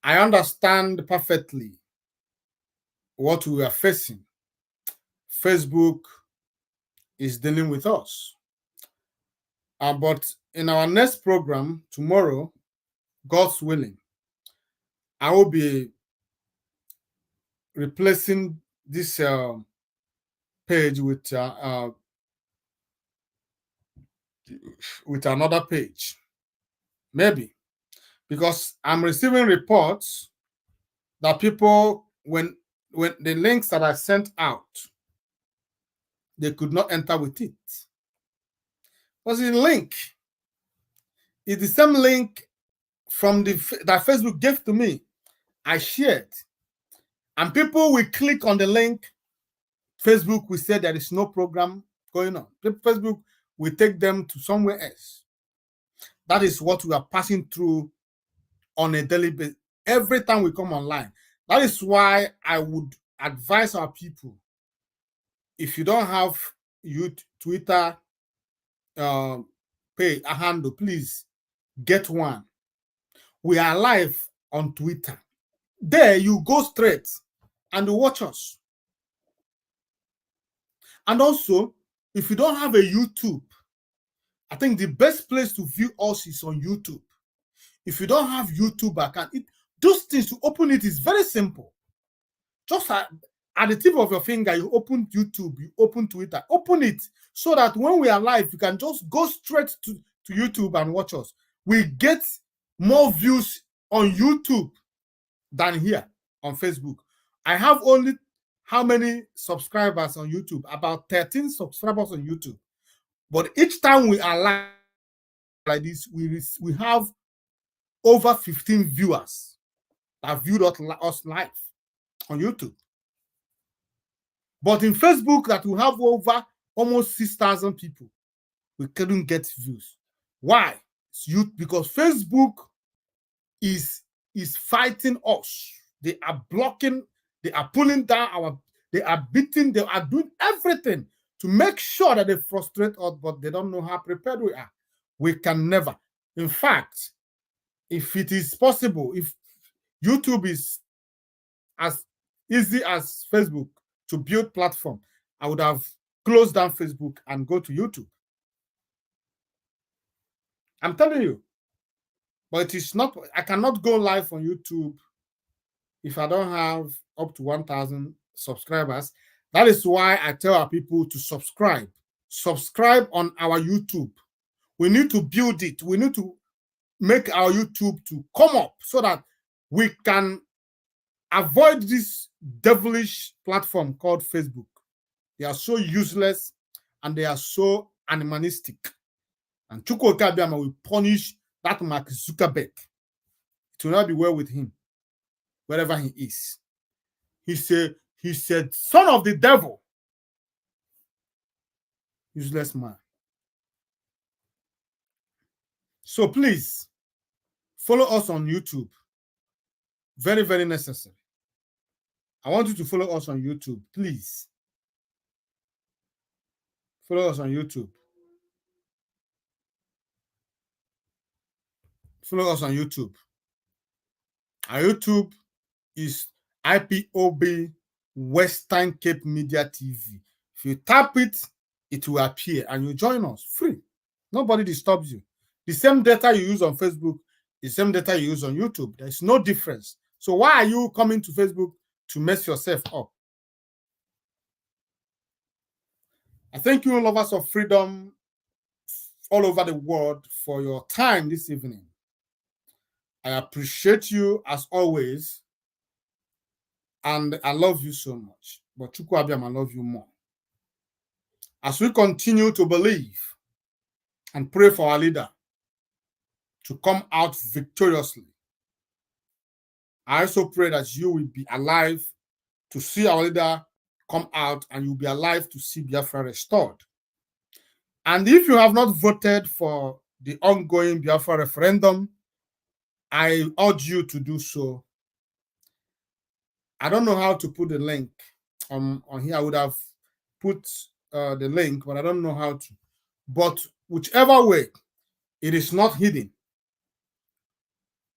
E: I understand perfectly what we are facing. Facebook is dealing with us. But in our next program, tomorrow, God's willing, I will be replacing this page with another page. Maybe. Because I'm receiving reports that people, when the links that I sent out, they could not enter with it. Because the link is the same link from that Facebook gave to me. I shared. And people will click on the link. Facebook will say there is no program going on. Facebook will take them to somewhere else. That is what we are passing through on a daily basis. Every time we come online. That is why I would advise our people, if you don't have Twitter page, a handle, please get one. We are live on Twitter. There you go straight and watch us. And also, if you don't have a YouTube, I think the best place to view us is on YouTube. If you don't have YouTube account, those things to open it is very simple. Just at the tip of your finger, you open YouTube, you open Twitter, open it so that when we are live, you can just go straight to YouTube and watch us. We get more views on YouTube than here on Facebook. I have only how many subscribers on YouTube? About 13 subscribers on YouTube. But each time we are live like this, we have over 15 viewers. that viewed us live on YouTube. But in Facebook, that we have over almost 6,000 people, we couldn't get views. Why? Because Facebook is fighting us. They are blocking, they are pulling down they are beating, they are doing everything to make sure that they frustrate us, but they don't know how prepared we are. We can never. In fact, if it is possible, if YouTube is as easy as Facebook to build platform, I would have closed down Facebook and go to YouTube. I'm telling you. But it is not, I cannot go live on YouTube if I don't have up to 1,000 subscribers. That is why I tell our people to subscribe. Subscribe on our YouTube. We need to build it. We need to make our YouTube to come up so that we can avoid this devilish platform called Facebook. They are so useless and they are so animalistic. And Chukwu Okabiama will punish that Mark Zuckerberg. It will not be well with him, wherever he is. He said, son of the devil. Useless man. So please, follow us on YouTube. Very, very necessary. I want you to follow us on YouTube, please. Follow us on YouTube. Follow us on YouTube. Our YouTube is IPOB Western Cape Media TV. If you tap it, it will appear and you join us free. Nobody disturbs you. The same data you use on Facebook, the same data you use on YouTube. There's no difference. So why are you coming to Facebook to mess yourself up? I thank you, lovers of freedom all over the world, for your time this evening. I appreciate you as always, and I love you so much. But Chukwu Abiam, I love you more. As we continue to believe and pray for our leader to come out victoriously, I also pray that you will be alive to see our leader come out, and you'll be alive to see Biafra restored. And if you have not voted for the ongoing Biafra referendum, I urge you to do so. I don't know how to put the link on here. I would have put the link, but I don't know how to. But whichever way, it is not hidden.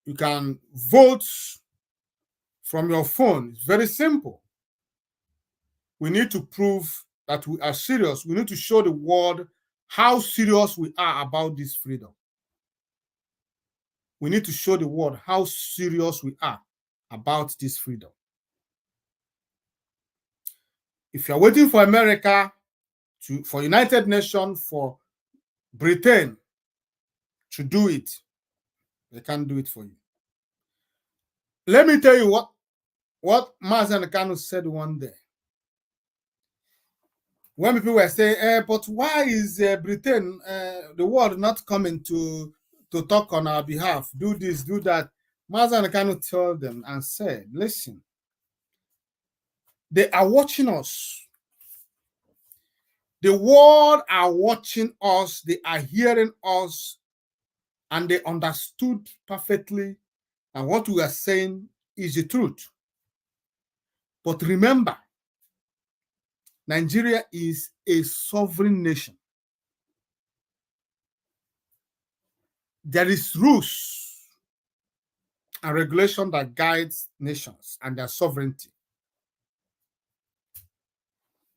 E: You can vote from your phone. It's very simple. We need to prove that we are serious. We need to show the world how serious we are about this freedom. We need to show the world how serious we are about this freedom. If you're waiting for America, for United Nations, for Britain to do it, they can't do it for you. Let me tell you what Mazen Kanu said one day. When people were saying, but why is Britain, the world not coming to talk on our behalf, do this, do that? Mazen Kanu told them and said, listen, they are watching us. The world are watching us, they are hearing us, and they understood perfectly, and what we are saying is the truth. But remember, Nigeria is a sovereign nation. There is rules and regulation that guides nations and their sovereignty.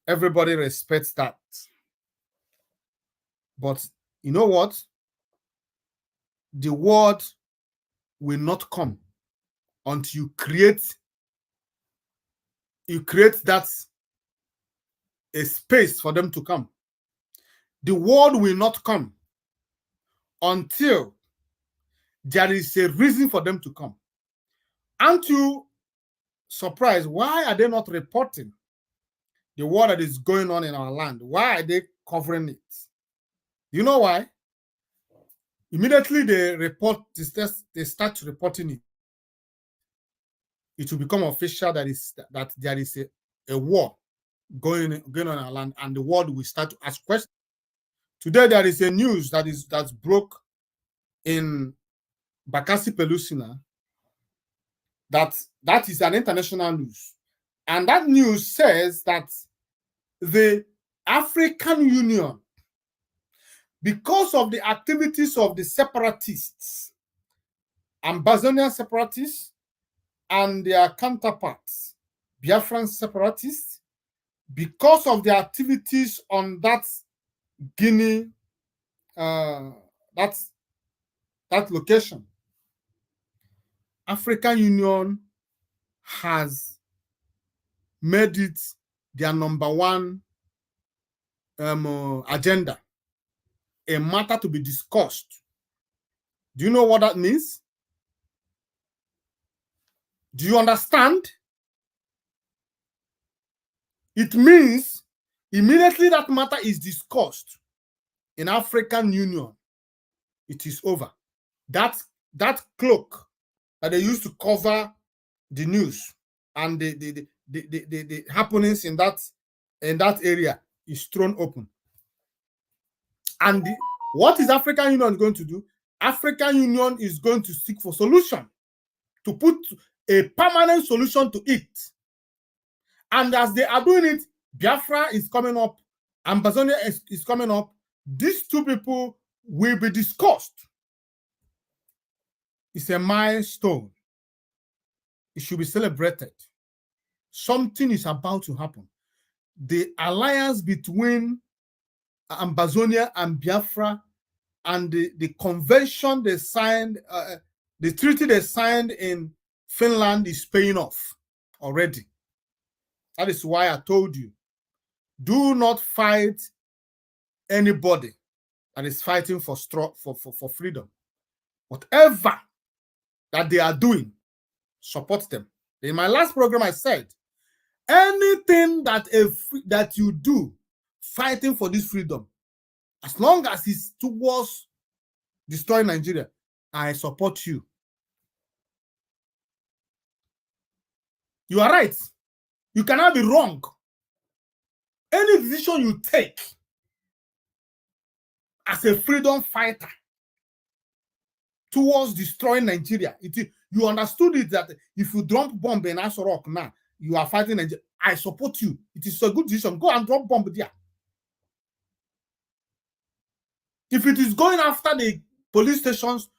E: Everybody respects that. But you know what? The world will not come until you create that a space for them to come. The world will not come until there is a reason for them to come. Aren't you surprised? Why are they not reporting the war that is going on in our land? Why are they covering it? You know why? Immediately they start reporting it. it will become official that there is a war going on our land, and the world will start to ask questions. Today there is a news that's broke in Bakassi Pelusina that is an international news, and that news says that the African Union, because of the activities of the separatists, Ambazonian separatists, and their counterparts, Biafran separatists, because of the activities on that Guinea, that location, African Union has made it their #1 agenda, a matter to be discussed. Do you know what that means? Do you understand? It means immediately that matter is discussed in African Union, it is over. That cloak that they used to cover the news and the happenings in that area is thrown open. And what is African Union going to do? African Union is going to seek for solution, to put a permanent solution to it. And as they are doing it, Biafra is coming up, Ambazonia is coming up. These two people will be discussed. It's a milestone. It should be celebrated. Something is about to happen. The alliance between Ambazonia and Biafra and the convention they signed, the treaty they signed in Finland is paying off already. That is why I told you, do not fight anybody that is fighting for freedom. Whatever that they are doing, support them. In my last program, I said, anything that you do fighting for this freedom, as long as it's towards destroying Nigeria, I support you. You are right. You cannot be wrong. Any decision you take as a freedom fighter towards destroying Nigeria, you understood it that if you drop bomb in Aso Rock now, you are fighting Nigeria. I support you. It is a good decision. Go and drop bomb there. If it is going after the police stations,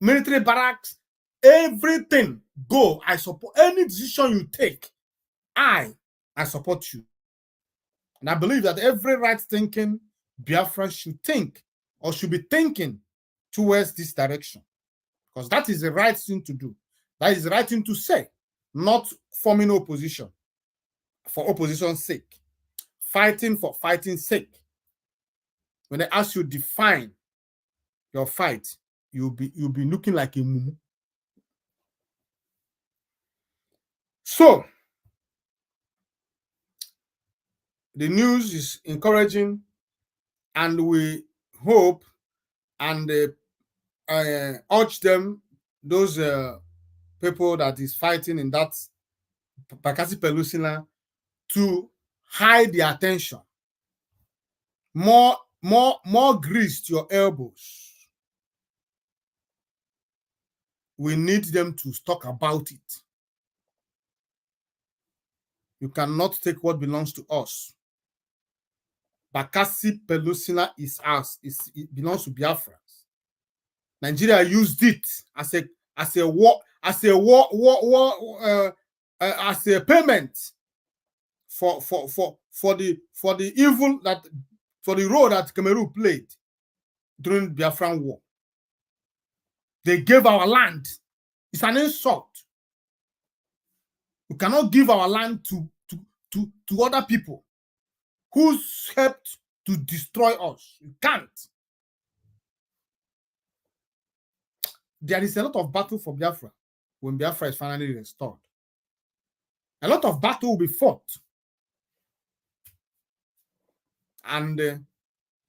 E: military barracks, everything, go. I support any decision you take. I support you. And I believe that every right-thinking Biafran should think or should be thinking towards this direction. Because that is the right thing to do. That is the right thing to say, not forming opposition for opposition's sake, fighting for fighting's sake. When they ask you to define your fight, you'll be looking like a mumu. So, the news is encouraging, and we hope and urge them, those people that is fighting in that Bakassi Pelusina, to hide their attention. More grease to your elbows. We need them to talk about it. You cannot take what belongs to us. Bakassi Pelusina is ours. It belongs to Biafrans. Nigeria used it as a payment for the evil for the role that Cameroon played during the Biafran War. They gave our land. It's an insult. We cannot give our land to other people who helped to destroy us. You can't. There is a lot of battle for Biafra when Biafra is finally restored. A lot of battle will be fought. And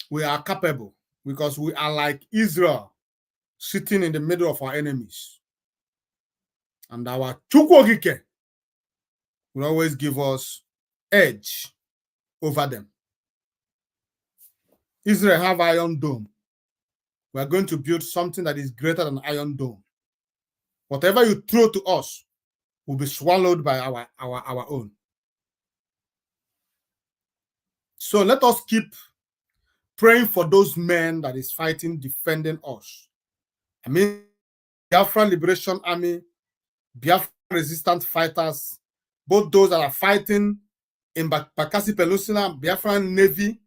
E: we are capable because we are like Israel, sitting in the middle of our enemies. And our Chukwokike will always give us edge over them. Israel have Iron Dome. We are going to build something that is greater than Iron Dome. Whatever you throw to us will be swallowed by our own. So let us keep praying for those men that is fighting, defending us. I mean, Biafra Liberation Army, Biafra resistant fighters, both those that are fighting in Bakassi Peninsula, Biafran Navy.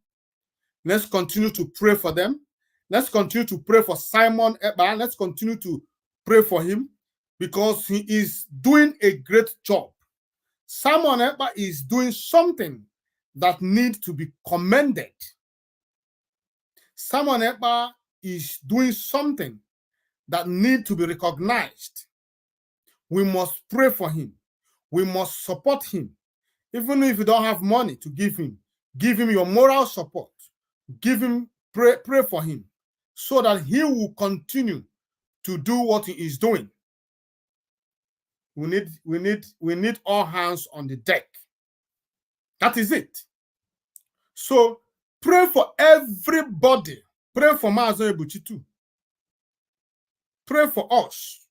E: Let's continue to pray for them. Let's continue to pray for Simon Ekpa. Let's continue to pray for him because he is doing a great job. Simon Ekpa is doing something that needs to be commended. Simon Ekpa is doing something that needs to be recognized. We must pray for him. We must support him. Even if you don't have money to give him your moral support. Give him, pray for him so that he will continue to do what he is doing. We need all hands on the deck. That is it. So pray for everybody. Pray for Mazo Ebuchi too. Pray for us.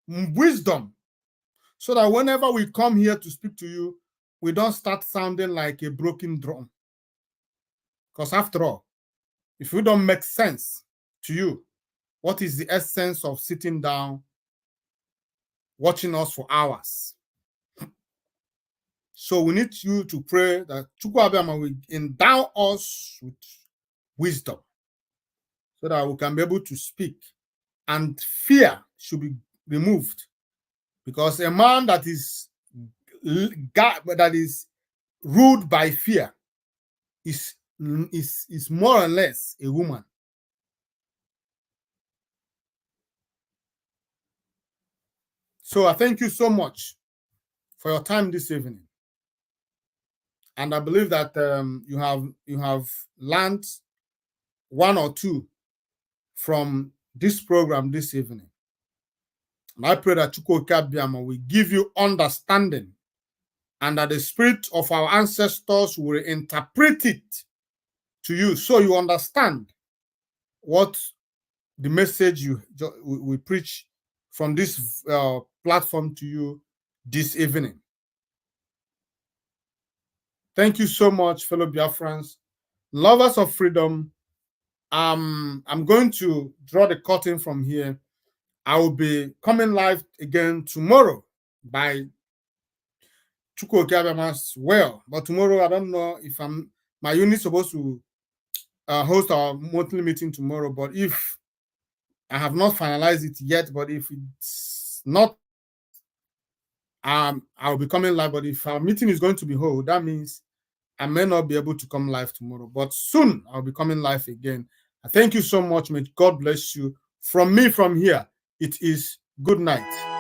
E: Wisdom. So that whenever we come here to speak to you, we don't start sounding like a broken drum. Because after all, if we don't make sense to you, what is the essence of sitting down, watching us for hours? So we need you to pray that Chukwu Abiyama will endow us with wisdom so that we can be able to speak. And fear should be removed. Because a man that is ruled by fear is more or less a woman. So I thank you so much for your time this evening. And I believe that you have learned one or two from this program this evening. And I pray that Chukwu Abiyama will give you understanding and that the spirit of our ancestors will interpret it to you so you understand what the message we preach from this platform to you this evening. Thank you so much, fellow Biafrans, lovers of freedom. I'm going to draw the curtain from here. I will be coming live again tomorrow by Chukwu Abiyama's well. But tomorrow, I don't know if my unit is supposed to host our monthly meeting tomorrow. But if I have not finalized it yet, but if it's not, I'll be coming live. But if our meeting is going to be held, that means I may not be able to come live tomorrow. But soon I'll be coming live again. Thank you so much. May God bless you. From me, from here, it is good night.